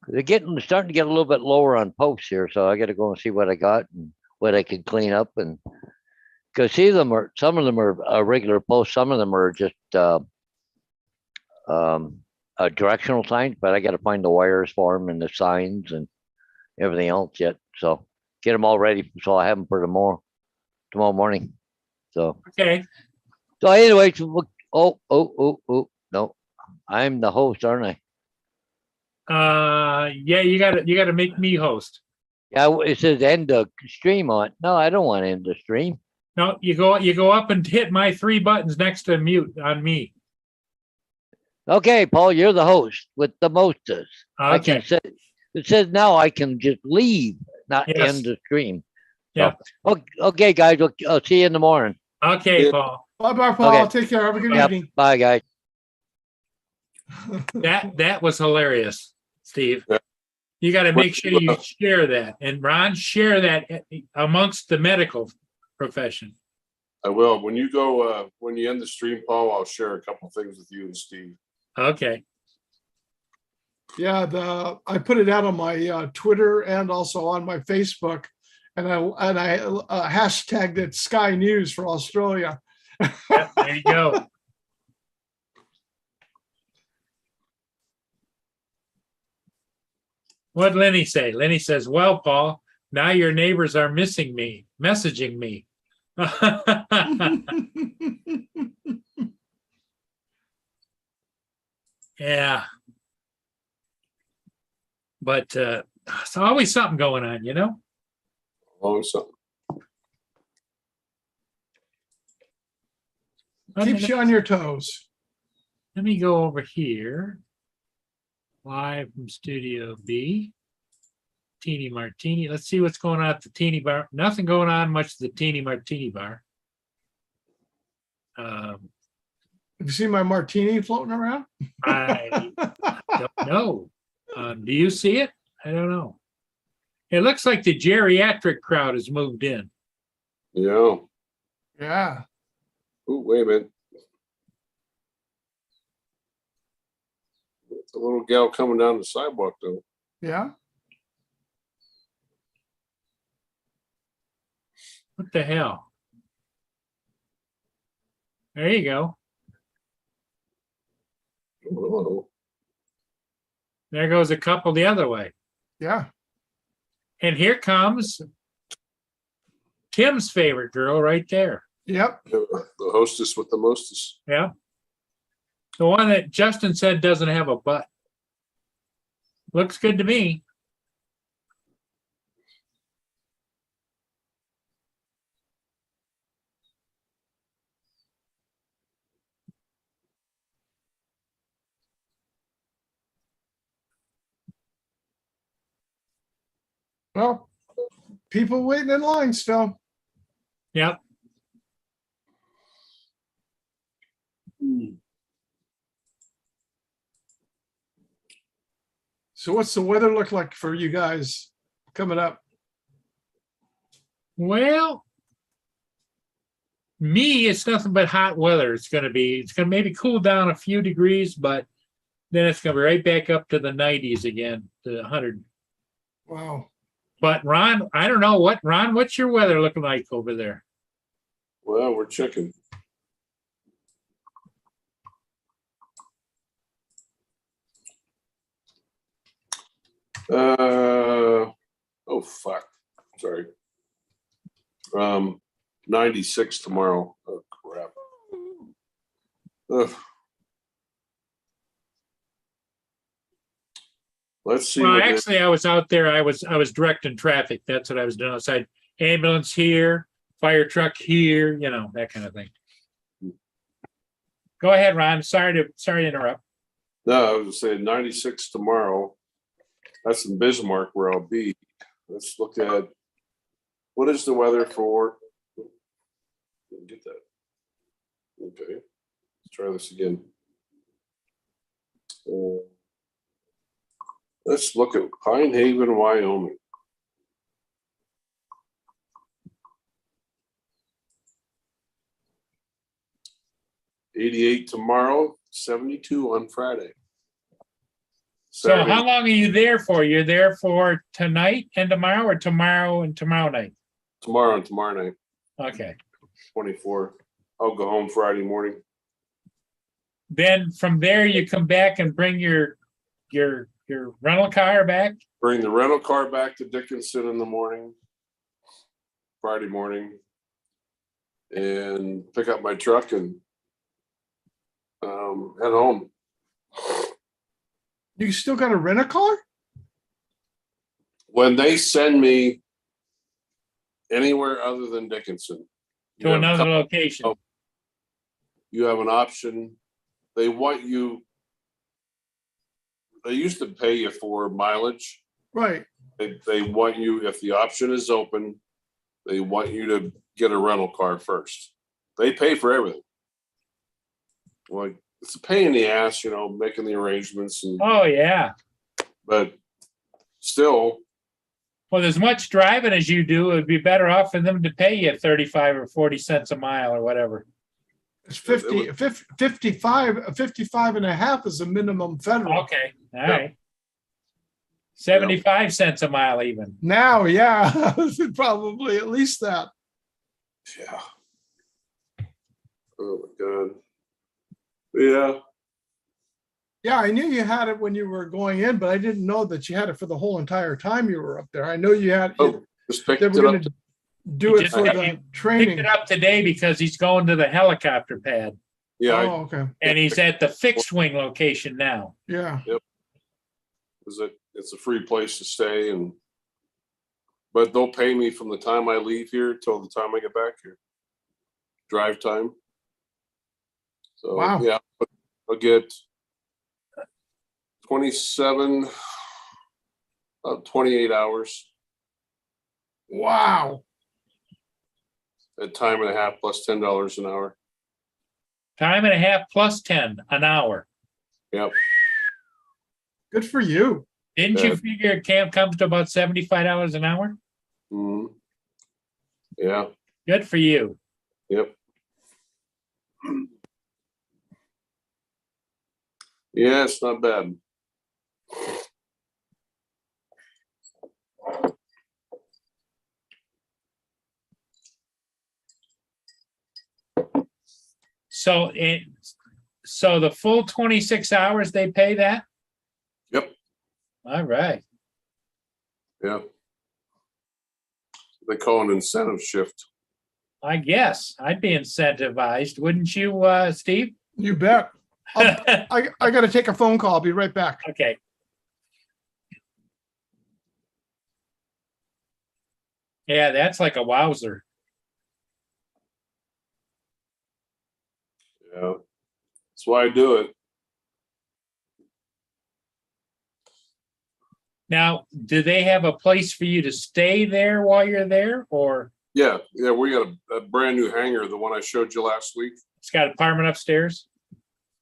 They're starting to get a little bit lower on posts here, so I gotta go and see what I got and what I can clean up and. Cause some of them are regular posts, some of them are just, directional signs, but I gotta find the wires for them and the signs and everything else yet, so. Get them all ready, so I have them for tomorrow morning, so. Okay, So anyways, no, I'm the host, aren't I? yeah, you gotta make me host. Yeah, it says end the stream on. No, I don't want to end the stream. No, you go up and hit my 3 buttons next to mute on me. Okay, Paul, you're the host with the mostest. I can Okay, say, it says now I can just leave, not Yes. end the stream. Yeah. Okay, guys, I'll see you in the morning. okay, Yeah. Paul. Bye-bye, Paul. Okay. Take care. Have a good Yep, evening. bye, guys. That was hilarious, Steve. Yeah. You gotta make sure you share that. And Ron, share that amongst the medical profession. I will. When you go, when you end the stream, Paul, I'll share a couple things with you and Steve. Okay, Yeah, I put it out on my Twitter and also on my Facebook, and I hashtagged it Sky News for Australia. yeah, there you go. What'd Lenny say? Lenny says, well, Paul, now your neighbors are messaging me. Yeah. But it's always something going on, you know? Always something. Keeps you on your toes. Let me go over here. Live from Studio B. Teeny Martini. Let's see what's going on at the Teeny Bar. Nothing going on much at the Teeny Martini Bar. Have you seen my martini floating around? I don't know. Do you see it? I don't know. It looks like the geriatric crowd has moved in. Yeah. Yeah. Ooh, wait a minute. The little gal coming down the sidewalk though. Yeah. What the hell? There you go. Oh, There goes a couple the other way. Yeah. And here comes Tim's favorite girl right there. Yep. the hostess with the mostest. Yeah. The one that Justin said doesn't have a butt. Looks good to me. Well, people waiting in line still. Yep. So what's the weather look like for you guys coming up? Well, me, it's nothing but hot weather. It's gonna maybe cool down a few degrees, but then it's gonna be right back up to the 90s again, to 100. Wow. But Ron, I don't know Ron, what's your weather looking like over there? Well, we're checking. Oh fuck. Sorry. 96 tomorrow. Oh crap. Ugh. Let's see. Well, what it- actually, I was out there. I was directing traffic. That's what I was doing outside. Ambulance here, fire truck here, you know, that kind of thing. Go ahead, Ron. Sorry to interrupt. No, I was saying 96 tomorrow. That's in Bismarck where I'll be. Let's look at what is the weather for. Didn't get that. Okay, let's try this again. Let's look at Pine Haven, Wyoming. 88 tomorrow, 72 on Friday. So how Saturday, long are you there for? You're there for tonight and tomorrow, or tomorrow and tomorrow night? tomorrow and tomorrow night, Okay. 24. I'll go home Friday morning. Then from there, you come back and bring your rental car back? Bring the rental car back to Dickinson in the morning, Friday morning, and pick up my truck and head home. You still got to rent a car? When they send me anywhere other than Dickinson, you To have a another couple- location? you have an option. They want you, they used to pay you for mileage. Right. They want you, if the option is open, they want you to get a rental car first. They pay for everything. Well, it's a pain in the ass, you know, making the arrangements and, Oh, yeah. but still, Well, as much driving as you do, it'd be better off for them to pay you 35 or 40 cents a mile or whatever. It's 55 and a half is the minimum federal. Okay, all right. 75 cents a mile even. Now, yeah, probably at least that. yeah. Oh my God. Yeah, Yeah, I knew you had it when you were going in, but I didn't know that you had it for the whole entire time you were up there. I know you had, oh, just picked they it were up. gonna do it Just for picked the Picked training. it up today because he's going to the helicopter pad Yeah, I Oh, okay. and he's at the fixed wing location now. Yeah. it's a free place to stay and, but they'll pay me from the time I leave here till the time I get back here. Drive time. So, Wow. yeah, I'll get 27, 28 hours Wow. at time and a half plus $10 an hour. Time and a half plus 10 an hour. Yep. Good for you. Didn't you figure it comes to about $75 an hour? Mhm. Yeah, Good for you. yep. Yeah, it's not bad. So so the full 26 hours they pay that? Yep. All right. Yeah. They call an incentive shift. I guess I'd be incentivized, wouldn't you, Steve? You bet. I got to take a phone call. I'll be right back. Okay. Yeah, that's like a wowzer. Yeah. That's why I do it. Now, do they have a place for you to stay there while you're there, or Yeah, we got a brand new hangar, the one I showed you last week. it's got an apartment upstairs?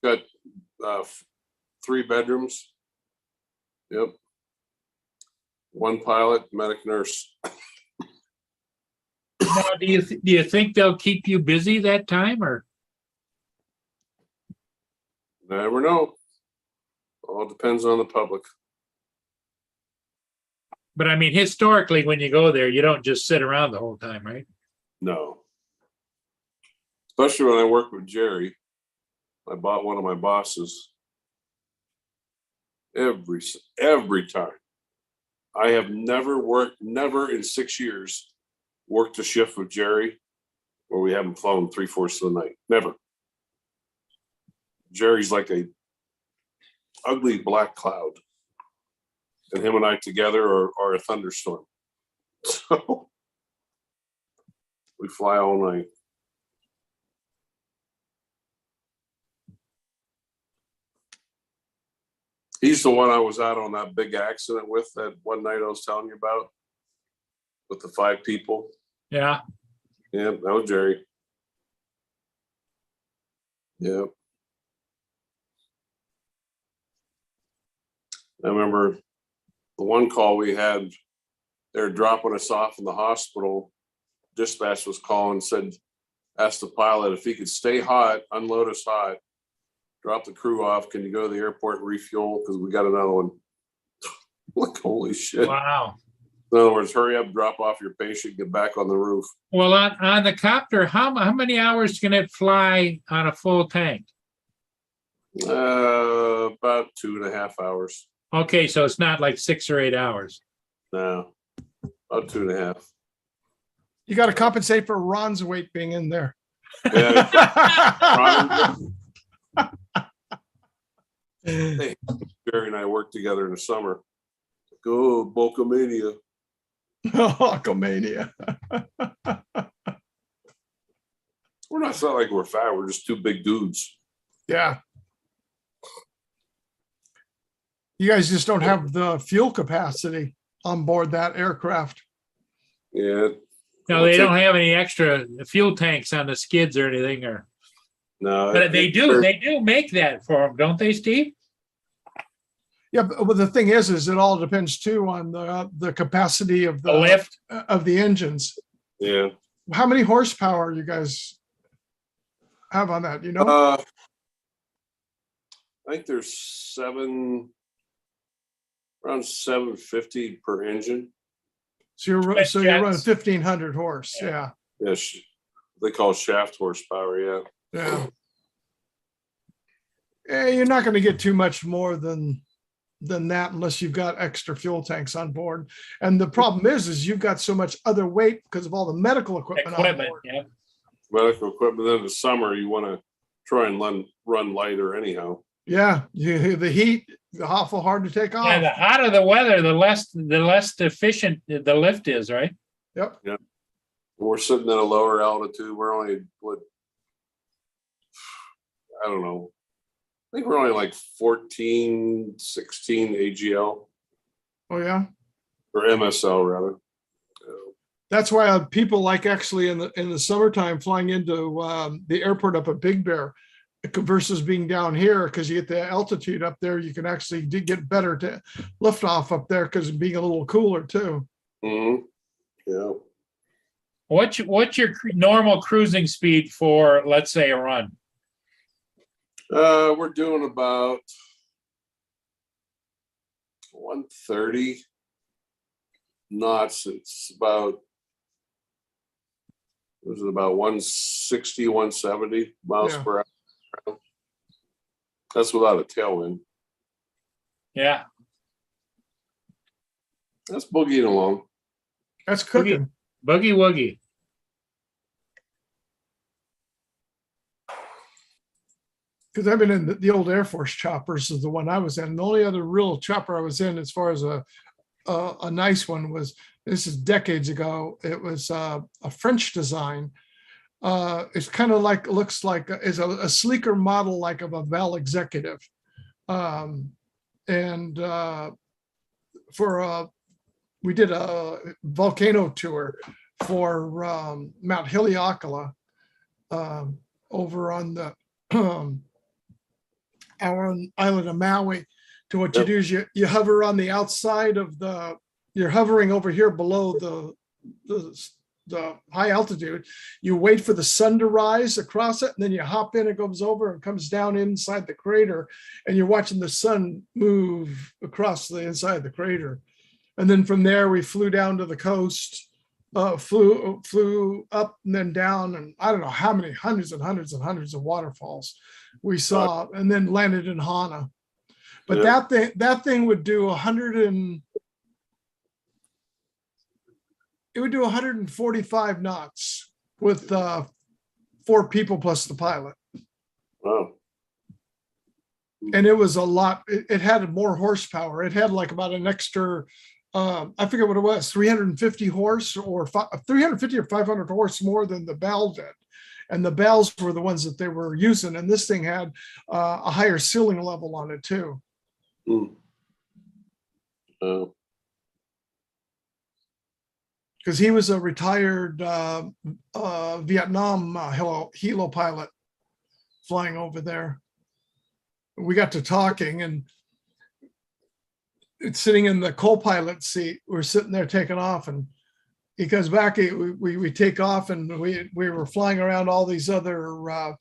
Got 3 bedrooms. Yep. 1 pilot, medic, nurse. Now, do you think they'll keep you busy that time, or? Never know. All depends on the public. But I mean, historically, when you go there, you don't just sit around the whole time, right? No. Especially when I work with Jerry. I bought one of my bosses. Every time. I have never in 6 years worked a shift with Jerry where we haven't flown 3/4 of the night. Never. Jerry's like a ugly black cloud. And him and I together are a thunderstorm. So we fly all night. He's the one I was out on that big accident with that one night I was telling you about with the 5 people. Yeah. Yeah, that was Jerry. Yep. I remember the one call we had, they were dropping us off in the hospital. Dispatch was calling, said, asked the pilot if he could stay hot, unload us hot, drop the crew off. Can you go to the airport and refuel? Because we got another one. Like, holy shit. Wow. In other words, hurry up, drop off your patient, get back on the roof. Well, on the copter, how many hours can it fly on a full tank? About 2.5 hours. Okay, so it's not like 6 or 8 hours. No, about 2.5. You got to compensate for Ron's weight being in there. Yeah, Jerry and I worked together in the summer. Go Bulkamania. Hulkamania. We're not, it's not like we're fat. We're just two big dudes. Yeah. You guys just don't have the fuel capacity on board that aircraft. Yeah. No, they don't have any extra fuel tanks on the skids or anything, or No. but they do make that for them, don't they, Steve? Yeah, but the thing is it all depends too on the capacity of The lift. of the engines. Yeah. How many horsepower you guys have on that? You know, I think there's around 750 per engine. so you're running 1,500 horse. Yeah, Yes, they call it shaft horsepower. Yeah. yeah. You're not going to get too much more than that unless you've got extra fuel tanks on board. And the problem is you've got so much other weight because of all the medical equipment on board. Yeah. Medical equipment. In the summer, you want to try and run lighter anyhow. Yeah, the heat, the awful hard to take off. Yeah, the hotter the weather, the less efficient the lift is, right? Yep. We're sitting at a lower altitude. We're only I don't know. I think we're only like 14, 16 AGL Oh yeah. or MSL rather. That's why people like actually in the summertime flying into the airport up at Big Bear versus being down here, because you get the altitude up there, you can actually get better to lift off up there because being a little cooler too. Mm-hmm. Yeah. What's your normal cruising speed for, let's say, a run? We're doing about 130 knots. It's about, was it about 160, 170 miles Yeah. per hour? That's without a tailwind. Yeah. That's boogieing along. That's cooking. Boogie woogie. Because I've been in the old Air Force choppers is the one I was in. The only other real chopper I was in as far as a nice one was, this is decades ago. It was a French design. It's kind of like, looks like is a sleeker model like of a Val Executive. We did a volcano tour for Mount Haleakala over on the island of Maui. To what you do is you hover on the outside of you're hovering over here below the high altitude. You wait for the sun to rise across it, and then you hop in, it goes over and comes down inside the crater, and you're watching the sun move across the inside of the crater. And then from there, we flew down to the coast, flew up and then down, and I don't know how many hundreds and hundreds and hundreds of waterfalls we saw, and then landed in Hana. But that thing would do 145 knots with 4 people plus the pilot. Wow. And it was a lot. It had more horsepower. It had like about an extra, I forget what it was, 350 horse or 350 or 500 horse more than the Bell did. And the Bells were the ones that they were using. And this thing had a higher ceiling level on it too. Because he was a retired Vietnam helo pilot flying over there. We got to talking, and it's sitting in the co-pilot seat. We're sitting there taking off, and Because back, we take off and we were flying around all these other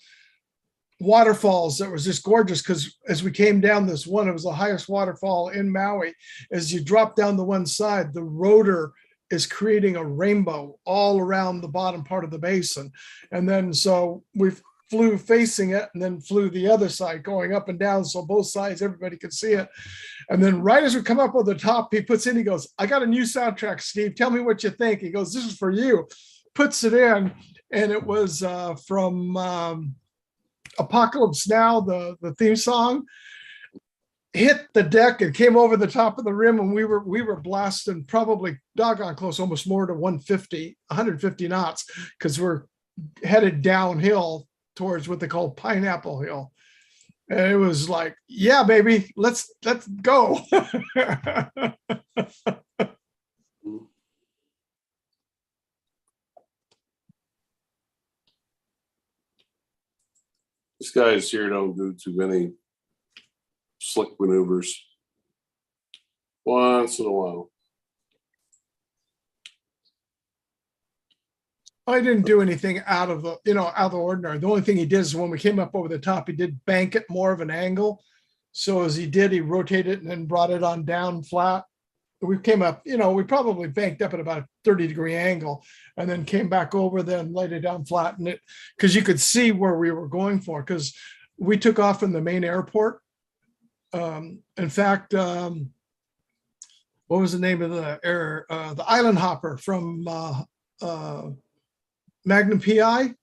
waterfalls that was just gorgeous, because as we came down this one, it was the highest waterfall in Maui. As you drop down the one side, the rotor is creating a rainbow all around the bottom part of the basin. And then so we flew facing it and then flew the other side going up and down, so both sides everybody could see it. And then right as we come up on the top, he puts in, he goes, "I got a new soundtrack, Steve, tell me what you think." He goes, "This is for you." Puts it in, and it was from Apocalypse Now, the theme song. Hit the deck and came over the top of the rim, and we were blasting probably doggone close, almost more to 150 knots, because we're headed downhill towards what they call Pineapple Hill. And it was like, yeah, baby, let's go. These guys here don't do too many slick maneuvers. Once in a while. I didn't do anything out of the ordinary. The only thing he did is when we came up over the top, he did bank it more of an angle. So as he did, he rotated it and then brought it on down flat. We came up, we probably banked up at about a 30-degree angle and then came back over, then laid it down flat. And because you could see where we were going for, because we took off from the main airport. In fact, what was the name of the Island Hopper from Magnum PI?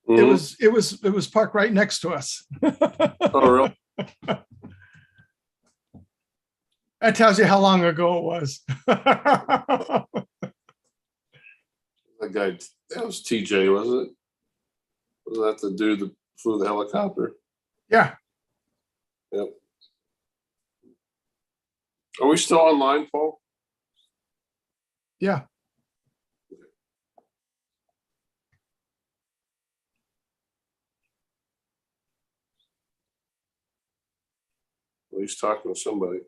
Mhm. It was parked right next to us. Oh, really? That tells you how long ago it was. That guy, that was TJ, wasn't it? Wasn't that the dude that flew the helicopter? Yeah. Yep. Are we still online, Paul? Yeah. Well, he's talking to somebody.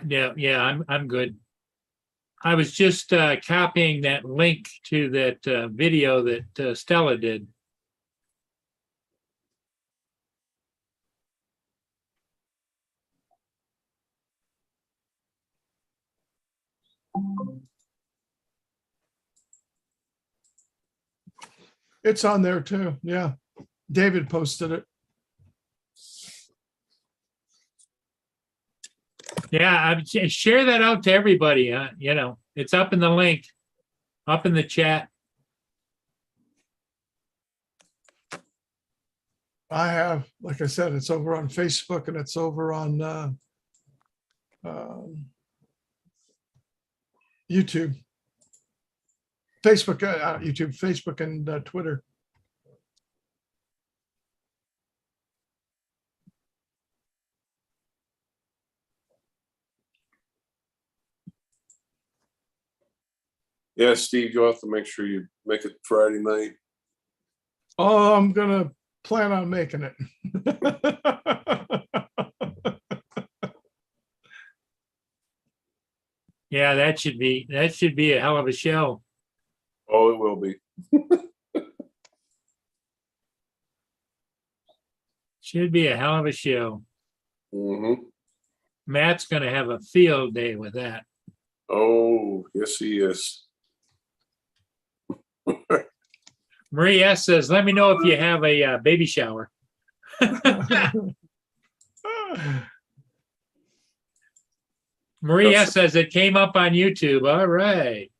Yeah, I'm good. I was just copying that link to that video that Stella did. It's on there too. Yeah. David posted it. Yeah, share that out to everybody. It's up in the link, up in the chat. I have, like I said, it's over on Facebook and it's over on YouTube. Facebook and Twitter. Yeah, Steve, you'll have to make sure you make it Friday night. Oh, I'm gonna plan on making it. Yeah, that should be a hell of a show. Oh, it will be. Should be a hell of a show. Mm-hmm. Matt's gonna have a field day with that. Oh, yes, he is. Marie S says, "Let me know if you have a baby shower." Marie S says it came up on YouTube. All right.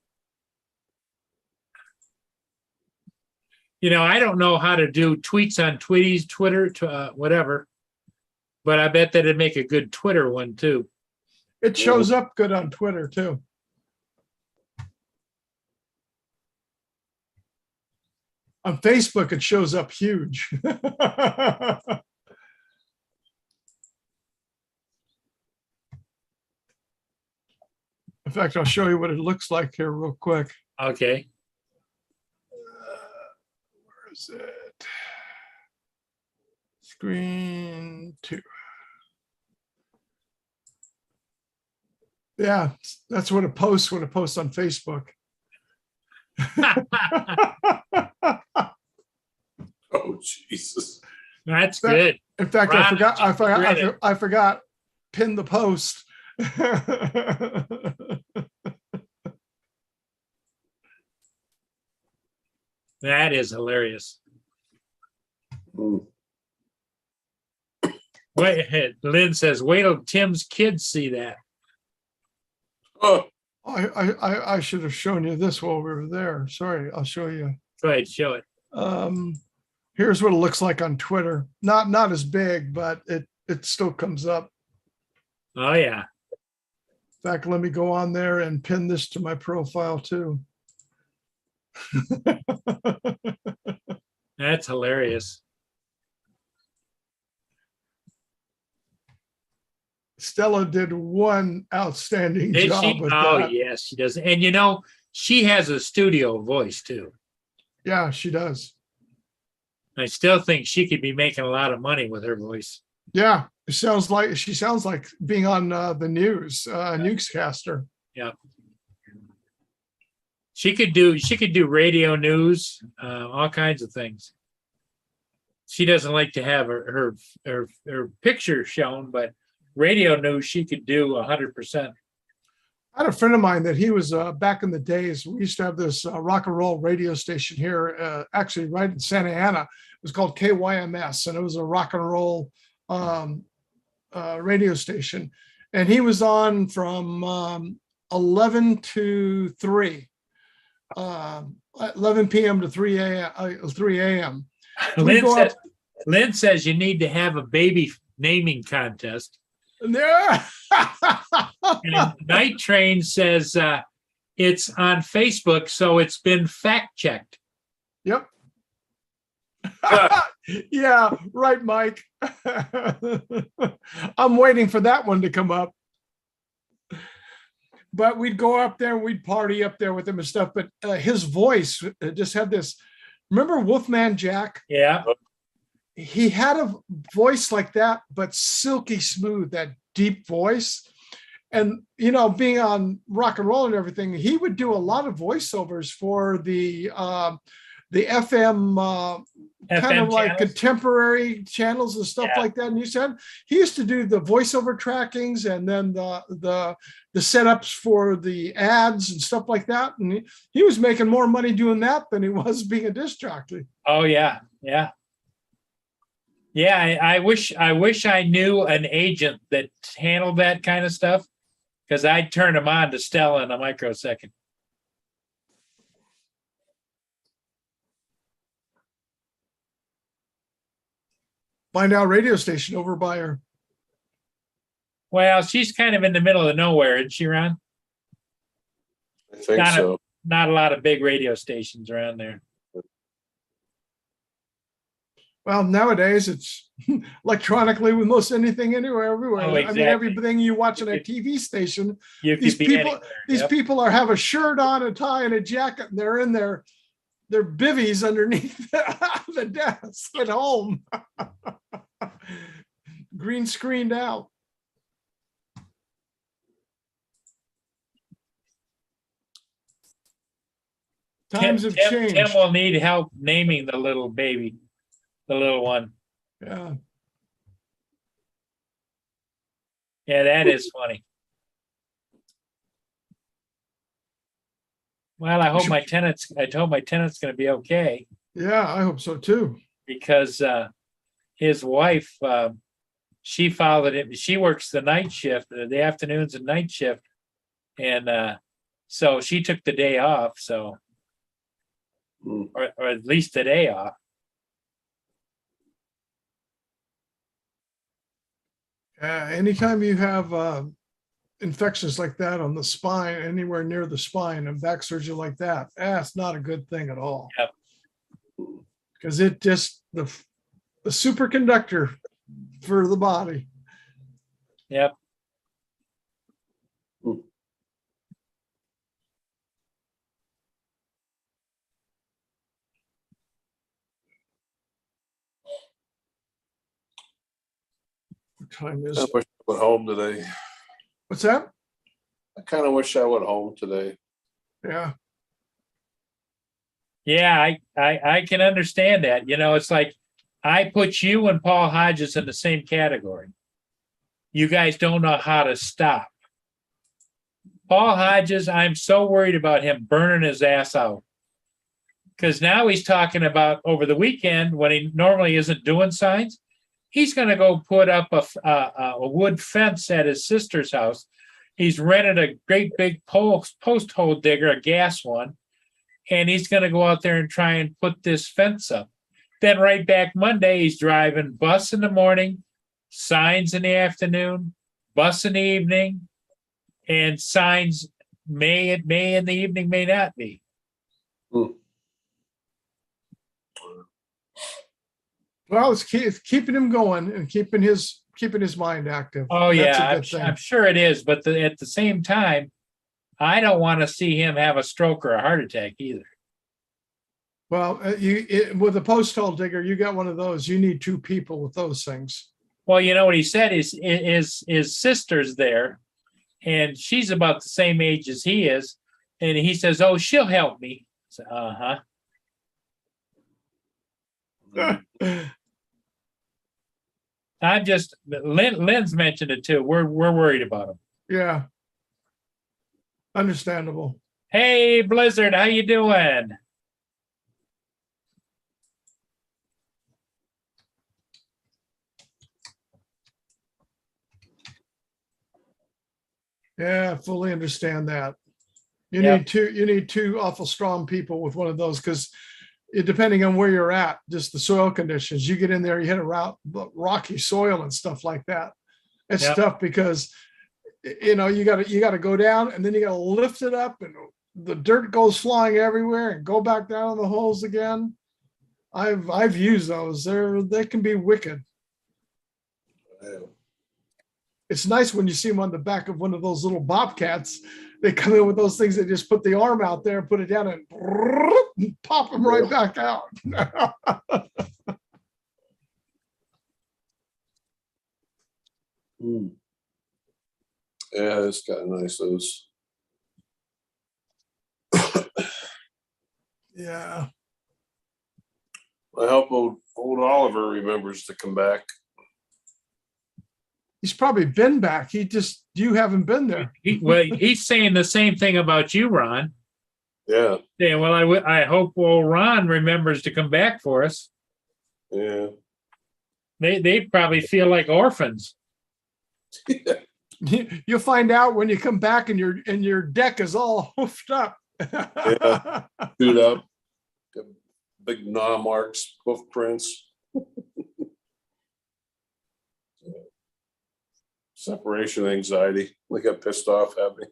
I don't know how to do tweets on Twitter, whatever, but I bet that'd make a good Twitter one too. It shows up good on Twitter too. On Facebook, it shows up huge. In fact, I'll show you what it looks like here real quick. Okay. Where is it? Screen 2. Yeah, that's what it posts when it posts on Facebook. Oh, Jesus. That's good. In fact, Ron, I forgot, pin the post. That is hilarious. Mm. Wait, Lynn says, wait till Tim's kids see that. Oh, I should have shown you this while we were there. Sorry, I'll show you. Go ahead, show it. Here's what it looks like on Twitter. Not as big, but it still comes up. Oh, yeah. In fact, let me go on there and pin this to my profile too. That's hilarious. Stella did one outstanding Did job she? with Oh, that. yes, she does. And you know, she has a studio voice too. Yeah, she does. I still think she could be making a lot of money with her voice. Yeah, she sounds like being on the news, newscaster. Yeah. She could do radio news, all kinds of things. She doesn't like to have her picture shown, but radio news she could do 100%. I had a friend of mine that he was back in the days. We used to have this rock and roll radio station here, actually right in Santa Ana. It was called KYMS, and it was a rock and roll radio station. And he was on from 11 to 3, 11 p.m. to 3 a.m. Lynn says you need to have a baby naming contest. Yeah. And Night Train says it's on Facebook, so it's been fact checked. Yep. Yeah, right, Mike. I'm waiting for that one to come up. But we'd go up there and we'd party up there with him and stuff. But his voice just had this. Remember Wolfman Jack? Yeah. He had a voice like that, but silky smooth, that deep voice. And, you know, being on rock and roll and everything, he would do a lot of voiceovers for the FM kind of like channels. Contemporary channels and stuff like that. And he used to do the voiceover trackings and then the setups for the ads and stuff like that. And he was making more money doing that than he was being a disc jockey. Oh yeah, yeah. Yeah, I wish I knew an agent that handled that kind of stuff, because I'd turn him on to Stella in a microsecond. Find out radio station over by her. Well, she's kind of in the middle of nowhere, isn't she, Ron? I think so. Not a lot of big radio stations around there. Well, nowadays it's electronically with most anything, anywhere, everywhere. Oh, I mean, exactly. everything you watch on a TV station, You these could be people, anywhere. these Yep. people have a shirt on, a tie, and a jacket, and they're in their bivvies underneath the desk at home, green screened out. Times have changed. Tim will need help naming the little baby, the little one. Yeah. Yeah, that is funny. Well, I hope my tenant's gonna be okay, Yeah, I hope so too. because his wife, she followed him. She works the night shift, the afternoons and night shift. And so she took the day off, so Mm. or at least the day off. Anytime you have infections like that on the spine, anywhere near the spine, and back surgery like that, that's not a good thing at all. Yep. Because it just the superconductor for the body. Yep. What time is I it? wish I went home today. What's that? I kind of wish I went home today. Yeah. Yeah, I can understand that. You know, it's like I put you and Paul Hodges in the same category. You guys don't know how to stop. Paul Hodges, I'm so worried about him burning his ass out. Because now he's talking about over the weekend when he normally isn't doing signs, he's going to go put up a wood fence at his sister's house. He's rented a great big post hole digger, a gas one, and he's going to go out there and try and put this fence up. Then right back Monday, he's driving bus in the morning, signs in the afternoon, bus in the evening, and signs may in the evening, may not be. Well, it's keeping him going and keeping his mind active. Oh That's a yeah, good thing. I'm sure it is, but at the same time, I don't want to see him have a stroke or a heart attack either. Well, with a post hole digger, you got one of those. You need two people with those things. Well, you know what he said is his sister's there, and she's about the same age as he is, and he says, "Oh, she'll help me." So, I'm just Lynn's mentioned it too. We're worried about him. Yeah. Understandable. Hey, Blizzard, how you doing? Yeah, I fully understand that. You Yep. need two awful strong people with one of those, because depending on where you're at, just the soil conditions, you get in there, you hit a rocky soil and stuff like that. It's Yep. tough because you gotta go down and then you gotta lift it up and the dirt goes flying everywhere and go back down in the holes again. I've used those. They can be wicked. It's nice when you see them on the back of one of those little bobcats. They come in with those things. They just put the arm out there and put it down and pop them right back out. Yeah, it's kind of nice. Those. Yeah. I hope old Oliver remembers to come back. He's probably been back. You haven't been there. He's saying the same thing about you, Ron. Yeah. Yeah, well, I hope Ron remembers to come back for us. Yeah. They probably feel like orphans. You'll find out when you come back and your deck is all hoofed up. Yeah. Shoot up. Big gnaw marks, hoof prints. Separation anxiety. They got pissed off at me.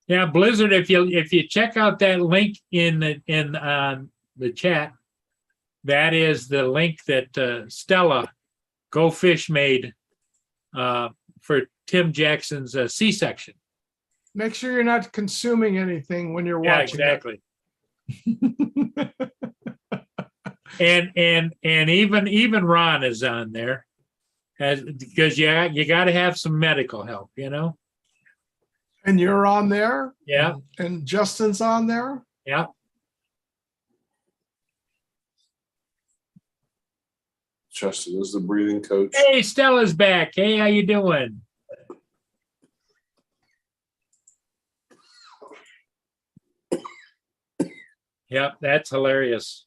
Yeah, Blizzard. If you check out that link in the chat, that is the link that Stella Go Fish made for Tim Jackson's C-section. Make sure you're not consuming anything when you're watching. Yeah, exactly. and even Ron is on there, because you got to have some medical help, you know. And you're on there. Yeah. And Justin's on there. Yeah. Justin is the breathing coach. Hey, Stella's back. Hey, how you doing? Yep, that's hilarious.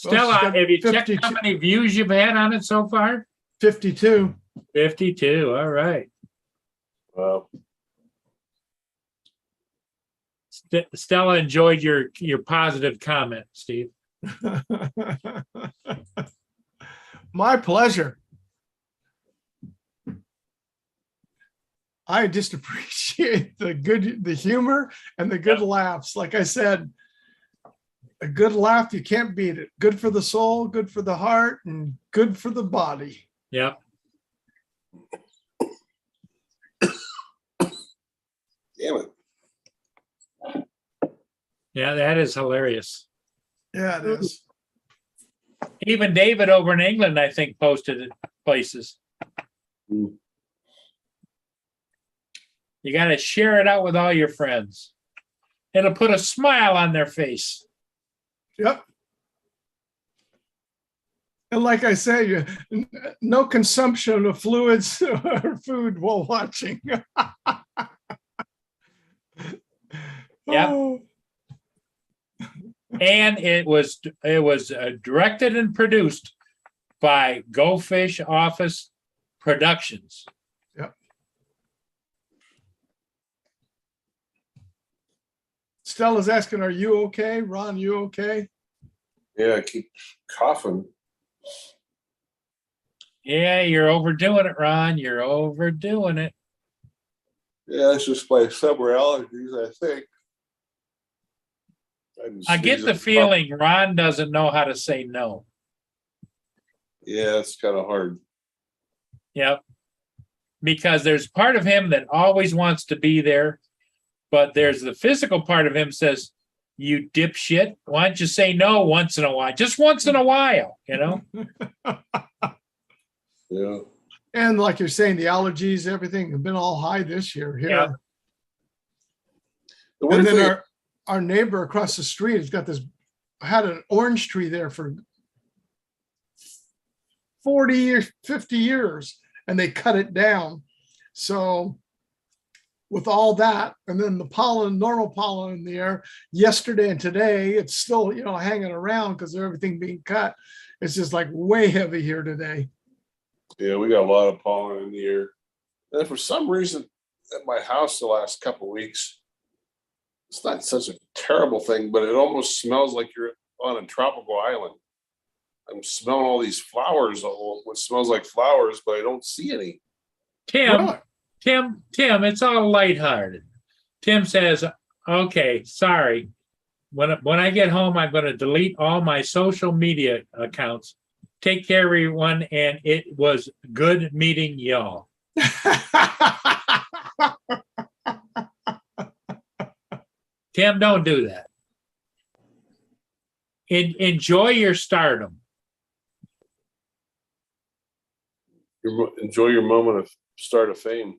Well, Stella, she's got have you checked 52 how many views you've had on it so far? 52. 52. All right. Wow. Stella enjoyed your positive comment, Steve. My pleasure. I just appreciate the humor and the good laughs. Like I said, a good laugh, you can't beat it. Good for the soul, good for the heart, and good for the body. Yep. Damn it. Yeah, that is hilarious. Yeah, it is. Even David over in England, I think, posted it places. You got to share it out with all your friends. It'll put a smile on their face. Yep. And like I say, no consumption of fluids or food while watching. Yep. Oh, And it was directed and produced by Go Fish Office Productions. Stella's asking, are you okay? Ron, you okay? Yeah, I keep coughing. Yeah, you're overdoing it, Ron. You're overdoing it. Yeah, it's just my summer allergies, I think. I get the feeling Ron doesn't know how to say no. Yeah, it's kind of hard. Yep. Because there's part of him that always wants to be there, but there's the physical part of him says, you dipshit, why don't you say no once in a while? Just once in a while, you know? Yeah. And like you're saying, the allergies, everything have been all high this year here. Yeah. The And weird then thing- our neighbor across the street has got had an orange tree there for 40 years, 50 years, and they cut it down. So with all that, and then the pollen, normal pollen in the air, yesterday and today, it's still, hanging around because of everything being cut. It's just like way heavy here today. Yeah, we got a lot of pollen in the air. And for some reason, at my house the last couple of weeks, it's not such a terrible thing, but it almost smells like you're on a tropical island. I'm smelling all these flowers, what smells like flowers, but I don't see any. Tim, Really? Tim, it's all lighthearted. Tim says, okay, sorry. When I get home, I'm going to delete all my social media accounts. Take care, everyone. And it was good meeting y'all. Tim, don't do that. Enjoy your stardom. Enjoy your moment of start of fame.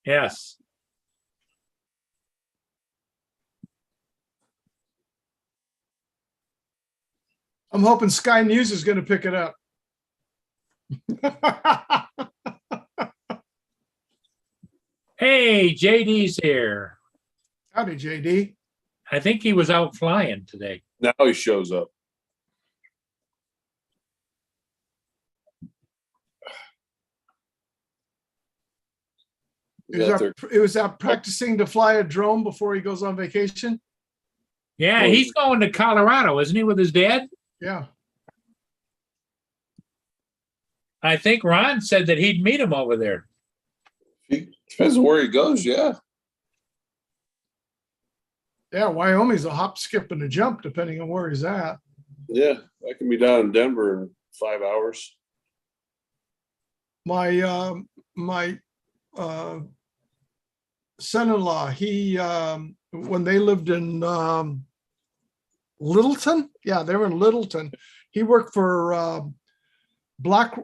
Yes. I'm hoping Sky News is going to pick it up. Hey, JD's here. Howdy, JD. I think he was out flying today. Now he shows up. He's out there. It was out practicing to fly a drone before he goes on vacation. Yeah, Well, he's going to Colorado, isn't he, with his dad? Yeah. I think Ron said that he'd meet him over there. Depends on where he goes, yeah. Yeah, Wyoming's a hop, skip, and a jump, depending on where he's at. Yeah, I can be down in Denver in 5 hours. My son-in-law, he when they lived in Littleton, yeah, they were in Littleton. He worked for Black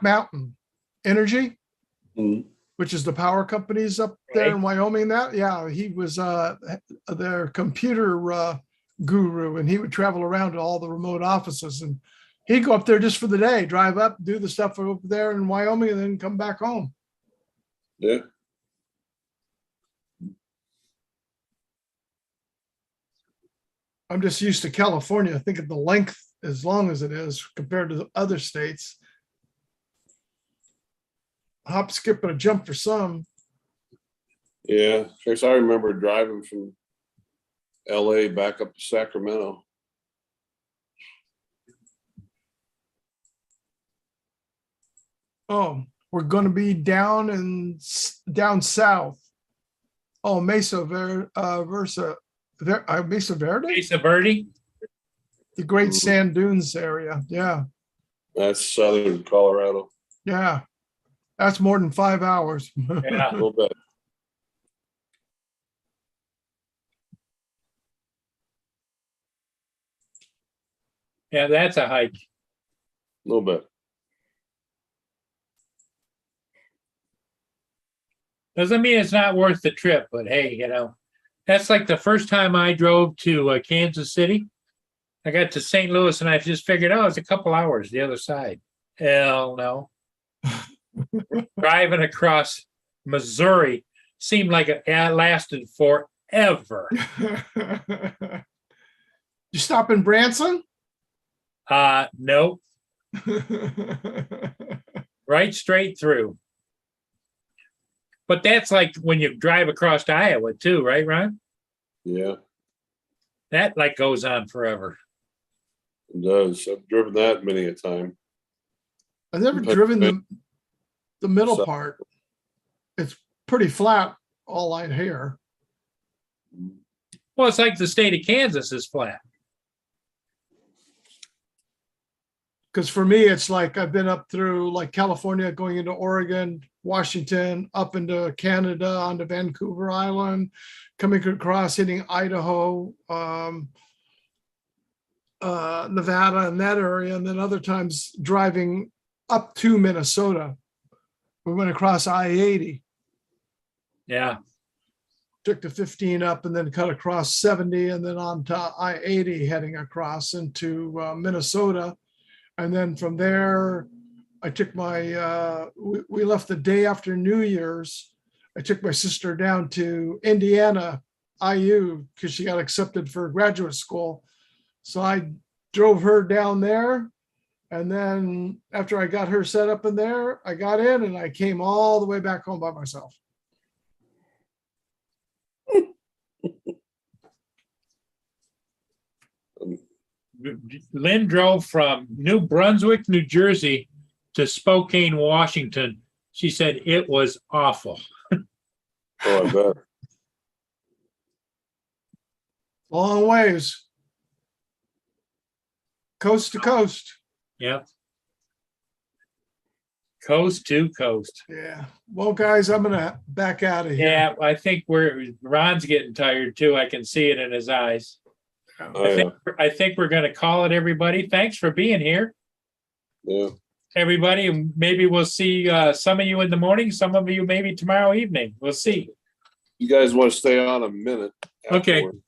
Mountain Energy, Mhm. which is the power companies up there in Wyoming. That, yeah, he was their computer guru, and he would travel around to all the remote offices, and he'd go up there just for the day, drive up, do the stuff over there in Wyoming, and then come back home. Yeah. I'm just used to California. I think of the length as long as it is compared to the other states. Hop, skip, and a jump for some. Yeah. Because I remember driving from LA back up to Sacramento. Oh, we're going to be down south. Oh, Mesa Verde, Mesa Verde, Mesa Verde. the Great Sand Dunes area. Yeah, That's southern Colorado. yeah, that's more than 5 hours. Yeah. A little bit. Yeah, that's a hike. A little bit. Doesn't mean it's not worth the trip, but hey, That's like the first time I drove to Kansas City. I got to St. Louis and I just figured, oh, it's a couple hours the other side. Hell no. Driving across Missouri seemed like it lasted forever. You stop in Branson? No, right straight through. But that's like when you drive across to Iowa too, right, Ron? Yeah, That like goes on forever. it does. I've driven that many a time. I've never driven the middle So- part. It's pretty flat, all I hear. Well, it's like the state of Kansas is flat. Because for me, it's like I've been up through like California, going into Oregon, Washington, up into Canada, onto Vancouver Island, coming across, hitting Idaho, Nevada, and that area. And then other times driving up to Minnesota. We went across I-80, Yeah. took the 15 up and then cut across 70 and then on to I-80 heading across into Minnesota. And then from there, I took my, we left the day after New Year's. I took my sister down to Indiana, IU, because she got accepted for graduate school. So I drove her down there. And then after I got her set up in there, I got in and I came all the way back home by myself. Lynn drove from New Brunswick, New Jersey to Spokane, Washington. She said it was awful. Oh, I bet. Long ways. Coast to coast. Yep. Coast to coast. Yeah. Well, guys, I'm gonna back out of here. Yeah, I think Ron's getting tired too. I can see it in his eyes. Oh, yeah. I think we're gonna call it, everybody. Thanks for being here, Yeah. everybody. And maybe we'll see some of you in the morning, some of you maybe tomorrow evening. We'll see. You guys want to stay on a minute? Okay. afterward?